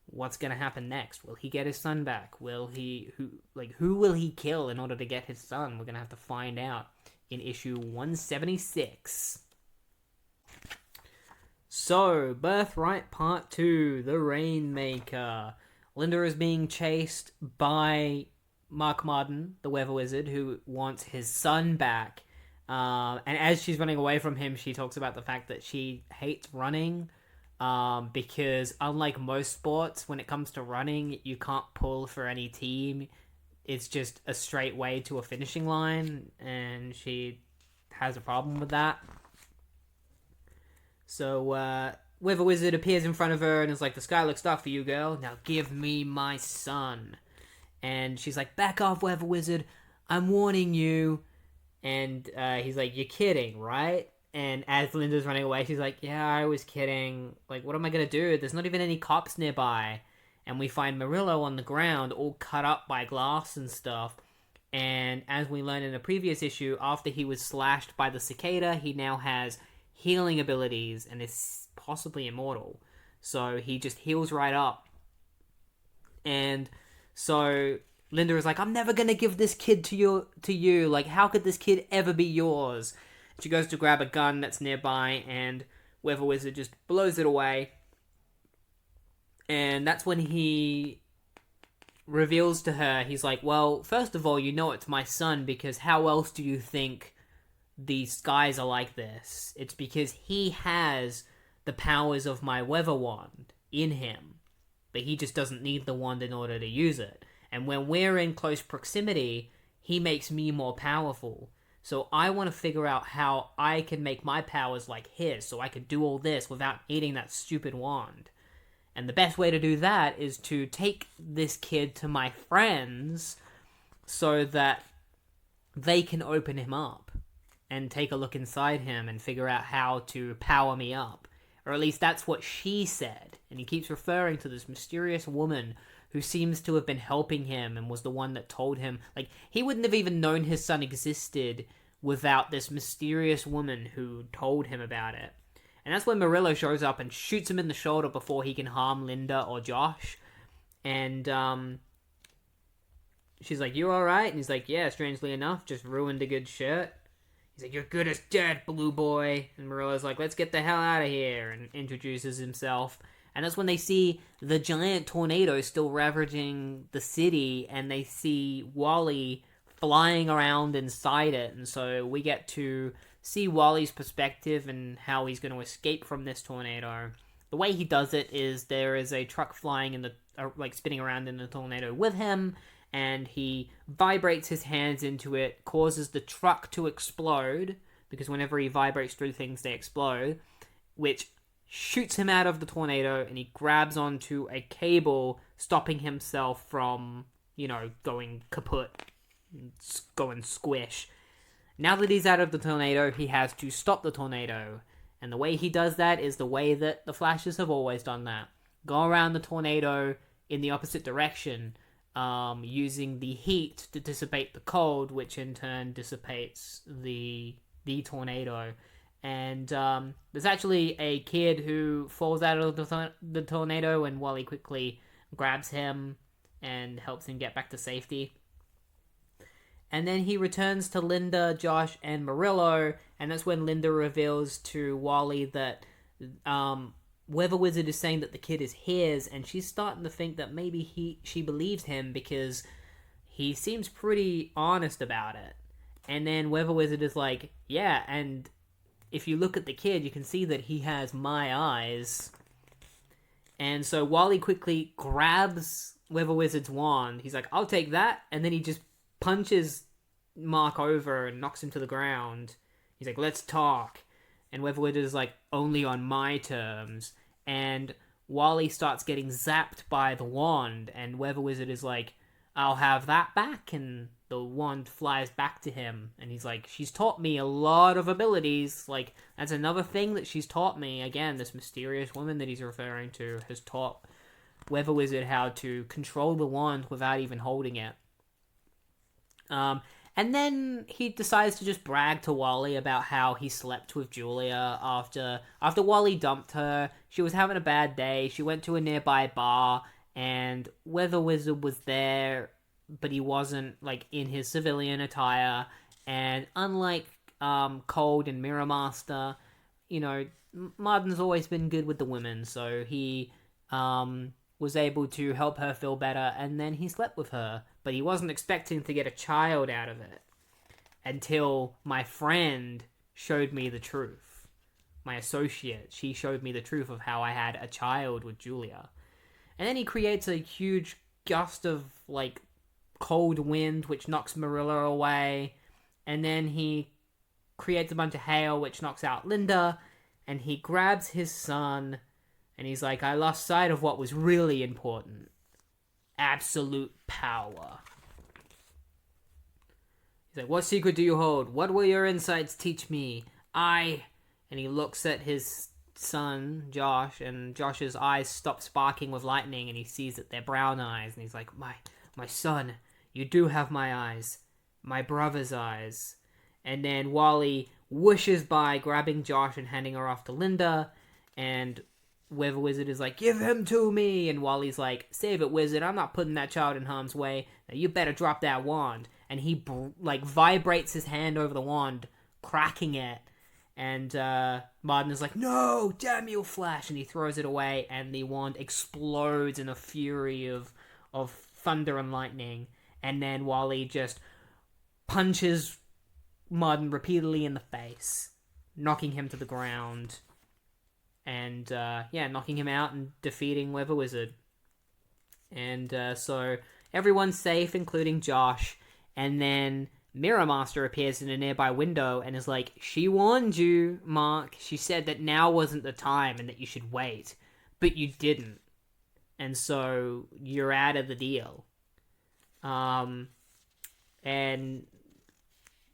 What's going to happen next? Will he get his son back? Who will he kill in order to get his son? We're going to have to find out in issue 176. So, Birthright Part 2, The Rainmaker. Linda is being chased by Mark Martin, the Weather Wizard, who wants his son back. And as she's running away from him, she talks about the fact that she hates running. Because unlike most sports, when it comes to running, you can't pull for any team. It's just a straight way to a finishing line, and she has a problem with that. So, Weather Wizard appears in front of her and is like, the sky looks dark for you, girl. Now give me my son. And she's like, back off, Weather Wizard. I'm warning you. And he's like, you're kidding, right? And as Linda's running away, she's like, yeah, I was kidding. Like, what am I going to do? There's not even any cops nearby. And we find Murillo on the ground, all cut up by glass and stuff. And as we learned in a previous issue, after he was slashed by the Cicada, he now has healing abilities and is possibly immortal. So he just heals right up. And so Linda is like, I'm never going to give this kid to you. Like, how could this kid ever be yours? She goes to grab a gun that's nearby, and Weather Wizard just blows it away. And that's when he reveals to her, he's like, well, first of all, you know it's my son, because how else do you think these skies are like this? It's because he has the powers of my weather wand in him, but he just doesn't need the wand in order to use it. And when we're in close proximity, he makes me more powerful. So I want to figure out how I can make my powers like his, so I can do all this without needing that stupid wand. And the best way to do that is to take this kid to my friends so that they can open him up and take a look inside him and figure out how to power me up. Or at least that's what she said. And he keeps referring to this mysterious woman who seems to have been helping him and was the one that told him, like, he wouldn't have even known his son existed without this mysterious woman who told him about it. And that's when Murillo shows up and shoots him in the shoulder before he can harm Linda or Josh. And she's like, you alright? And he's like, yeah, strangely enough, just ruined a good shirt. He's like, you're good as dead, blue boy. And Murillo's like, let's get the hell out of here, and introduces himself. And that's when they see the giant tornado still ravaging the city, and they see Wally flying around inside it. And so we get to see Wally's perspective and how he's going to escape from this tornado. The way he does it is there is a truck flying in the, spinning around in the tornado with him, and he vibrates his hands into it, causes the truck to explode, because whenever he vibrates through things, they explode, which shoots him out of the tornado, and he grabs onto a cable, stopping himself from, going kaput, going squish. Now that he's out of the tornado, he has to stop the tornado. And the way he does that is the way that the Flashes have always done that. Go around the tornado in the opposite direction, using the heat to dissipate the cold, which in turn dissipates the tornado. And there's actually a kid who falls out of the tornado, and Wally quickly grabs him and helps him get back to safety. And then he returns to Linda, Josh, and Murillo, and that's when Linda reveals to Wally that Weather Wizard is saying that the kid is his, and she's starting to think that maybe she believes him because he seems pretty honest about it. And then Weather Wizard is like, yeah, and if you look at the kid, you can see that he has my eyes. And so Wally quickly grabs Weather Wizard's wand. He's like, I'll take that. And then he just punches Mark over and knocks him to the ground. He's like, let's talk. And Weather Wizard is like, only on my terms. And Wally starts getting zapped by the wand. And Weather Wizard is like, I'll have that back. And the wand flies back to him, and he's like, she's taught me a lot of abilities. Like, that's another thing that she's taught me. Again, this mysterious woman that he's referring to has taught Weather Wizard how to control the wand without even holding it. And then he decides to just brag to Wally about how he slept with Julia after Wally dumped her. She was having a bad day. She went to a nearby bar, and Weather Wizard was there, but he wasn't, like, in his civilian attire. And unlike Cold and Mirror Master, you know, Martin's always been good with the women, so he was able to help her feel better, and then he slept with her. But he wasn't expecting to get a child out of it until my friend showed me the truth. My associate, she showed me the truth of how I had a child with Julia. And then he creates a huge gust of, like, cold wind, which knocks Marilla away. And then he creates a bunch of hail, which knocks out Linda. And he grabs his son, and he's like, I lost sight of what was really important. Absolute power. He's like, what secret do you hold? What will your insights teach me? And he looks at his son, Josh, and Josh's eyes stop sparking with lightning, and he sees that they're brown eyes, and he's like, my son, you do have my eyes. My brother's eyes. And then Wally whooshes by, grabbing Josh and handing her off to Linda, and Weather Wizard is like, give him to me, and Wally's like, save it, Wizard, I'm not putting that child in harm's way. Now you better drop that wand. And he vibrates his hand over the wand, cracking it, and Martin is like, no, damn you, Flash, and he throws it away, and the wand explodes in a fury of thunder and lightning, and then Wally just punches Martin repeatedly in the face, knocking him to the ground. And, knocking him out and defeating Weather Wizard. And, so everyone's safe, including Josh. And then Mirror Master appears in a nearby window and is like, she warned you, Mark. She said that now wasn't the time and that you should wait. But you didn't. And so you're out of the deal. And,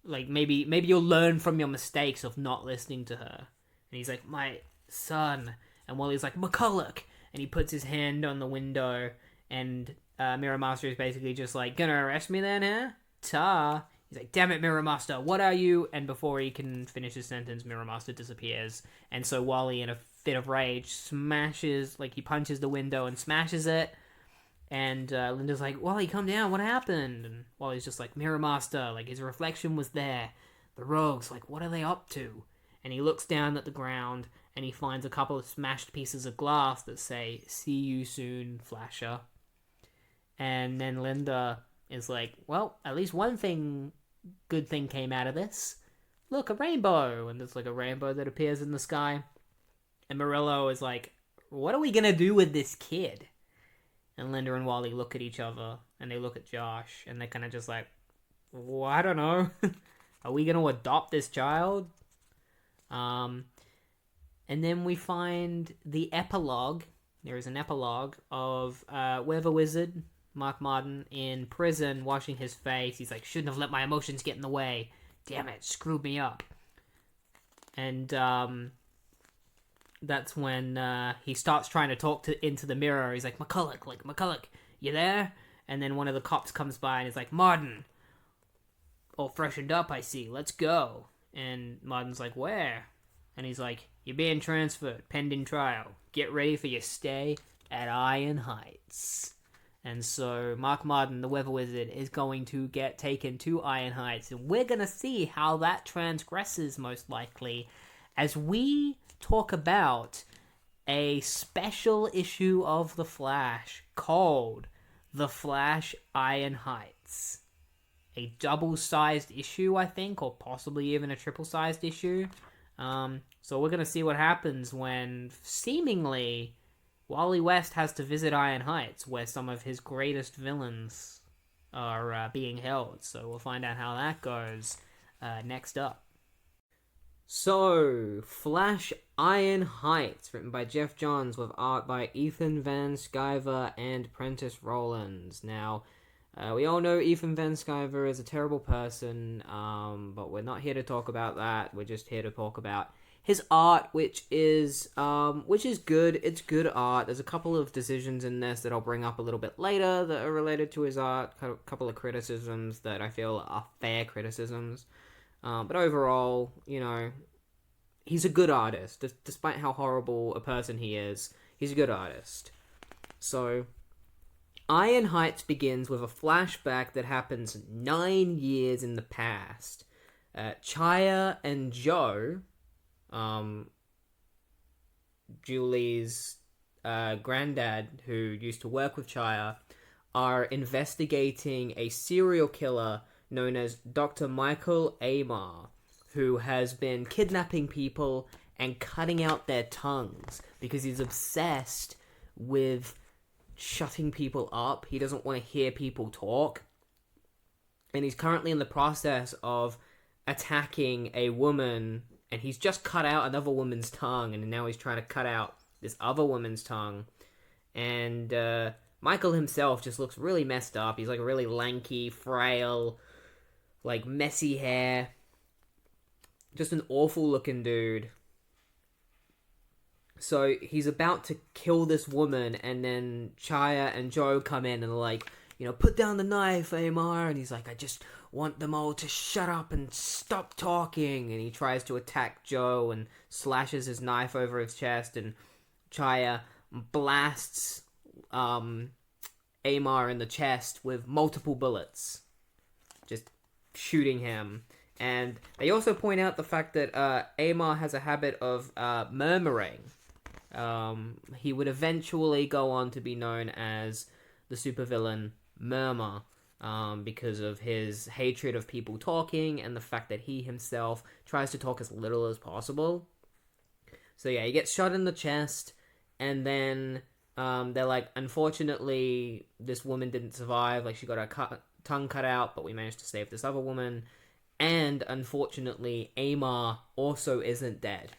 like, maybe you'll learn from your mistakes of not listening to her. And he's like, my son. And Wally's like, McCulloch. And he puts his hand on the window, and Mirror Master is basically just like, gonna arrest me then, huh? Ta. He's like, damn it, Mirror Master, what are you? And before he can finish his sentence, Mirror Master disappears. And so Wally, in a fit of rage, he punches the window and smashes it. And Linda's like, Wally, come down, what happened? And Wally's just like, Mirror Master, like, his reflection was there. The rogues, like, what are they up to? And he looks down at the ground, and he finds a couple of smashed pieces of glass that say, see you soon, Flasher. And then Linda is like, well, at least one good thing came out of this. Look, a rainbow! And there's, like, a rainbow that appears in the sky. And Murillo is like, what are we gonna do with this kid? And Linda and Wally look at each other, and they look at Josh, and they're kind of just like, well, I don't know. Are we gonna adopt this child? And then we find the epilogue. There is an epilogue of Weather Wizard, Mark Martin, in prison, washing his face. He's like, shouldn't have let my emotions get in the way. Damn it, screwed me up. And that's when he starts trying to talk into the mirror. He's like, McCulloch, you there? And then one of the cops comes by and is like, Martin, all freshened up, I see. Let's go. And Martin's like, where? And he's like, you're being transferred, pending trial. Get ready for your stay at Iron Heights. And so Mark Martin, the Weather Wizard, is going to get taken to Iron Heights. And we're going to see how that transgresses, most likely, as we talk about a special issue of The Flash called The Flash Iron Heights. A double-sized issue, I think, or possibly even a triple-sized issue. So we're going to see what happens when, seemingly, Wally West has to visit Iron Heights, where some of his greatest villains are being held. So we'll find out how that goes next up. So, Flash Iron Heights, written by Geoff Johns with art by Ethan Van Sciver and Prentice Rollins. Now, we all know Ethan Van Sciver is a terrible person, but we're not here to talk about that. We're just here to talk about his art, which is good. It's good art. There's a couple of decisions in this that I'll bring up a little bit later that are related to his art. A couple of criticisms that I feel are fair criticisms. But overall, he's a good artist. Despite how horrible a person he is, he's a good artist. So, Iron Heights begins with a flashback that happens 9 years in the past. Chaya and Joe, Julie's granddad, who used to work with Chaya, are investigating a serial killer known as Dr. Michael Amar, who has been kidnapping people and cutting out their tongues because he's obsessed with shutting people up. He doesn't want to hear people talk. And he's currently in the process of attacking a woman, and he's just cut out another woman's tongue, and now he's trying to cut out this other woman's tongue. And Michael himself just looks really messed up. He's like really lanky, frail, like messy hair. Just an awful looking dude. So he's about to kill this woman, and then Chaya and Joe come in and are like, put down the knife, Amar. And he's like, I just want them all to shut up and stop talking. And he tries to attack Joe and slashes his knife over his chest, and Chaya blasts Amar in the chest with multiple bullets, just shooting him. And they also point out the fact that Amar has a habit of murmuring. He would eventually go on to be known as the supervillain Murmur, because of his hatred of people talking and the fact that he himself tries to talk as little as possible. So yeah, he gets shot in the chest, and then they're like, unfortunately, this woman didn't survive. Like, she got her tongue cut out, but we managed to save this other woman. And unfortunately, Amar also isn't dead.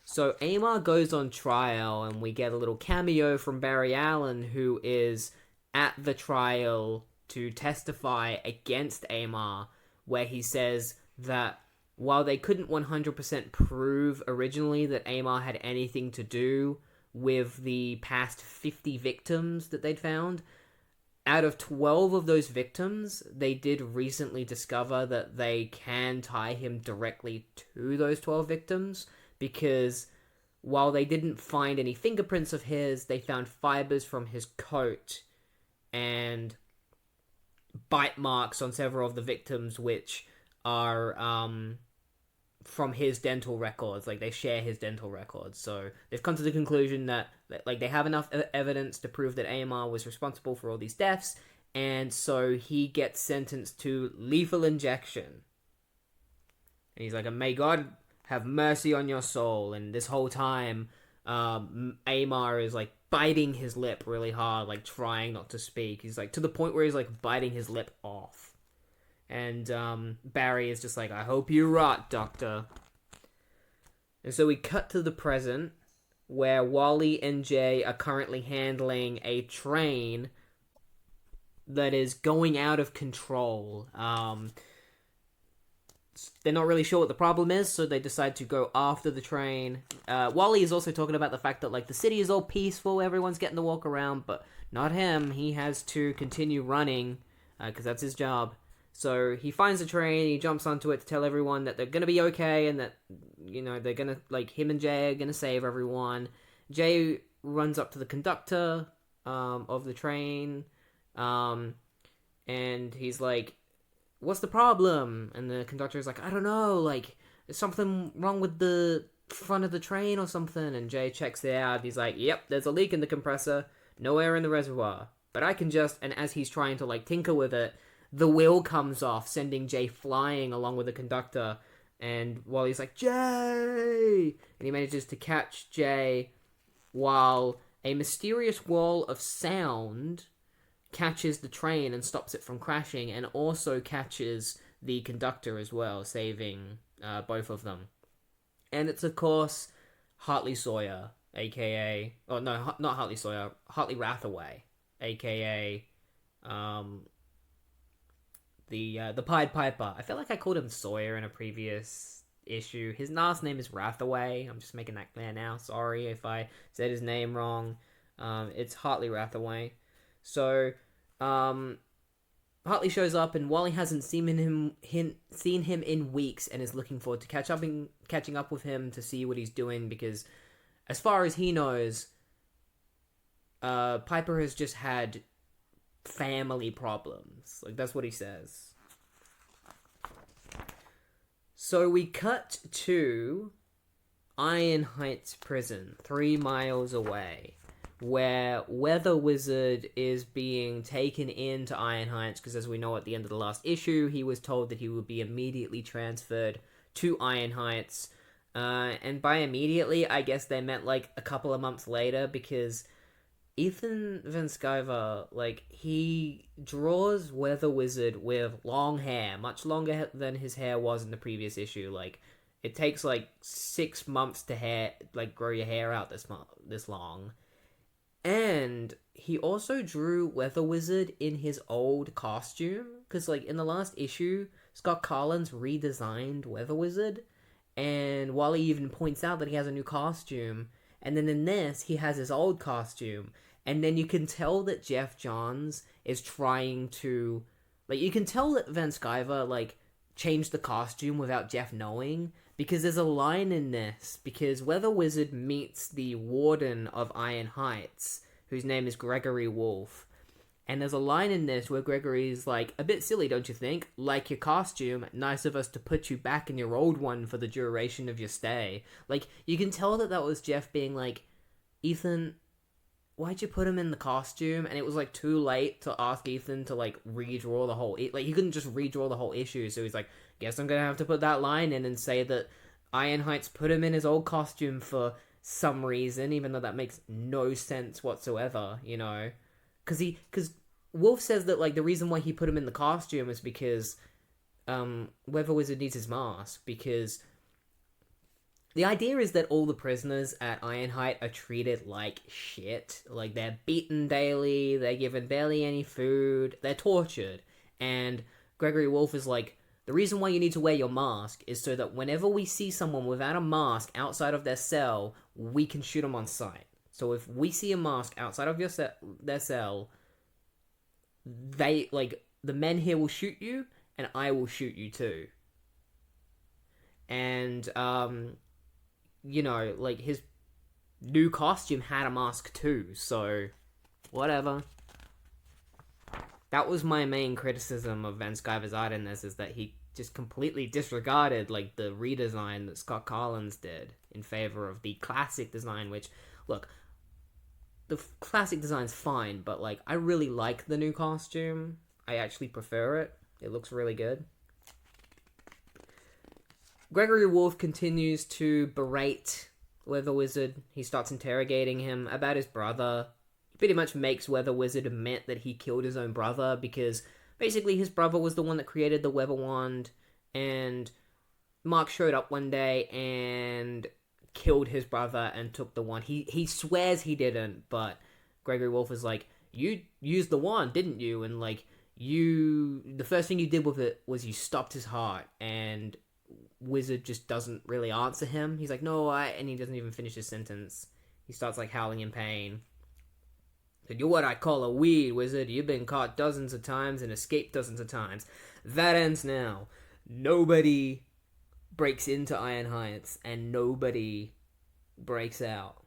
So Amar goes on trial, and we get a little cameo from Barry Allen, who is at the trial to testify against Amar, where he says that while they couldn't 100% prove originally that Amar had anything to do with the past 50 victims that they'd found, out of 12 of those victims, they did recently discover that they can tie him directly to those 12 victims, because while they didn't find any fingerprints of his, they found fibers from his coat and bite marks on several of the victims, which are from his dental records. Like, they share his dental records. So they've come to the conclusion that like, they have enough evidence to prove that Amar was responsible for all these deaths, and so he gets sentenced to lethal injection. And he's like, and may God have mercy on your soul. And this whole time, Amar is like biting his lip really hard, like trying not to speak. He's like to the point where he's like biting his lip off. And Barry is just like, I hope you rot, Doctor. And so we cut to the present, where Wally and Jay are currently handling a train that is going out of control. They're not really sure what the problem is, so they decide to go after the train. Wally is also talking about the fact that, like, the city is all peaceful, everyone's getting to walk around, but not him. He has to continue running, because that's his job. So he finds the train, he jumps onto it to tell everyone that they're gonna be okay, and that, they're gonna, like, him and Jay are gonna save everyone. Jay runs up to the conductor of the train, and he's like, what's the problem? And the conductor's like, I don't know, like, is something wrong with the front of the train or something? And Jay checks it out. He's like, yep, there's a leak in the compressor, no air in the reservoir, but I can just... And as he's trying to, like, tinker with it, the wheel comes off, sending Jay flying along with the conductor. And Wally's like, Jay! And he manages to catch Jay, while a mysterious wall of sound catches the train and stops it from crashing, and also catches the conductor as well, saving both of them. And it's, of course, Hartley Sawyer, aka... Oh, no, not Hartley Sawyer, Hartley Rathaway, aka... the Pied Piper. I feel like I called him Sawyer in a previous issue. His last name is Rathaway. I'm just making that clear now. Sorry if I said his name wrong. It's Hartley Rathaway. So, Hartley shows up, and Wally hasn't seen him in weeks, and is looking forward to catching up with him to see what he's doing, because as far as he knows, Piper has just had family problems. Like, that's what he says. So we cut to Iron Heights Prison, 3 miles away, where Weather Wizard is being taken into Iron Heights, because as we know at the end of the last issue, he was told that he would be immediately transferred to Iron Heights. And by immediately, I guess they meant like a couple of months later, because Ethan Van Sciver, like, he draws Weather Wizard with long hair, much longer than his hair was in the previous issue. Like, it takes like 6 months to grow your hair out this long. And he also drew Weather Wizard in his old costume, because like in the last issue, Scott Collins redesigned Weather Wizard, and Wally even points out that he has a new costume. And then in this, he has his old costume. And then you can tell that Geoff Johns is trying to... Like, you can tell that Van Sciver, like, changed the costume without Geoff knowing. Because there's a line in this. Because Weather Wizard meets the warden of Iron Heights, whose name is Gregory Wolfe. And there's a line in this where Gregory's like, a bit silly, don't you think? Like your costume, nice of us to put you back in your old one for the duration of your stay. Like, you can tell that was Geoff being like, Ethan, why'd you put him in the costume? And it was like too late to ask Ethan to like redraw the whole... Like, he couldn't just redraw the whole issue, so he's like, guess I'm gonna have to put that line in and say that Iron Heights put him in his old costume for some reason, even though that makes no sense whatsoever, you know? Because Wolf says that, like, the reason why he put him in the costume is because Weather Wizard needs his mask, because the idea is that all the prisoners at Ironheight are treated like shit. Like, they're beaten daily, they're given barely any food, they're tortured. And Gregory Wolfe is like, the reason why you need to wear your mask is so that whenever we see someone without a mask outside of their cell, we can shoot them on sight. So if we see a mask outside of their cell, the men here will shoot you, and I will shoot you too. And, you know, like, his new costume had a mask too, so whatever. That was my main criticism of Van Sciver's art in this, is that he just completely disregarded, like, the redesign that Scott Collins did in favor of the classic design, which, look, the classic design's fine, but, like, I really like the new costume. I actually prefer it. It looks really good. Gregory Wolfe continues to berate Weather Wizard. He starts interrogating him about his brother. He pretty much makes Weather Wizard admit that he killed his own brother, because basically his brother was the one that created the Weather Wand, and Mark showed up one day and killed his brother and took the wand. He swears he didn't, but Gregory Wolfe is like, you used the wand, didn't you? And, like, the first thing you did with it was you stopped his heart. And Wizard just doesn't really answer him. He's like, no, and he doesn't even finish his sentence. He starts, like, howling in pain. You're what I call a weed, Wizard. You've been caught dozens of times and escaped dozens of times. That ends now. Nobody breaks into Iron Heights, and nobody breaks out.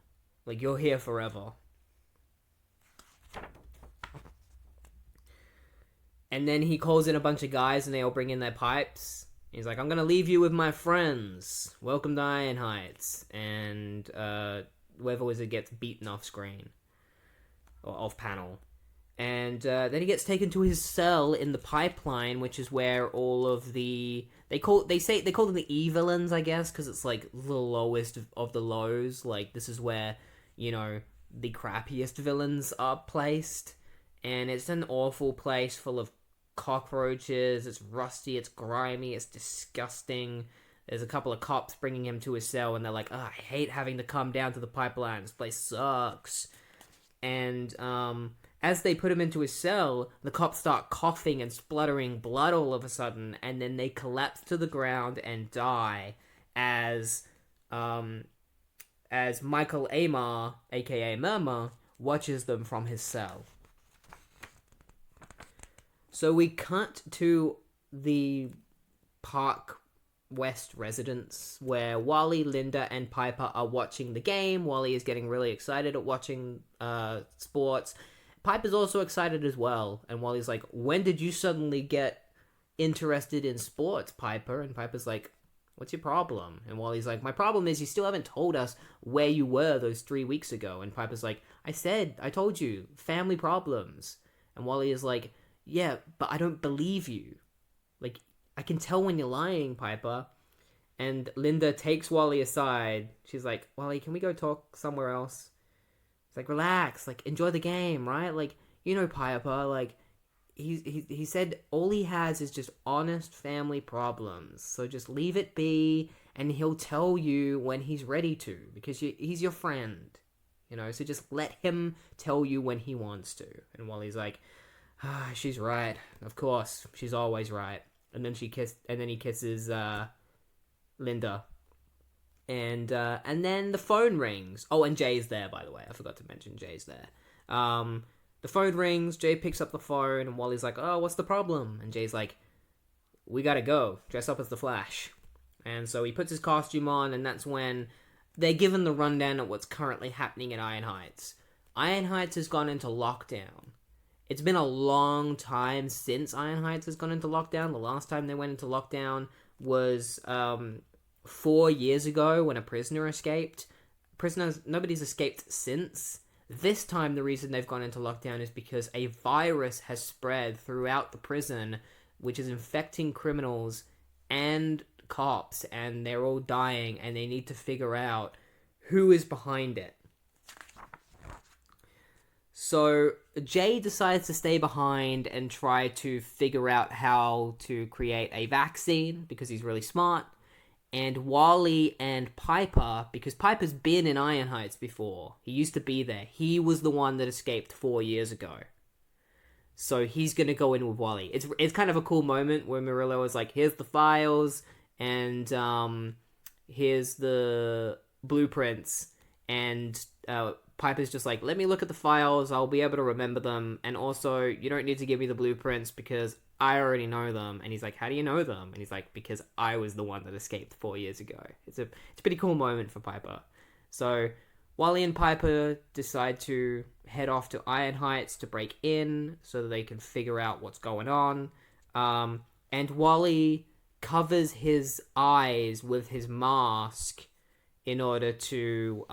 Like, you're here forever. And then he calls in a bunch of guys, and they all bring in their pipes. He's like, I'm gonna leave you with my friends. Welcome to Iron Heights. And Weather Wizard gets beaten off screen. Or off panel. And then he gets taken to his cell in the pipeline, which is where all of the... They call them the E-villains, I guess, because it's, like, the lowest of the lows. Like, this is where, you know, the crappiest villains are placed. And it's an awful place full of cockroaches. It's rusty, it's grimy, it's disgusting. There's a couple of cops bringing him to his cell, and they're like, I hate having to come down to the pipeline. This place sucks. And, as they put him into his cell, the cops start coughing and spluttering blood all of a sudden, and then they collapse to the ground and die. as Michael Amar, aka Murmur, watches them from his cell. So we cut to the Park West residence where Wally, Linda, and Piper are watching the game. Wally is getting really excited at watching sports. Piper's also excited as well. And Wally's like, when did you suddenly get interested in sports, Piper? And Piper's like, what's your problem? And Wally's like, my problem is you still haven't told us where you were those 3 weeks ago. And Piper's like, I told you, family problems. And Wally is like, yeah, but I don't believe you. Like, I can tell when you're lying, Piper. And Linda takes Wally aside. She's like, Wally, can we go talk somewhere else? He's like, relax, like, enjoy the game, right? Like, you know, Piper, like, he said all he has is just honest family problems. So just leave it be, and he'll tell you when he's ready to, because he's your friend, you know? So just let him tell you when he wants to. And Wally's like, she's right. Of course, she's always right. And then he kisses Linda. And then the phone rings. Oh, and Jay's there, by the way. I forgot to mention Jay's there. The phone rings, Jay picks up the phone, and Wally's like, oh, what's the problem? And Jay's like, we gotta go. Dress up as the Flash. And so he puts his costume on, and that's when they're given the rundown of what's currently happening in Iron Heights. Iron Heights has gone into lockdown. It's been a long time since Iron Heights has gone into lockdown. The last time they went into lockdown was 4 years ago when a prisoner escaped. Nobody's escaped since. This time the reason they've gone into lockdown is because a virus has spread throughout the prison, which is infecting criminals and cops, and they're all dying, and they need to figure out who is behind it. So Jay decides to stay behind and try to figure out how to create a vaccine because he's really smart. And Wally and Piper, because Piper's been in Iron Heights before. He used to be there. He was the one that escaped 4 years ago. So he's going to go in with Wally. It's kind of a cool moment where Murillo is like, here's the files, and here's the blueprints. And Piper's just like, let me look at the files, I'll be able to remember them. And also, you don't need to give me the blueprints because I already know them. And he's like, how do you know them? And he's like, because I was the one that escaped 4 years ago. It's a pretty cool moment for Piper. So Wally and Piper decide to head off to Iron Heights to break in so that they can figure out what's going on. And Wally covers his eyes with his mask in order to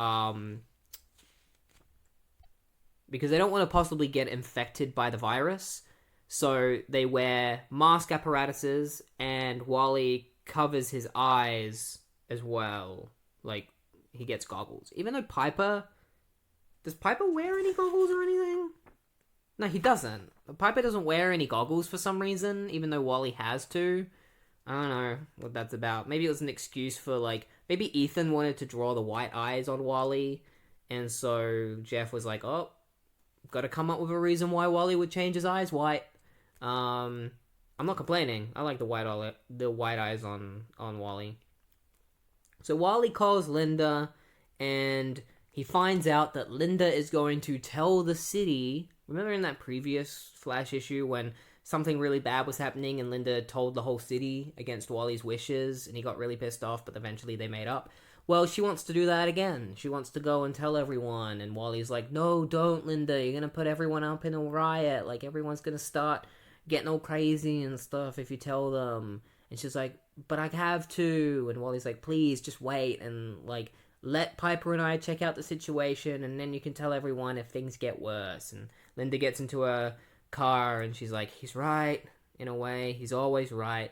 because they don't want to possibly get infected by the virus. So they wear mask apparatuses, and Wally covers his eyes as well. Like, he gets goggles. Even though does Piper wear any goggles or anything? No, he doesn't. Piper doesn't wear any goggles for some reason, even though Wally has to. I don't know what that's about. Maybe it was an excuse for, like, maybe Ethan wanted to draw the white eyes on Wally, and so Geoff was like, oh, gotta come up with a reason why Wally would change his eyes white. I'm not complaining. I like the white eyes on Wally. So Wally calls Linda, and he finds out that Linda is going to tell the city. Remember in that previous Flash issue when something really bad was happening and Linda told the whole city against Wally's wishes, and he got really pissed off, but eventually they made up? Well, she wants to do that again. She wants to go and tell everyone, and Wally's like, no, don't, Linda. You're gonna put everyone up in a riot. Like, everyone's gonna start getting all crazy and stuff if you tell them. And she's like, but I have to. And Wally's like, please, just wait and, like, let Piper and I check out the situation, and then you can tell everyone if things get worse. And Linda gets into a car, and she's like, he's right, in a way. He's always right.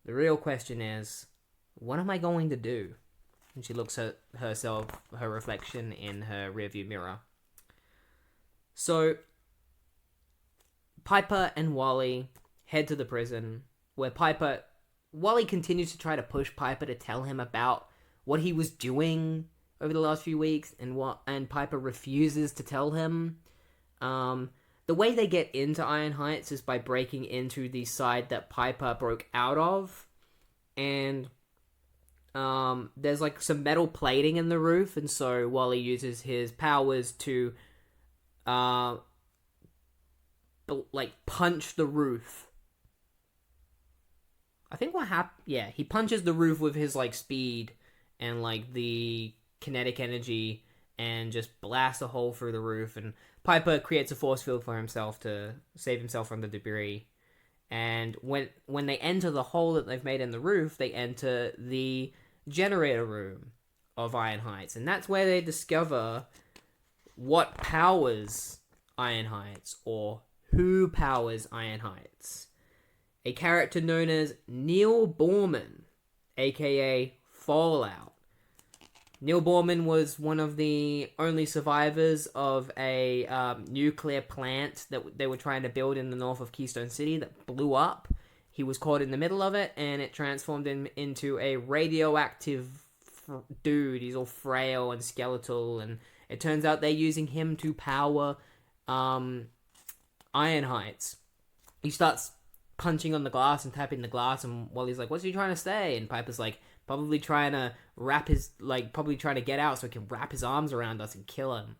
The real question is, what am I going to do? And she looks at her reflection in her rearview mirror. So Piper and Wally head to the prison, where Wally continues to try to push Piper to tell him about what he was doing over the last few weeks, and Piper refuses to tell him. The way they get into Iron Heights is by breaking into the side that Piper broke out of, and there's like some metal plating in the roof, and so Wally uses his powers to like punch the roof. I think what happened, yeah, he punches the roof with his like speed and like the kinetic energy and just blasts a hole through the roof, and Piper creates a force field for himself to save himself from the debris. And when they enter the hole that they've made in the roof, they enter the generator room of Iron Heights, and that's where they discover what powers Iron Heights, or who powers Iron Heights. A character known as Neil Borman, aka Fallout. Neil Borman was one of the only survivors of a nuclear plant that they were trying to build in the north of Keystone City that blew up. He was caught in the middle of it, and it transformed him into a radioactive dude. He's all frail and skeletal, and it turns out they're using him to power Iron Heights. He starts punching on the glass and tapping the glass, and Wally's like, what's he trying to say? And Piper's like, probably trying to get out so he can wrap his arms around us and kill him,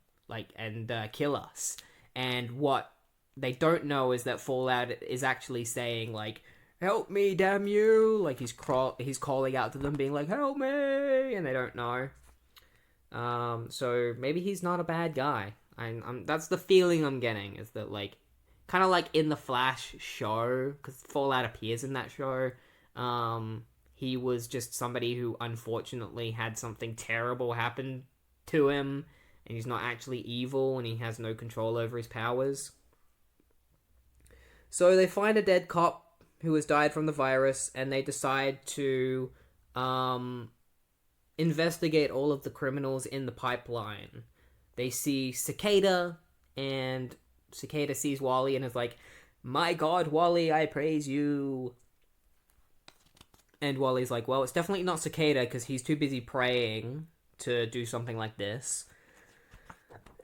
kill us. And what they don't know is that Fallout is actually saying, like, help me, damn you! Like, he's calling out to them, being like, help me! And they don't know. So maybe he's not a bad guy. That's the feeling I'm getting, is that, like, kind of like in the Flash show, because Fallout appears in that show, he was just somebody who unfortunately had something terrible happen to him, and he's not actually evil, and he has no control over his powers. So they find a dead cop who has died from the virus, and they decide to investigate all of the criminals in the pipeline. They see Cicada, and Cicada sees Wally and is like, my god, Wally, I praise you. And Wally's like, well, it's definitely not Cicada, because he's too busy praying to do something like this.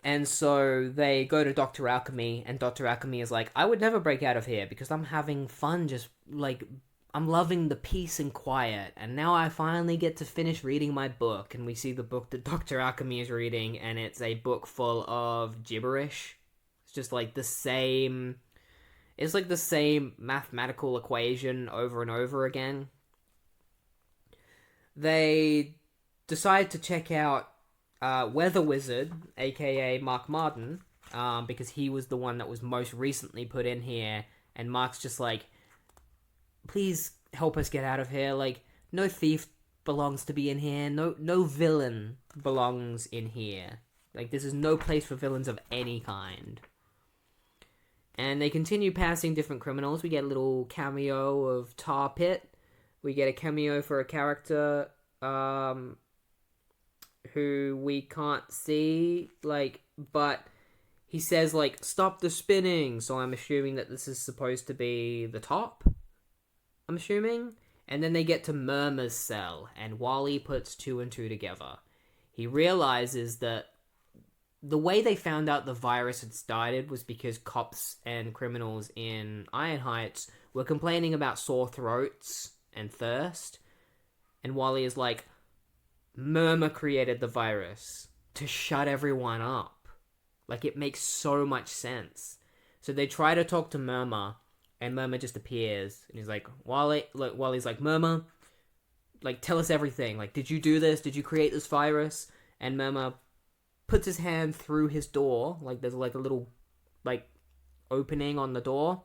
And so they go to Dr. Alchemy, and Dr. Alchemy is like, I would never break out of here, because I'm having fun, just, like, I'm loving the peace and quiet, and now I finally get to finish reading my book. And we see the book that Dr. Alchemy is reading, and it's a book full of gibberish. It's just like the same... It's like the same mathematical equation over and over again. They decide to check out Weather Wizard, aka Mark Martin, because he was the one that was most recently put in here, and Mark's just like, please help us get out of here, like, no thief belongs to be in here, no villain belongs in here, like, this is no place for villains of any kind. And they continue passing different criminals. We get a little cameo of Tar Pit. We get a cameo for a character who we can't see, like, but he says, like, stop the spinning, so I'm assuming that this is supposed to be the top, I'm assuming. And then they get to Murmur's cell, and Wally puts two and two together. He realizes that the way they found out the virus had started was because cops and criminals in Iron Heights were complaining about sore throats and thirst. And Wally is like, Murmur created the virus to shut everyone up. Like, it makes so much sense. So they try to talk to Murmur, and Murmur just appears. And he's like, Wally's like, Murmur, like, tell us everything. Like, did you do this? Did you create this virus? And Murmur puts his hand through his door. Like, there's like a little, like, opening on the door.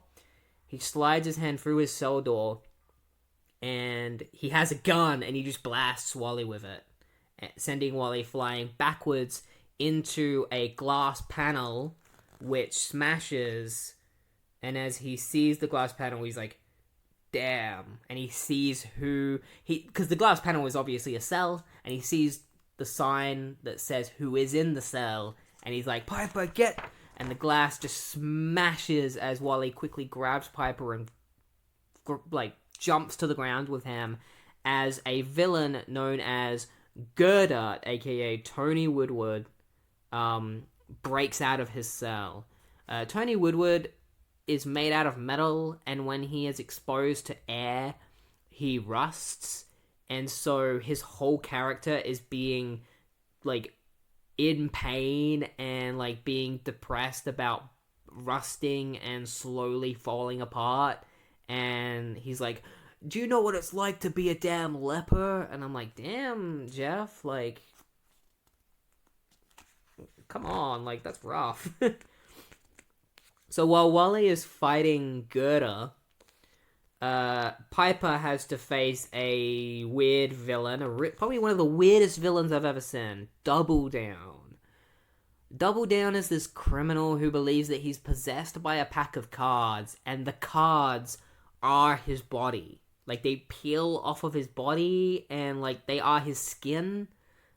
He slides his hand through his cell door, and he has a gun, and he just blasts Wally with it, sending Wally flying backwards into a glass panel, which smashes. And as he sees the glass panel, he's like, damn. And he sees because the glass panel is obviously a cell, and he sees the sign that says who is in the cell, and he's like, Piper, get... And the glass just smashes as Wally quickly grabs Piper and, like, jumps to the ground with him, as a villain known as Girder, aka Tony Woodward, breaks out of his cell. Tony Woodward is made out of metal, and when he is exposed to air, he rusts, and so his whole character is being like in pain and like being depressed about rusting and slowly falling apart. And he's like, do you know what it's like to be a damn leper? And I'm like, damn, Geoff, like, come on, like, that's rough. So while Wally is fighting Girder, Piper has to face a weird villain, probably one of the weirdest villains I've ever seen, Double Down. Double Down is this criminal who believes that he's possessed by a pack of cards, and the cards are his body. Like, they peel off of his body, and, like, they are his skin.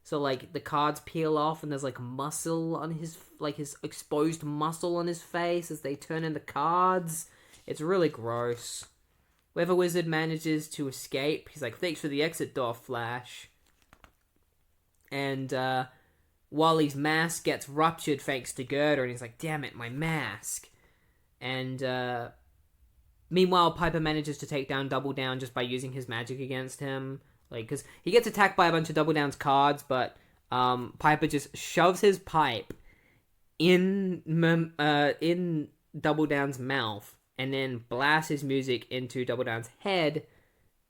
So, like, the cards peel off, and there's, like, muscle on his, like, his exposed muscle on his face as they turn into cards. It's really gross. Weather Wizard manages to escape. He's like, thanks for the exit door, Flash. And, Wally's mask gets ruptured thanks to Girder, and he's like, damn it, my mask. And, meanwhile, Piper manages to take down Double Down just by using his magic against him. Like, because he gets attacked by a bunch of Double Down's cards, but Piper just shoves his pipe in Double Down's mouth and then blasts his music into Double Down's head,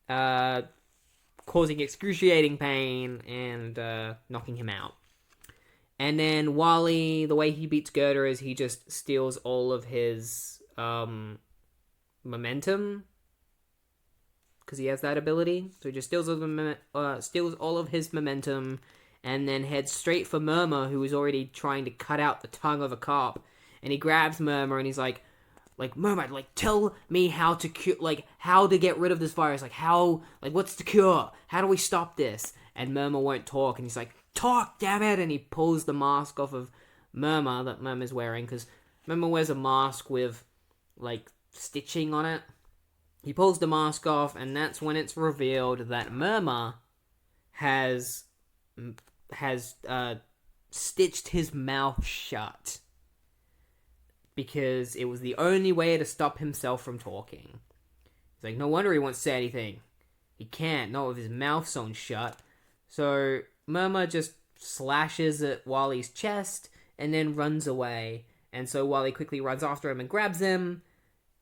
causing excruciating pain and knocking him out. And then Wally, the way he beats Girder is he just steals all of his momentum, because he has that ability. So he just steals all of his momentum, and then heads straight for Murmur, who is already trying to cut out the tongue of a cop. And he grabs Murmur, and he's like, Murmur, like, tell me how to cure, like, how to get rid of this virus. Like, how, like, what's the cure? How do we stop this? And Murmur won't talk, and he's like, talk, damn it! And he pulls the mask off of Murmur that Murmur's wearing, because Murmur wears a mask with, like, stitching on it. He pulls the mask off, and that's when it's revealed that Murmur has stitched his mouth shut, because it was the only way to stop himself from talking. He's like, no wonder he won't say anything. He can't, not with his mouth sewn shut. So Murmur just slashes at Wally's chest and then runs away. And so Wally quickly runs after him and grabs him.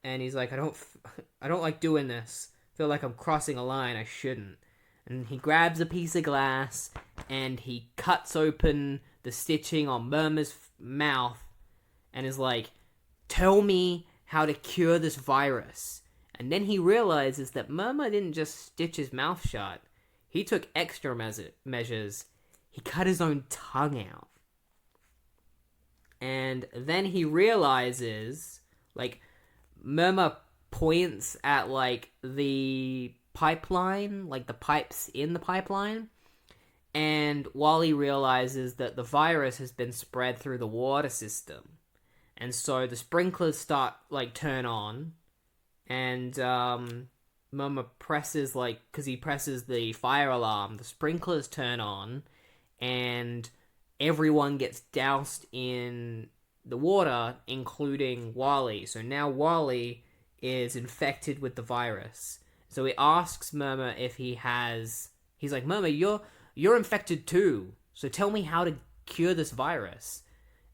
And he's like, I don't like doing this. I feel like I'm crossing a line I shouldn't. And he grabs a piece of glass and he cuts open the stitching on Murmur's mouth and is like, tell me how to cure this virus. And then he realizes that Murmur didn't just stitch his mouth shut. He took extra measures. He cut his own tongue out. And then he realizes, like, Murmur points at, like, the pipeline, like the pipes in the pipeline. And Wally realizes that the virus has been spread through the water system. And so the sprinklers turn on. And, Murmur presses, like, because he presses the fire alarm, the sprinklers turn on, and everyone gets doused in the water, including Wally. So now Wally is infected with the virus. So he asks Murmur if he's like, Murmur, you're infected too, so tell me how to cure this virus.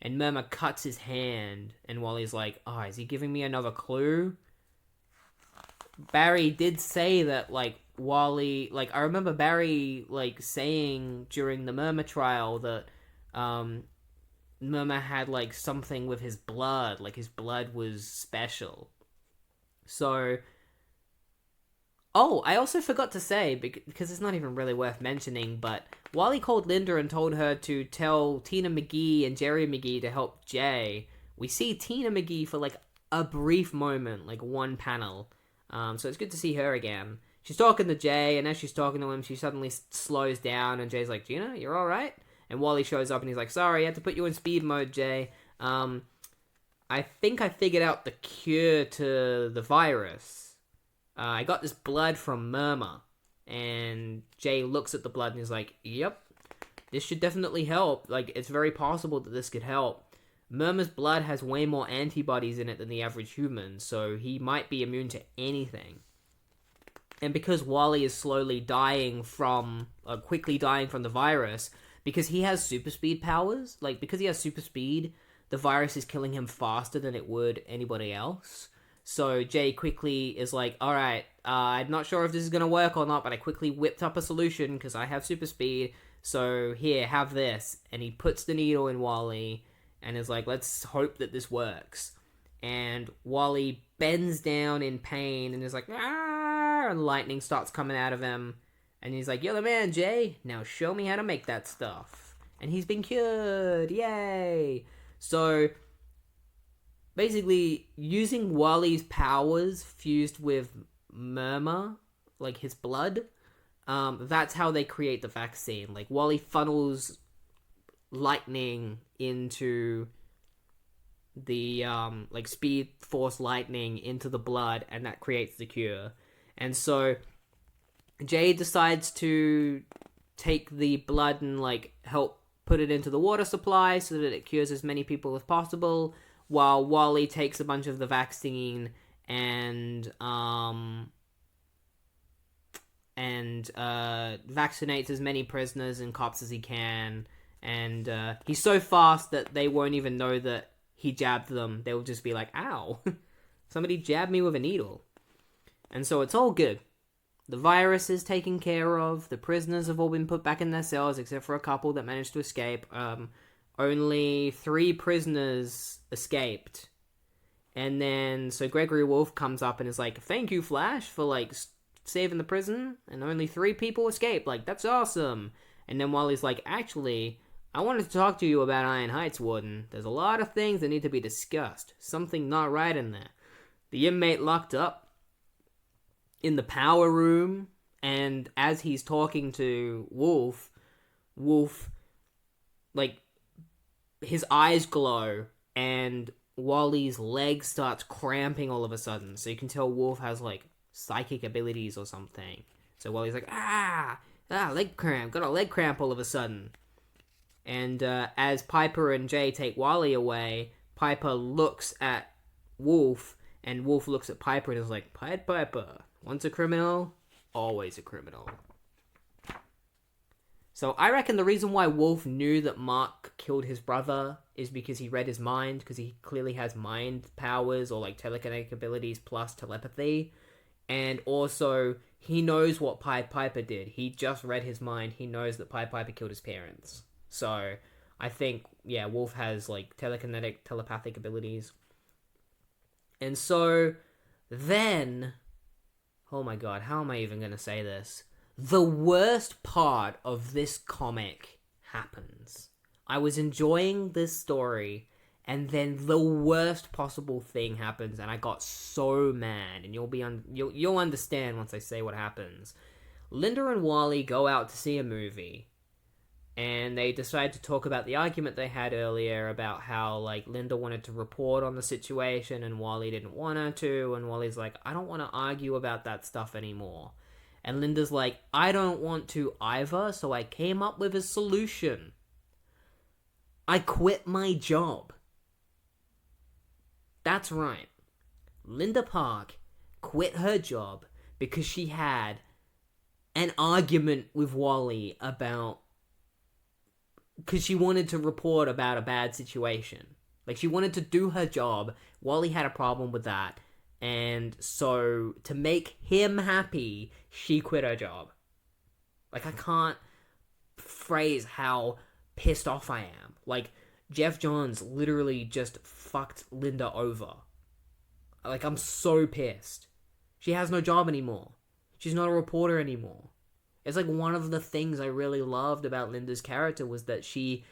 And Murmur cuts his hand, and Wally's like, oh, is he giving me another clue? Barry did say that, like, Wally, like, I remember Barry, like, saying during the Murmur trial that, Murmur had, like, something with his blood, like, his blood was special. So, oh, I also forgot to say, because it's not even really worth mentioning, but Wally called Linda and told her to tell Tina McGee and Jerry McGee to help Jay. We see Tina McGee for, like, a brief moment, like, one panel. So it's good to see her again. She's talking to Jay, and as she's talking to him, she suddenly slows down, and Jay's like, Gina, you're alright? And Wally shows up, and he's like, sorry, I had to put you in speed mode, Jay. I think I figured out the cure to the virus. I got this blood from Murmur. And Jay looks at the blood, and he's like, yep, this should definitely help. Like, it's very possible that this could help. Murmur's blood has way more antibodies in it than the average human, so he might be immune to anything. And because Wally is quickly dying from the virus, because he has super speed powers, because he has super speed, the virus is killing him faster than it would anybody else. So Jay quickly is like, alright, I'm not sure if this is going to work or not, but I quickly whipped up a solution because I have super speed. So here, have this. And he puts the needle in Wally and is like, let's hope that this works. And Wally bends down in pain and is like, ah, and lightning starts coming out of him. And he's like, you're the man, Jay. Now show me how to make that stuff. And he's been cured. Yay. So basically, using Wally's powers fused with Murmur, his blood, that's how they create the vaccine. Wally funnels lightning into the, speed force lightning into the blood, and that creates the cure. And so Jay decides to take the blood and, help put it into the water supply so that it cures as many people as possible, while Wally takes a bunch of the vaccine and vaccinates as many prisoners and cops as he can. And he's so fast that they won't even know that he jabbed them. They'll just be like, ow, somebody jabbed me with a needle. And so it's all good. The virus is taken care of. The prisoners have all been put back in their cells, except for a couple that managed to escape. Only 3 prisoners escaped. And then, so Gregory Wolf comes up and is like, thank you, Flash, for, saving the prison. And only 3 people escaped. That's awesome. And then Wally's like, actually, I wanted to talk to you about Iron Heights, Warden. There's a lot of things that need to be discussed. Something not right in there. The inmate locked up in the power room, and as he's talking to Wolf, his eyes glow, and Wally's leg starts cramping all of a sudden. So you can tell Wolf has, psychic abilities or something. So Wally's like, leg cramp, got a leg cramp all of a sudden. And as Piper and Jay take Wally away, Piper looks at Wolf, and Wolf looks at Piper and is like, Piper, once a criminal, always a criminal. So I reckon the reason why Wolf knew that Mark killed his brother is because he read his mind, because he clearly has mind powers or telekinetic abilities plus telepathy. And also, he knows what Pied Piper did. He just read his mind. He knows that Pied Piper killed his parents. So I think, Wolf has telekinetic, telepathic abilities. And so then, oh my god, how am I even going to say this? The worst part of this comic happens. I was enjoying this story, and then the worst possible thing happens, and I got so mad. And you'll understand once I say what happens. Linda and Wally go out to see a movie, and they decide to talk about the argument they had earlier about how, Linda wanted to report on the situation and Wally didn't want her to, and Wally's like, I don't want to argue about that stuff anymore. And Linda's like, I don't want to either, so I came up with a solution. I quit my job. That's right. Linda Park quit her job because she had an argument with Wally because she wanted to report about a bad situation. She wanted to do her job. Wally had a problem with that. And so, to make him happy, she quit her job. I can't phrase how pissed off I am. Geoff Johns literally just fucked Linda over. I'm so pissed. She has no job anymore. She's not a reporter anymore. It's one of the things I really loved about Linda's character was that she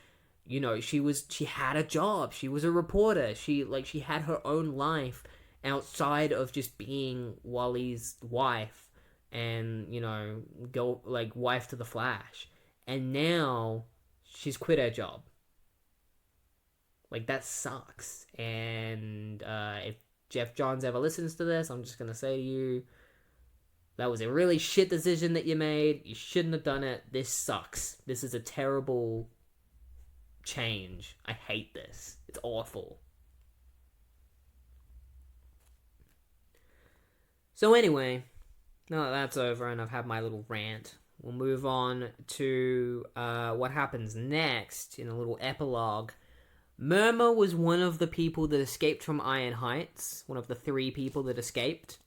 had a job. She was a reporter. She had her own life outside of just being Wally's wife and, wife to the Flash. And now she's quit her job. That sucks. And if Geoff Johns ever listens to this, I'm just going to say to you, that was a really shit decision that you made. You shouldn't have done it. This sucks. This is a terrible change. I hate this. It's awful. So anyway, Now that that's over and I've had my little rant, we'll move on to what happens next in a little epilogue. Murmur was one of the people that escaped from Iron Heights, one of the 3 people that escaped.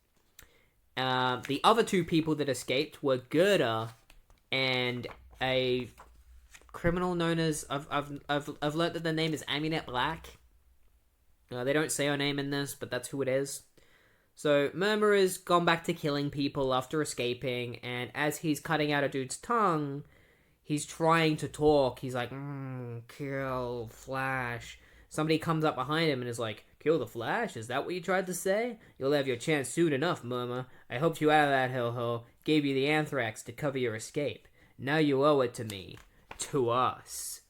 The other 2 people that escaped were Girder and a criminal known as... I've learned that the name is Amunet Black. They don't say her name in this, but that's who it is. So Murmur has gone back to killing people after escaping, and as he's cutting out a dude's tongue, he's trying to talk. He's like, kill Flash. Somebody comes up behind him and is like, kill the Flash? Is that what you tried to say? You'll have your chance soon enough, Murmur. I helped you out of that hellhole, gave you the anthrax to cover your escape. Now you owe it to me. To us.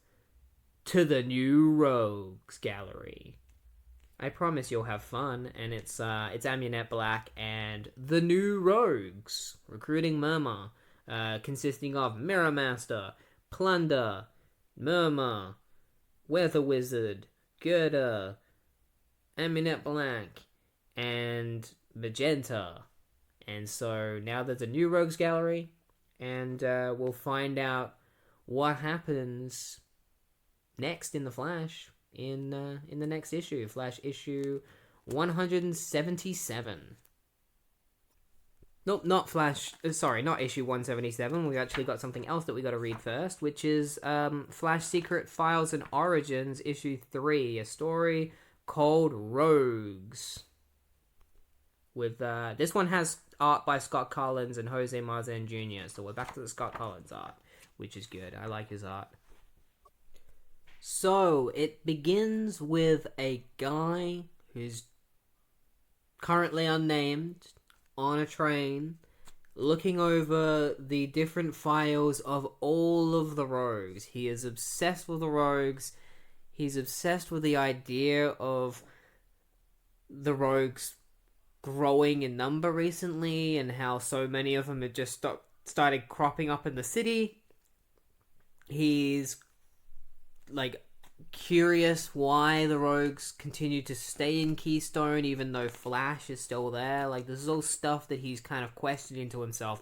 To the New Rogues Gallery. I promise you'll have fun, and it's Amunet Black and the New Rogues, recruiting Murmur, consisting of Mirror Master, Plunder, Murmur, Weather Wizard, Girder, Amunet Black, and Magenta. And so now there's a New Rogues Gallery, and we'll find out what happens next in the Flash. In the next issue, Flash issue 177. Nope, not Flash. Sorry, not issue 177. We've actually got something else that we got to read first, which is Flash Secret Files and Origins issue 3, a story called Rogues. With this one has art by Scott Collins and Jose Marzan Jr. So we're back to the Scott Collins art, which is good. I like his art. So, it begins with a guy who's currently unnamed on a train looking over the different files of all of the rogues. He is obsessed with the rogues. He's obsessed with the idea of the rogues growing in number recently and how so many of them have just started cropping up in the city. He's curious why the rogues continue to stay in Keystone even though Flash is still there. This is all stuff that he's kind of questioning to himself.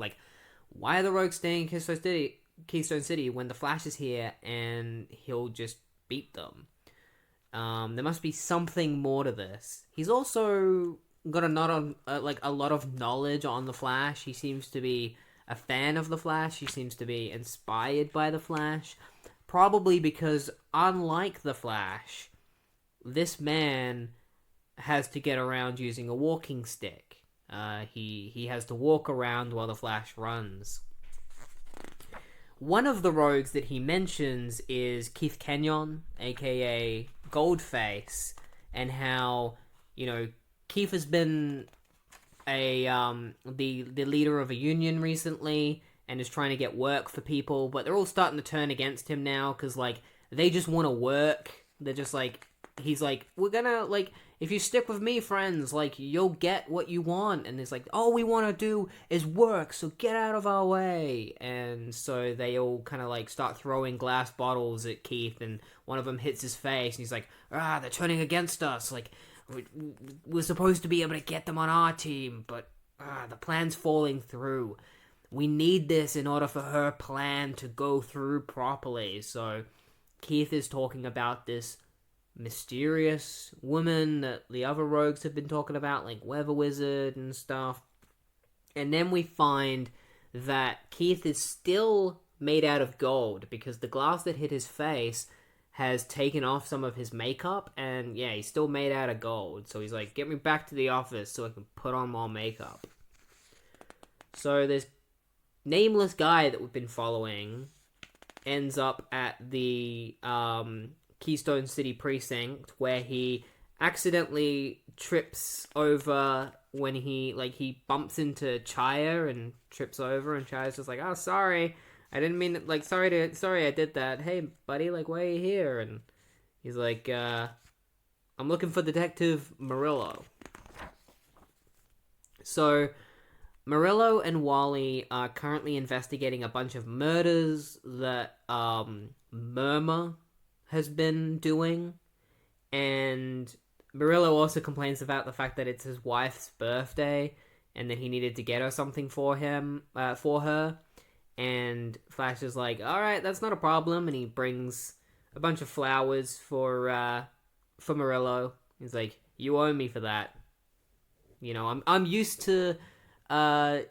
Why are the rogues staying in Keystone City when the Flash is here and he'll just beat them? There must be something more to this. He's also got a lot of knowledge on the Flash. He seems to be a fan of the Flash. He seems to be inspired by the Flash. Probably because, unlike the Flash, this man has to get around using a walking stick. He has to walk around while the Flash runs. One of the rogues that he mentions is Keith Kenyon, aka Goldface, and how, Keith has been the leader of a union recently, and is trying to get work for people, but they're all starting to turn against him now, because, they just want to work. They're just he's we're gonna, if you stick with me, friends, you'll get what you want. And it's all we want to do is work, so get out of our way. And so they all kind of, start throwing glass bottles at Keith, and one of them hits his face, and he's they're turning against us. We're supposed to be able to get them on our team, but the plan's falling through. We need this in order for her plan to go through properly. So Keith is talking about this mysterious woman that the other rogues have been talking about, like Weather Wizard and stuff. And then we find that Keith is still made out of gold because the glass that hit his face has taken off some of his makeup, and yeah, he's still made out of gold. So he's get me back to the office so I can put on more makeup. So this nameless guy that we've been following ends up at the Keystone City precinct, where he accidentally trips over when he bumps into Chaya and trips over, and Chaya's just oh, sorry, I didn't mean it, sorry I did that. Hey buddy, why are you here? And he's I'm looking for Detective Murillo. So Murillo and Wally are currently investigating a bunch of murders that Murmur has been doing, and Murillo also complains about the fact that it's his wife's birthday, and then he needed to get her something for her. And Flash is like, all right, that's not a problem. And he brings a bunch of flowers for Murillo. He's like, you owe me for that. You know, I'm used to, I'm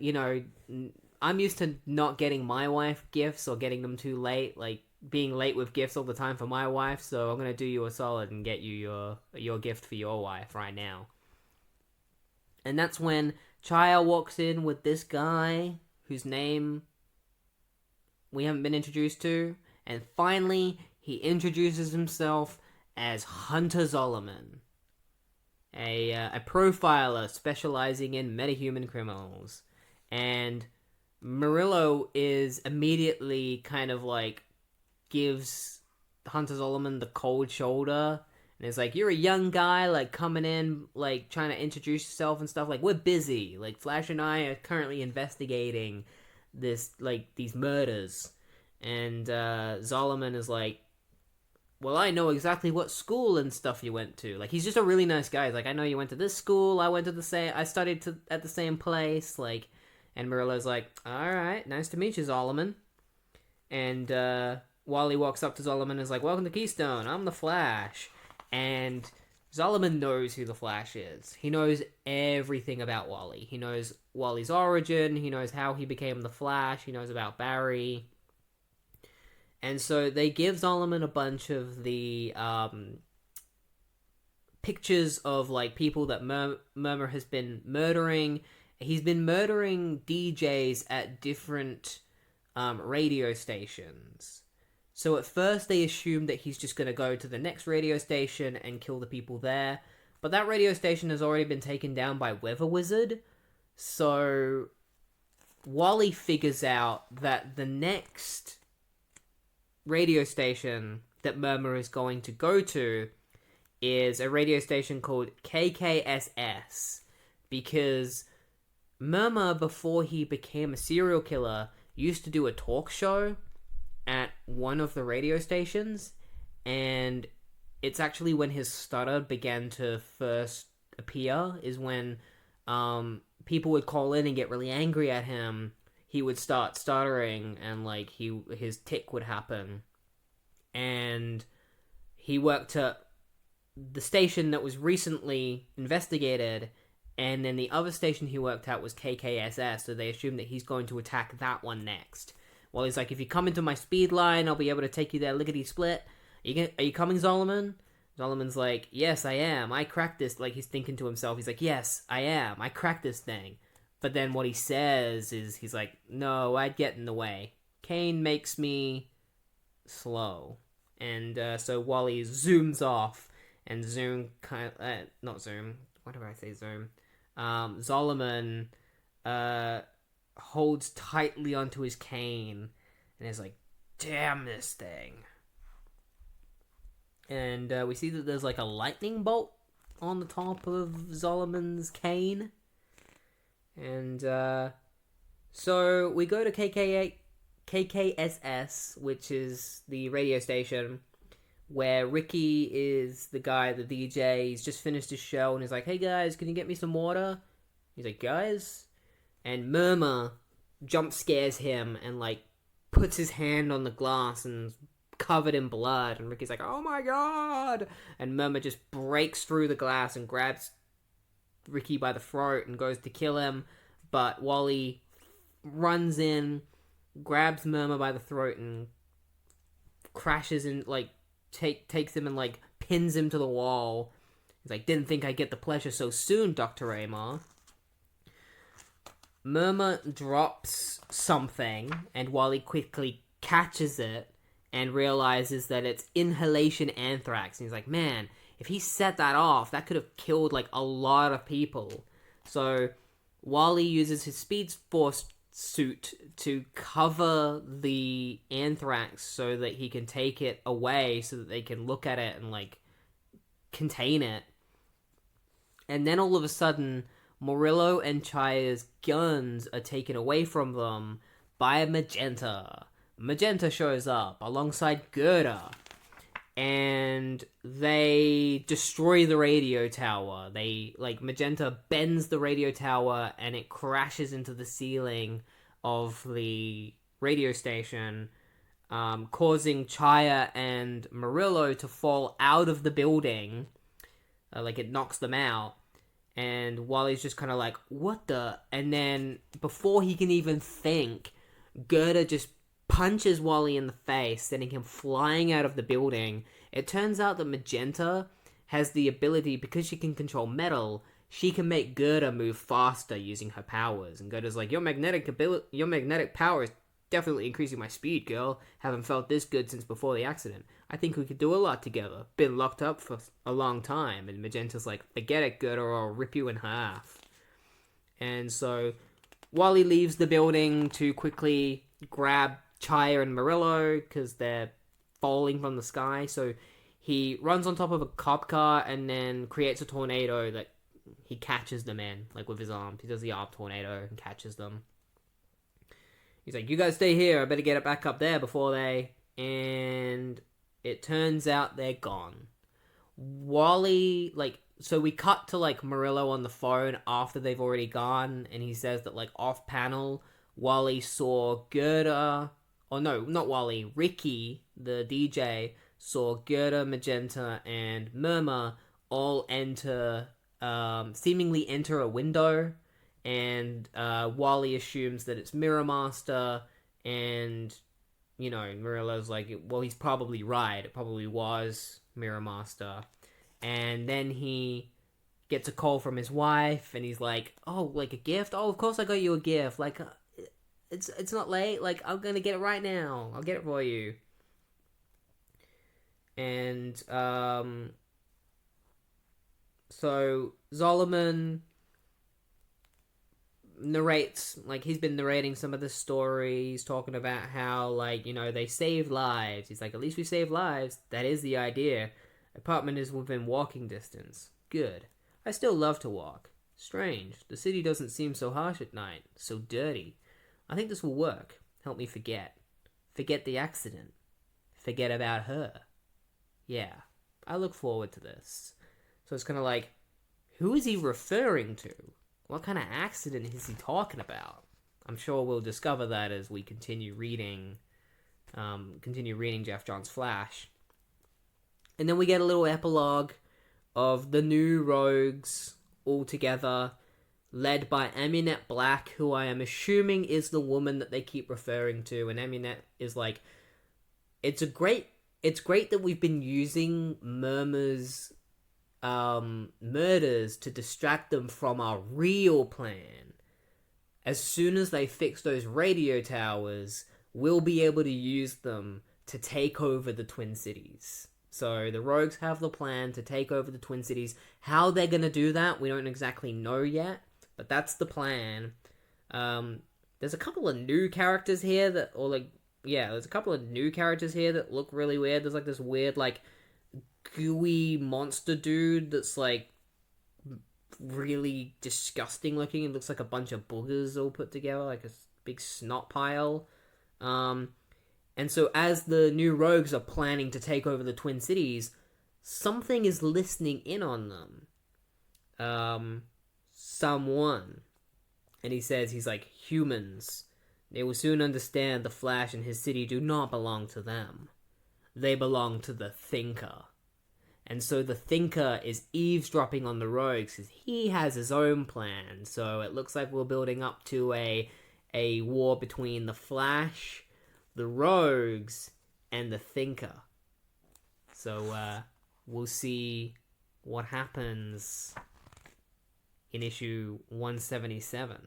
used to not getting my wife gifts or getting them too late, like being late with gifts all the time for my wife. So I'm gonna do you a solid and get you your gift for your wife right now. And that's when Chaya walks in with this guy whose name we haven't been introduced to, and finally he introduces himself as Hunter Zolomon, a profiler specializing in metahuman criminals. And Murillo is immediately kind of like gives Hunter Zolomon the cold shoulder, and is like, you're a young guy, like, coming in, like, trying to introduce yourself and stuff. Like, we're busy. Like, Flash and I are currently investigating this, like, these murders. And Zolomon is like, well, I know exactly what school and stuff you went to. Like, he's just a really nice guy. He's like, I know you went to this school, I studied at the same place, like. And Murillo's like, alright, nice to meet you, Zolomon. And Wally walks up to Zolomon and is like, welcome to Keystone, I'm the Flash. And Zolomon knows who the Flash is. He knows everything about Wally. He knows Wally's origin, he knows how he became the Flash, he knows about Barry. And so they give Zolomon a bunch of the pictures of, like, people that Murmur has been murdering. He's been murdering DJs at different radio stations. So at first they assume that he's just going to go to the next radio station and kill the people there. But that radio station has already been taken down by Weather Wizard. So Wally figures out that the next radio station that Murmur is going to go to is a radio station called KKSS. Because Murmur, before he became a serial killer, used to do a talk show at one of the radio stations, and it's actually when his stutter began to first appear, is when people would call in and get really angry at him. He would start stuttering, and like his tic would happen. And he worked at the station that was recently investigated, and then the other station he worked at was KKSS, so they assumed that he's going to attack that one next. Well, he's like, if you come into my speed line, I'll be able to take you there lickety-split. Are you coming, Zolomon? Zolomon's like, yes, I am. I cracked this. Like, he's thinking to himself. He's like, yes, I am. I cracked this thing. But then what he says is, he's like, no, I'd get in the way. Kane makes me slow. And so Wally zooms off, and Zolomon holds tightly onto his cane and is like, damn this thing. And we see that there's like a lightning bolt on the top of Zolomon's cane. And so we go to KKSS, which is the radio station where Ricky is the guy, the DJ. He's just finished his show and he's like, hey guys, can you get me some water? He's like, guys? And Murmur jump scares him and like puts his hand on the glass and covered in blood, and Ricky's like, oh my god! And Murmur just breaks through the glass and grabs Ricky by the throat and goes to kill him, but Wally runs in, grabs Murmur by the throat and crashes in, like, takes him and like pins him to the wall. He's like, didn't think I'd get the pleasure so soon, Dr. Amar. Murmur drops something, and Wally quickly catches it and realizes that it's inhalation anthrax. And he's like, man, if he set that off, that could have killed, like, a lot of people. So Wally uses his Speed Force suit to cover the anthrax so that he can take it away so that they can look at it and, like, contain it. And then all of a sudden, Murillo and Chaya's guns are taken away from them by Magenta. Magenta shows up alongside Girder. and they destroy the radio tower. Magenta bends the radio tower and it crashes into the ceiling of the radio station, causing Chaya and Murillo to fall out of the building. It knocks them out. And Wally's just kind of like, what the? And then, before he can even think, Girder just punches Wally in the face, sending him flying out of the building. It turns out that Magenta has the ability, because she can control metal, she can make Girder move faster using her powers. And Girder's like, your magnetic power is definitely increasing my speed, girl. Haven't felt this good since before the accident. I think we could do a lot together. Been locked up for a long time. And Magenta's like, forget it, Girder, or I'll rip you in half. And so Wally leaves the building to quickly grab Chaya and Murillo because they're falling from the sky. So he runs on top of a cop car and then creates a tornado that he catches them in, with his arms. He does the arm tornado and catches them. He's like, you guys stay here. I better get it back up there before they... And it turns out they're gone. Wally, so we cut to, Murillo on the phone after they've already gone, and he says that, off-panel, Wally saw Girder... Oh, no, not Wally. Ricky, the DJ, saw Girder, Magenta, and Murmur all seemingly enter a window, and Wally assumes that it's Mirror Master, and, Murillo's like, well, he's probably right. It probably was Mirror Master. And then he gets a call from his wife, and he's like, oh, a gift? Oh, of course I got you a gift. It's not late. I'm gonna get it right now. I'll get it for you. And, so Zolomon narrates, he's been narrating some of the stories, talking about how, they saved lives. He's like, at least we saved lives. That is the idea. Apartment is within walking distance. Good. I still love to walk. Strange. The city doesn't seem so harsh at night. So dirty. I think this will work. Help me forget. Forget the accident. Forget about her. Yeah. I look forward to this. So it's kind of who is he referring to? What kind of accident is he talking about? I'm sure we'll discover that as we continue reading Geoff Johns' Flash. And then we get a little epilogue of the new rogues all together, led by Amunet Black, who I am assuming is the woman that they keep referring to. And Amunet is like, it's great that we've been using Murmur's murders to distract them from our real plan. As soon as they fix those radio towers, we'll be able to use them to take over the Twin Cities. So the rogues have the plan to take over the Twin Cities. How they're gonna do that, we don't exactly know yet, but that's the plan. There's a couple of new characters here that, there's a couple of new characters here that look really weird. There's this weird, gooey monster dude that's really disgusting looking. It looks like a bunch of boogers all put together, like a big snot pile. And so as the new rogues are planning to take over the Twin Cities, something is listening in on them. Someone. And he's like, humans. They will soon understand the Flash and his city do not belong to them. They belong to the Thinker. And so the Thinker is eavesdropping on the rogues because he has his own plan. So it looks like we're building up to a war between the Flash, the rogues, and the Thinker. So we'll see what happens in issue 177.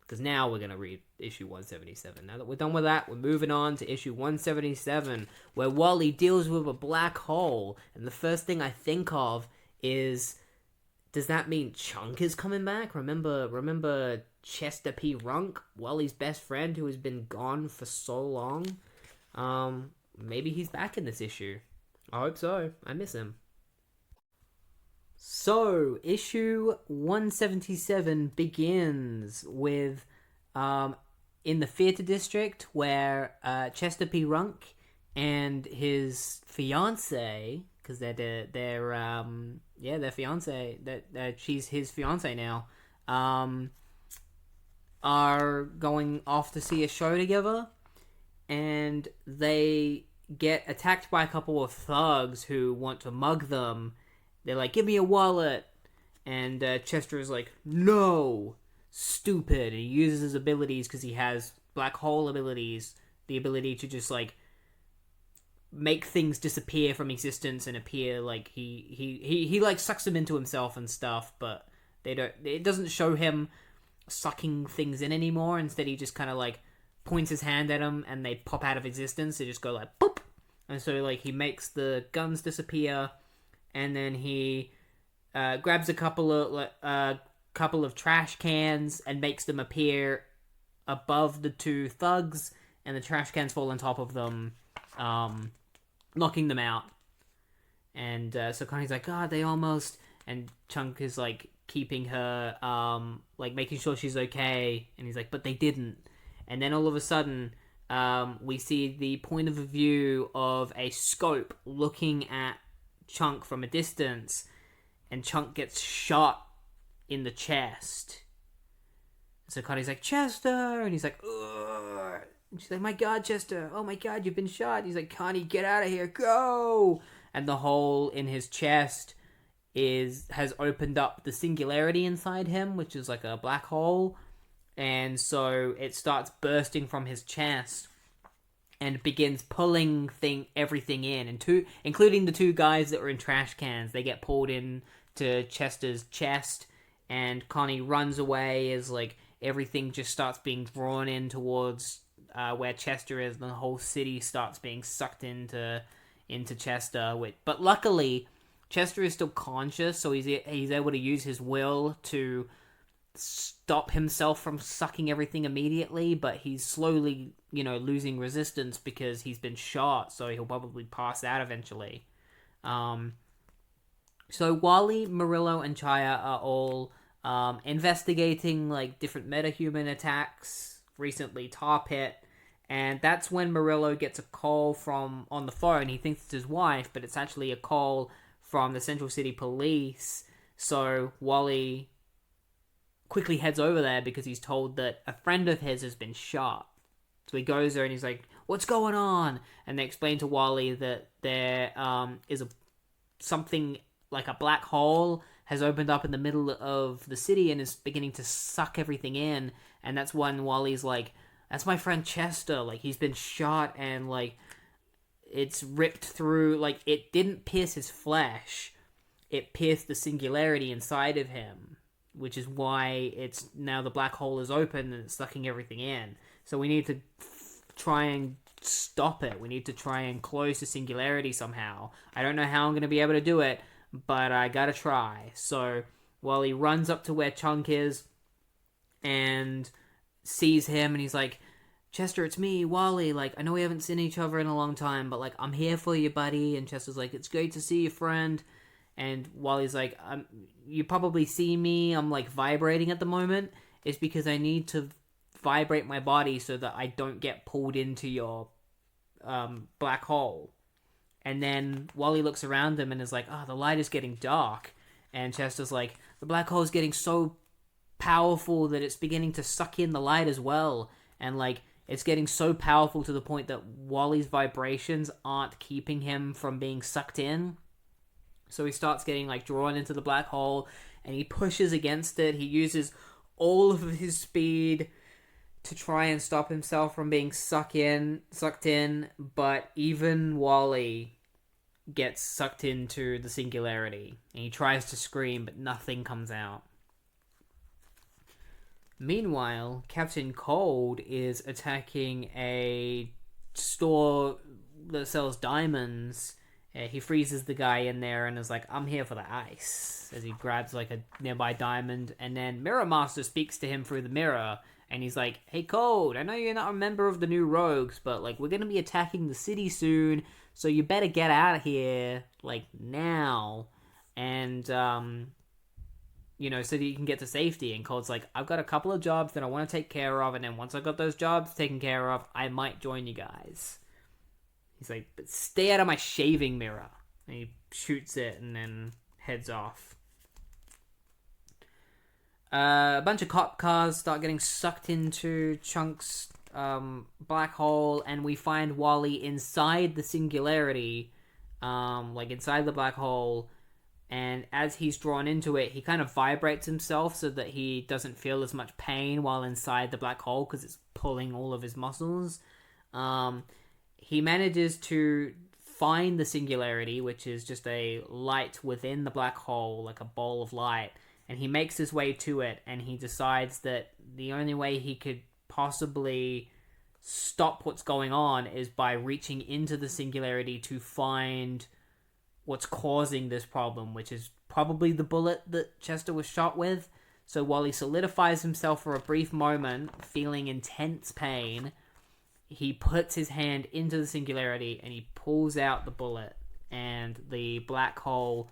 Because now we're going to read issue 177. Now that we're done with that, we're moving on to issue 177, where Wally deals with a black hole. And the first thing I think of is, does that mean Chunk is coming back? Remember Chester P. Runk, Wally's best friend who has been gone for so long? Maybe he's back in this issue. I hope so. I miss him. So, issue 177 begins with, in the theatre district, where Chester P. Runk and his fiance, because their fiance, that she's his fiance now, um, are going off to see a show together, and they get attacked by a couple of thugs who want to mug them. They're like, "Give me a wallet," and Chester is like, "No, stupid." And he uses his abilities because he has black hole abilities, the ability to just like make things disappear from existence and appear. Like he like sucks them into himself and stuff, but they don't. It doesn't show him sucking things in anymore. Instead, he just kind of like points his hand at them and they pop out of existence. They just go like boop, and so like he makes the guns disappear, and then he grabs a couple of trash cans and makes them appear above the two thugs, and the trash cans fall on top of them, knocking them out. And so Connie's like, "God, they almost..." And Chunk is like keeping her, like making sure she's okay, and he's like, "But they didn't." And then all of a sudden, we see the point of view of a scope looking at Chunk from a distance, and Chunk gets shot in the chest. So Connie's like, "Chester!" And he's like, "Ugh!" And she's like, "My God, Chester! Oh my God, you've been shot!" And he's like, "Connie, get out of here! Go!" And the hole in his chest has opened up the singularity inside him, which is like a black hole. And so it starts bursting from his chest and begins pulling everything in, and including the two guys that were in trash cans. They get pulled in to Chester's chest, and Connie runs away as like everything just starts being drawn in towards where Chester is, and the whole city starts being sucked into Chester. But luckily, Chester is still conscious, so he's able to use his will to stop himself from sucking everything immediately, but he's slowly, losing resistance because he's been shot, so he'll probably pass out eventually. So Wally, Murillo, and Chaya are all investigating like different metahuman attacks, recently Tar Pit, and that's when Murillo gets a call on the phone. He thinks it's his wife, but it's actually a call from the Central City Police. So Wally quickly heads over there because he's told that a friend of his has been shot. So he goes there and he's like, "What's going on?" And they explain to Wally that there is something like a black hole has opened up in the middle of the city and is beginning to suck everything in. And that's when Wally's like, "That's my friend Chester. Like, he's been shot and like it's ripped through. Like, it didn't pierce his flesh. It pierced the singularity inside of him, which is why it's now the black hole is open and it's sucking everything in. So we need to try and stop it. We need to try and close the singularity somehow. I don't know how I'm going to be able to do it, but I gotta try." So Wally runs up to where Chunk is and sees him, and he's like, "Chester, it's me, Wally. Like, I know we haven't seen each other in a long time, but like, I'm here for you, buddy." And Chester's like, "It's great to see you, friend." And Wally's like, "You probably see me. I'm like vibrating at the moment. It's because I need to vibrate my body so that I don't get pulled into your black hole." And then Wally looks around him and is like, "Oh, the light is getting dark." And Chester's like, "The black hole is getting so powerful that it's beginning to suck in the light as well. And like, it's getting so powerful to the point that Wally's vibrations aren't keeping him from being sucked in." So he starts getting like drawn into the black hole and he pushes against it. He uses all of his speed to try and stop himself from being sucked in, but even Wally gets sucked into the singularity. And he tries to scream, but nothing comes out. Meanwhile, Captain Cold is attacking a store that sells diamonds. He freezes the guy in there and is like, "I'm here for the ice," as he grabs like a nearby diamond. And then Mirror Master speaks to him through the mirror, and he's like, "Hey, Cold, I know you're not a member of the New Rogues, but like, we're gonna be attacking the city soon, so you better get out of here like now, and so that you can get to safety." And Cold's like, "I've got a couple of jobs that I want to take care of, and then once I've got those jobs taken care of, I might join you guys." He's like, but stay out of my shaving mirror. And he shoots it and then heads off. A bunch of cop cars start getting sucked into Chunk's black hole, and we find Wally inside the singularity, inside the black hole. And as he's drawn into it, he kind of vibrates himself so that he doesn't feel as much pain while inside the black hole because it's pulling all of his muscles. He manages to find the singularity, which is just a light within the black hole, like a ball of light. And he makes his way to it, and he decides that the only way he could possibly stop what's going on is by reaching into the singularity to find what's causing this problem, which is probably the bullet that Chester was shot with. So while he solidifies himself for a brief moment, feeling intense pain, he puts his hand into the singularity and he pulls out the bullet, and the black hole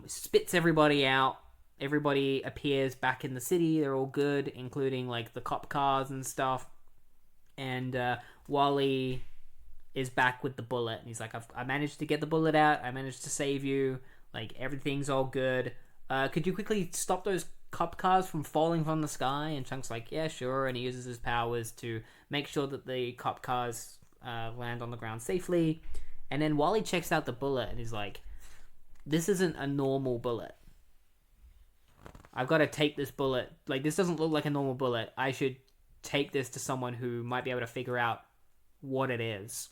spits everybody out. Everybody appears back in the city. They're all good, including like the cop cars and stuff. And Wally is back with the bullet, and he's like, I managed to get the bullet out. I managed to save you. Like, everything's all good. Could you quickly stop those cop cars from falling from the sky? And Chunk's like, yeah, sure. And he uses his powers to make sure that the cop cars land on the ground safely. And then Wally checks out the bullet, and he's like, this isn't a normal bullet. I've got to take this bullet. Like, this doesn't look like a normal bullet. I should take this to someone who might be able to figure out what it is.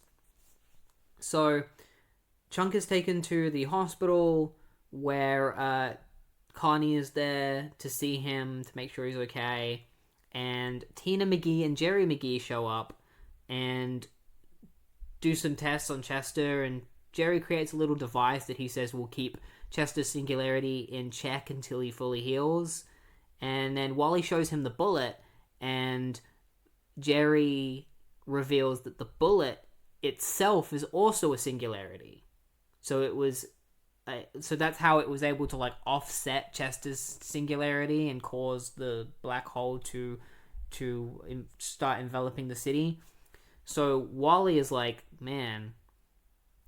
So Chunk is taken to the hospital where Connie is there to see him, to make sure he's okay. And Tina McGee and Jerry McGee show up and do some tests on Chester. And Jerry creates a little device that he says will keep Chester's singularity in check until he fully heals. And then Wally shows him the bullet, and Jerry reveals that the bullet itself is also a singularity. So it was so that's how it was able to like offset Chester's singularity and cause the black hole to start enveloping the city. So Wally is like, man,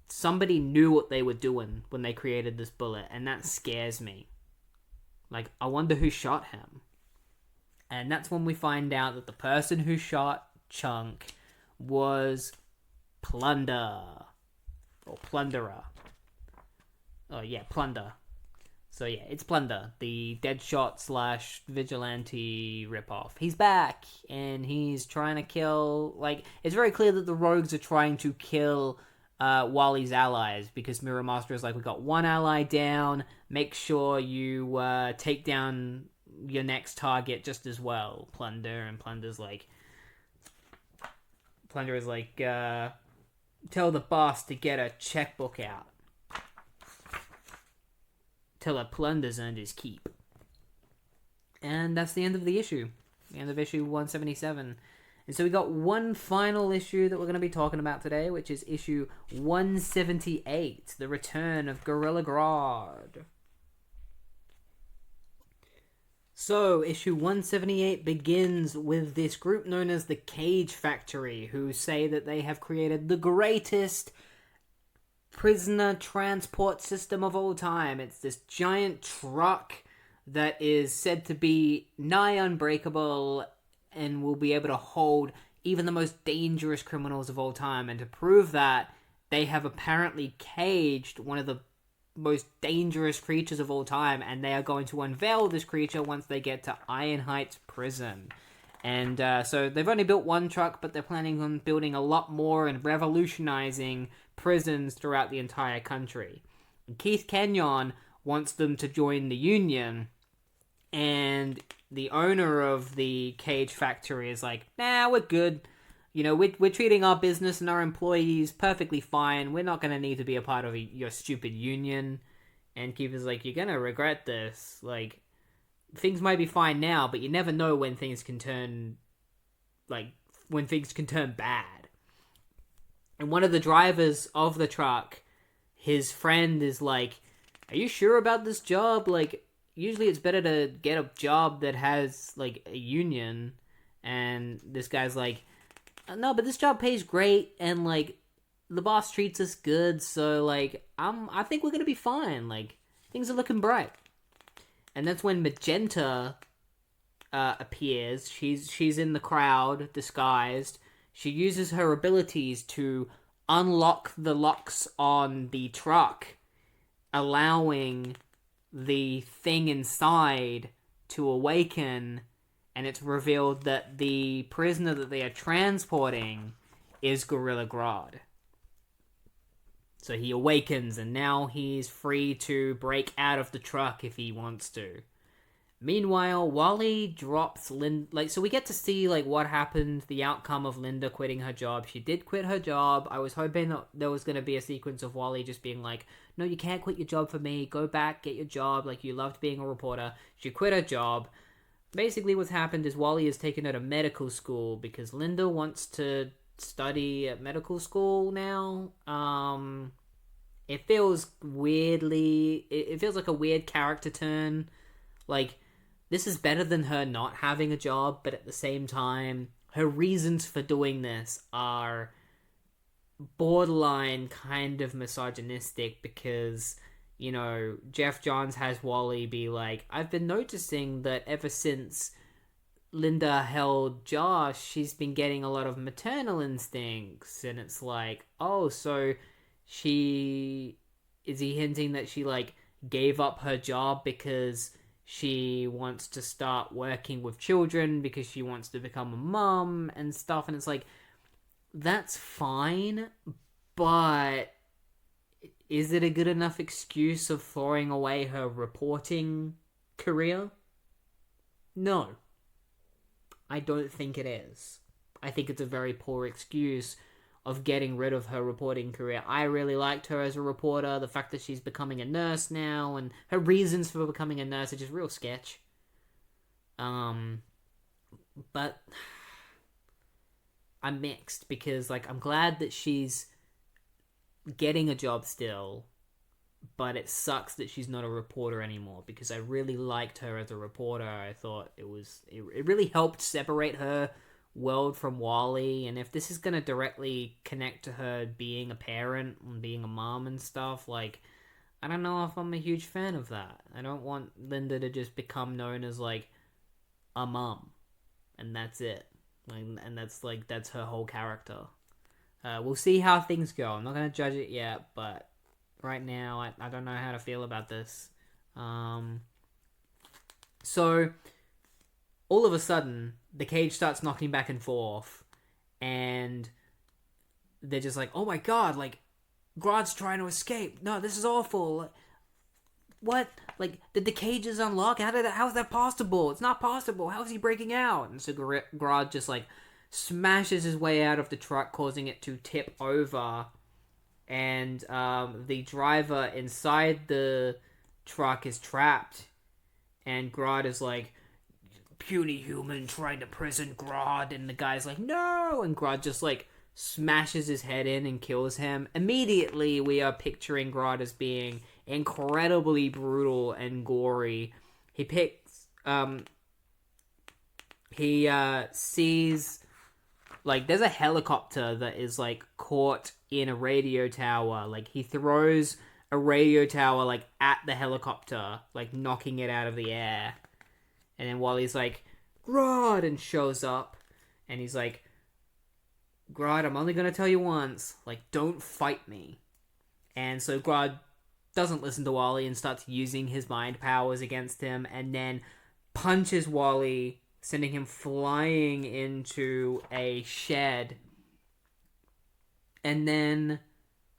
somebody knew what they were doing when they created this bullet, and that scares me. Like, I wonder who shot him. And that's when we find out that the person who shot Chunk was Plunder. Or Plunderer. Oh, yeah, Plunder. So, yeah, it's Plunder, the Deadshot / vigilante ripoff. He's back, and he's trying to kill... Like, it's very clear that the rogues are trying to kill Wally's allies, because Mirror Master is like, we got one ally down, make sure you take down your next target just as well, Plunder. And Plunder is like, tell the boss to get a checkbook out. Tell her Plunder's earned his keep. And that's the end of the issue. The end of issue 177. And so we got one final issue that we're going to be talking about today, which is issue 178, The Return of Gorilla Grodd. So, issue 178 begins with this group known as the Cage Factory, who say that they have created the greatest prisoner transport system of all time. It's this giant truck that is said to be nigh unbreakable and will be able to hold even the most dangerous criminals of all time. And to prove that, they have apparently caged one of the most dangerous creatures of all time, and they are going to unveil this creature once they get to Iron Heights Prison. And so they've only built one truck, but they're planning on building a lot more and revolutionizing prisons throughout the entire country. And Keith Kenyon wants them to join the Union, and the owner of the Cage Factory is like, nah, we're good. You know, we're treating our business and our employees perfectly fine. We're not going to need to be a part of your stupid union. And Keith is like, you're going to regret this. Like, things might be fine now, but you never know when things can turn, bad. And one of the drivers of the truck, his friend is like, are you sure about this job? Like, usually it's better to get a job that has, like, a union. And this guy's like, no, but this job pays great, and, like, the boss treats us good, so, like, I think we're gonna be fine. Like, things are looking bright. And that's when Magenta appears. She's in the crowd, disguised. She uses her abilities to unlock the locks on the truck, allowing the thing inside to awaken, and it's revealed that the prisoner that they are transporting is Gorilla Grodd. So he awakens, and now he's free to break out of the truck if he wants to. Meanwhile, Wally drops Linda. Like, so we get to see, like, what happened, the outcome of Linda quitting her job. She did quit her job. I was hoping that there was going to be a sequence of Wally just being like, no, you can't quit your job for me. Go back, get your job. Like, you loved being a reporter. She quit her job. Basically, what's happened is Wally has taken her to medical school because Linda wants to study at medical school now. It feels weirdly... It feels like a weird character turn. Like, this is better than her not having a job, but at the same time, her reasons for doing this are borderline kind of misogynistic because, you know, Geoff Johns has Wally be like, I've been noticing that ever since Linda held Josh, she's been getting a lot of maternal instincts, and it's like, oh, so is he hinting that she, like, gave up her job because she wants to start working with children because she wants to become a mum and stuff? And it's like, that's fine, but is it a good enough excuse of throwing away her reporting career? No. I don't think it is. I think it's a very poor excuse of getting rid of her reporting career. I really liked her as a reporter. The fact that she's becoming a nurse now, and her reasons for becoming a nurse are just real sketch. But I'm mixed because, like, I'm glad that she's getting a job still, but it sucks that she's not a reporter anymore because I really liked her as a reporter. I thought it really helped separate her world from Wally, and if this is going to directly connect to her being a parent and being a mom and stuff, like, I don't know if I'm a huge fan of that. I don't want Linda to just become known as, like, a mom, and that's it. And that's her whole character. We'll see how things go. I'm not going to judge it yet, but right now I don't know how to feel about this. So all of a sudden, the cage starts knocking back and forth, and they're just like, oh my god, like, Grodd's trying to escape. No, this is awful. What? Like, did the cages unlock? How is that possible? It's not possible. How is he breaking out? And so Grodd just, like, smashes his way out of the truck, causing it to tip over, and the driver inside the truck is trapped, and Grodd is like, puny human trying to prison Grodd, and the guy's like, no, and Grodd just, like, smashes his head in and kills him. Immediately, we are picturing Grodd as being incredibly brutal and gory. He sees, like, there's a helicopter that is, like, caught in a radio tower. Like, he throws a radio tower, like, at the helicopter, like, knocking it out of the air. And then Wally's like, Grodd, and shows up, and he's like, Grodd, I'm only gonna tell you once, like, don't fight me. And so Grodd doesn't listen to Wally and starts using his mind powers against him, and then punches Wally, sending him flying into a shed. And then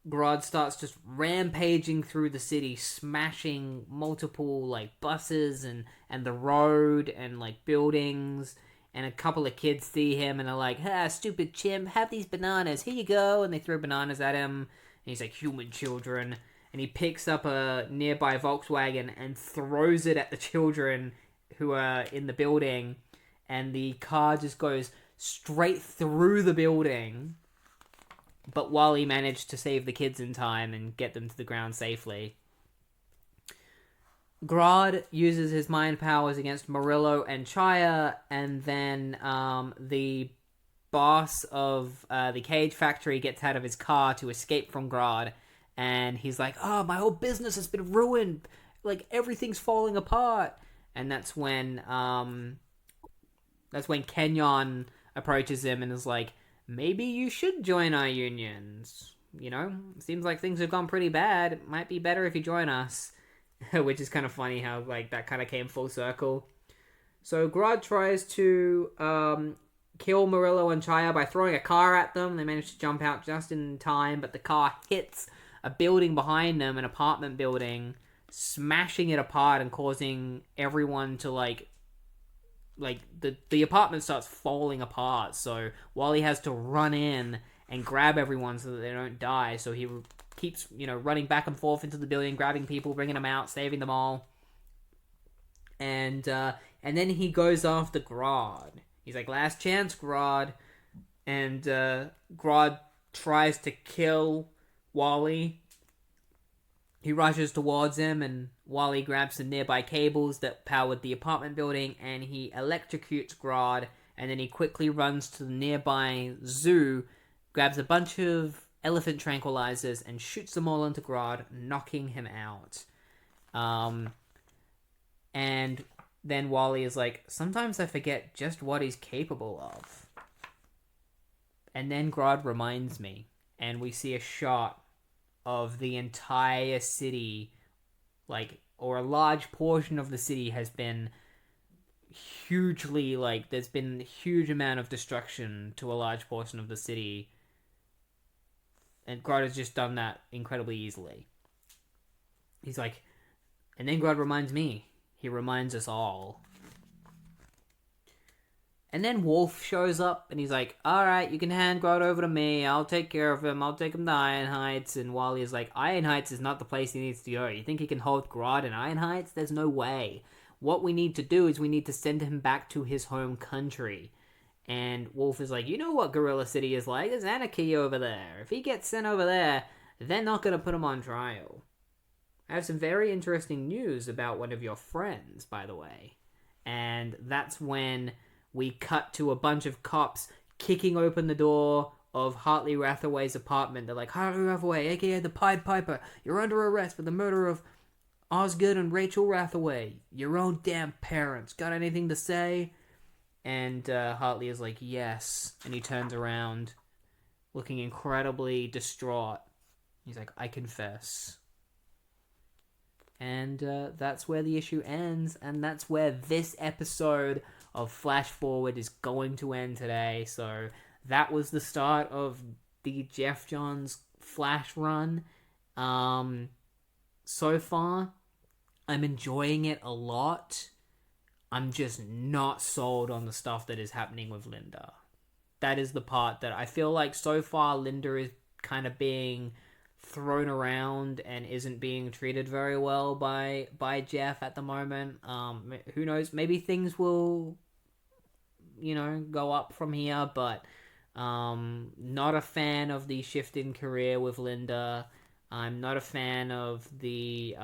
Grodd starts just rampaging through the city, smashing multiple, like, buses and the road and, like, buildings. And a couple of kids see him and are like, stupid chimp, have these bananas, here you go. And they throw bananas at him. And he's like, human children. And he picks up a nearby Volkswagen and throws it at the children who are in the building. And the car just goes straight through the building. But Wally managed to save the kids in time and get them to the ground safely. Grodd uses his mind powers against Murillo and Chaya, and then the boss of the cage factory gets out of his car to escape from Grodd, and he's like, "Oh, my whole business has been ruined. Like everything's falling apart." And that's when Kenyon approaches him and is like, "Maybe you should join our unions. You know, seems like things have gone pretty bad. It might be better if you join us." Which is kind of funny how like that kind of came full circle. So Grodd tries to kill Murillo and Chaya by throwing a car at them. They manage to jump out just in time, but the car hits a building behind them, an apartment building, smashing it apart and causing everyone to like the apartment starts falling apart. So Wally has to run in and grab everyone so that they don't die. So he keeps, running back and forth into the building, grabbing people, bringing them out, saving them all. And then he goes after Grodd. He's like, "Last chance, Grodd." And Grodd tries to kill Wally. He rushes towards him, and Wally grabs the nearby cables that powered the apartment building, and he electrocutes Grodd, and then he quickly runs to the nearby zoo, grabs a bunch of elephant tranquilizers, and shoots them all into Grodd, knocking him out. And then Wally is like, "Sometimes I forget just what he's capable of." And then Grodd reminds me, and we see a shot of the entire city, or a large portion of the city has been hugely, there's been a huge amount of destruction to a large portion of the city. And Grodd has just done that incredibly easily. He's like, and then Grodd reminds me. He reminds us all. And then Wolf shows up, and he's like, "Alright, you can hand Grodd over to me. I'll take care of him. I'll take him to Iron Heights." And Wally is like, "Iron Heights is not the place he needs to go. You think he can hold Grodd in Iron Heights? There's no way. What we need to do is we need to send him back to his home country." And Wolf is like, "You know what Gorilla City is like. There's anarchy over there. If he gets sent over there, they're not going to put him on trial." I have some very interesting news about one of your friends, by the way. And that's when we cut to a bunch of cops kicking open the door of Hartley Rathaway's apartment. They're like, "Hartley Rathaway, aka the Pied Piper, you're under arrest for the murder of Osgood and Rachel Rathaway. Your own damn parents. Got anything to say?" And Hartley is like, "Yes." And he turns around, looking incredibly distraught. He's like, "I confess." And that's where the issue ends, and that's where this episode of Flash Forward is going to end today. So that was the start of the Geoff Johns Flash run. So far, I'm enjoying it a lot. I'm just not sold on the stuff that is happening with Linda. That is the part that I feel like so far Linda is kind of being thrown around and isn't being treated very well by Geoff at the moment. Who knows? Maybe things will, go up from here, but not a fan of the shift in career with Linda. I'm not a fan of the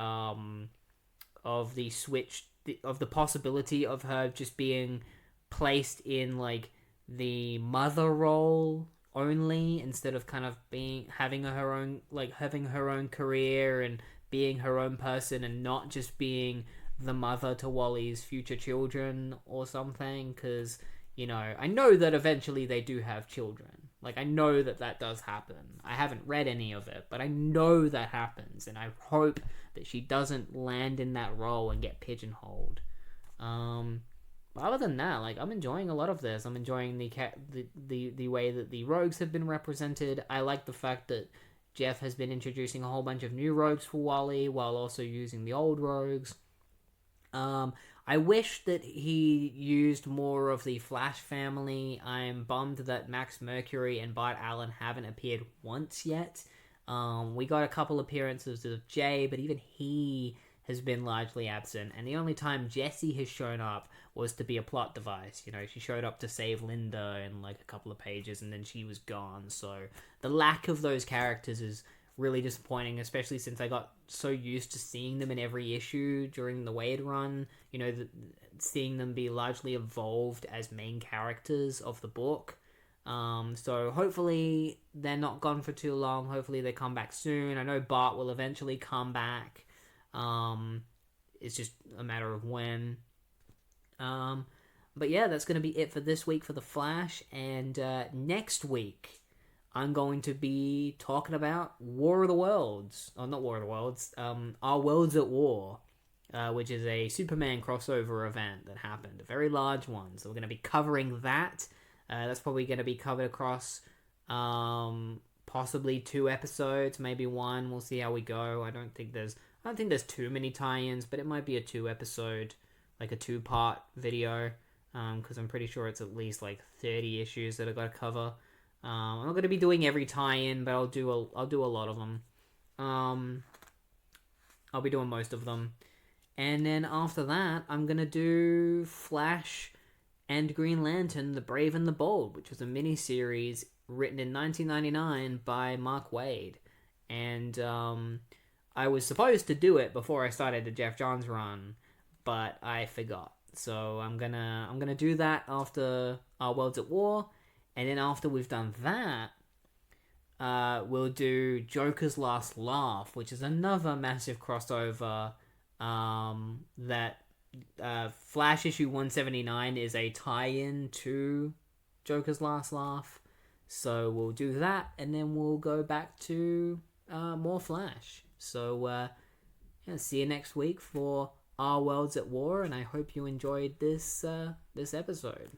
switch, of the possibility of her just being placed in the mother role only, instead of kind of having her own career and being her own person, and not just being the mother to Wally's future children or something. Because I know that eventually they do have children. I know that does happen. I haven't read any of it, but I know that happens, and I hope that she doesn't land in that role and get pigeonholed. But other than that, I'm enjoying a lot of this. I'm enjoying the way that the rogues have been represented. I like the fact that Geoff has been introducing a whole bunch of new rogues for Wally, while also using the old rogues. I wish that he used more of the Flash family. I'm bummed that Max Mercury and Bart Allen haven't appeared once yet. We got a couple appearances of Jay, but even he has been largely absent, and the only time Jessie has shown up was to be a plot device. She showed up to save Linda in a couple of pages, and then she was gone. So the lack of those characters is really disappointing, especially since I got so used to seeing them in every issue during the Wade run. Seeing them be largely evolved as main characters of the book. So hopefully they're not gone for too long. Hopefully they come back soon. I know Bart will eventually come back. It's just a matter of when. But yeah, that's going to be it for this week for The Flash. And next week, I'm going to be talking about War of the Worlds. Oh, not War of the Worlds. Our Worlds at War, which is a Superman crossover event that happened. A very large one. So we're going to be covering that. That's probably going to be covered across possibly 2 episodes, maybe 1. We'll see how we go. I don't think there's too many tie-ins, but it might be a 2-episode, like a 2-part video, because I'm pretty sure it's at least like 30 issues that I got to cover. I'm not going to be doing every tie-in, but I'll do a lot of them. I'll be doing most of them, and then after that, I'm gonna do Flash and Green Lantern: The Brave and the Bold, which was a mini-series written in 1999 by Mark Waid, and I was supposed to do it before I started the Geoff Johns run, but I forgot. So I'm gonna do that after Our Worlds at War, and then after we've done that, we'll do Joker's Last Laugh, which is another massive crossover. That Flash issue 179 is a tie-in to Joker's Last Laugh. So we'll do that, and then we'll go back to more Flash. So see you next week for Our Worlds at War, and I hope you enjoyed this episode.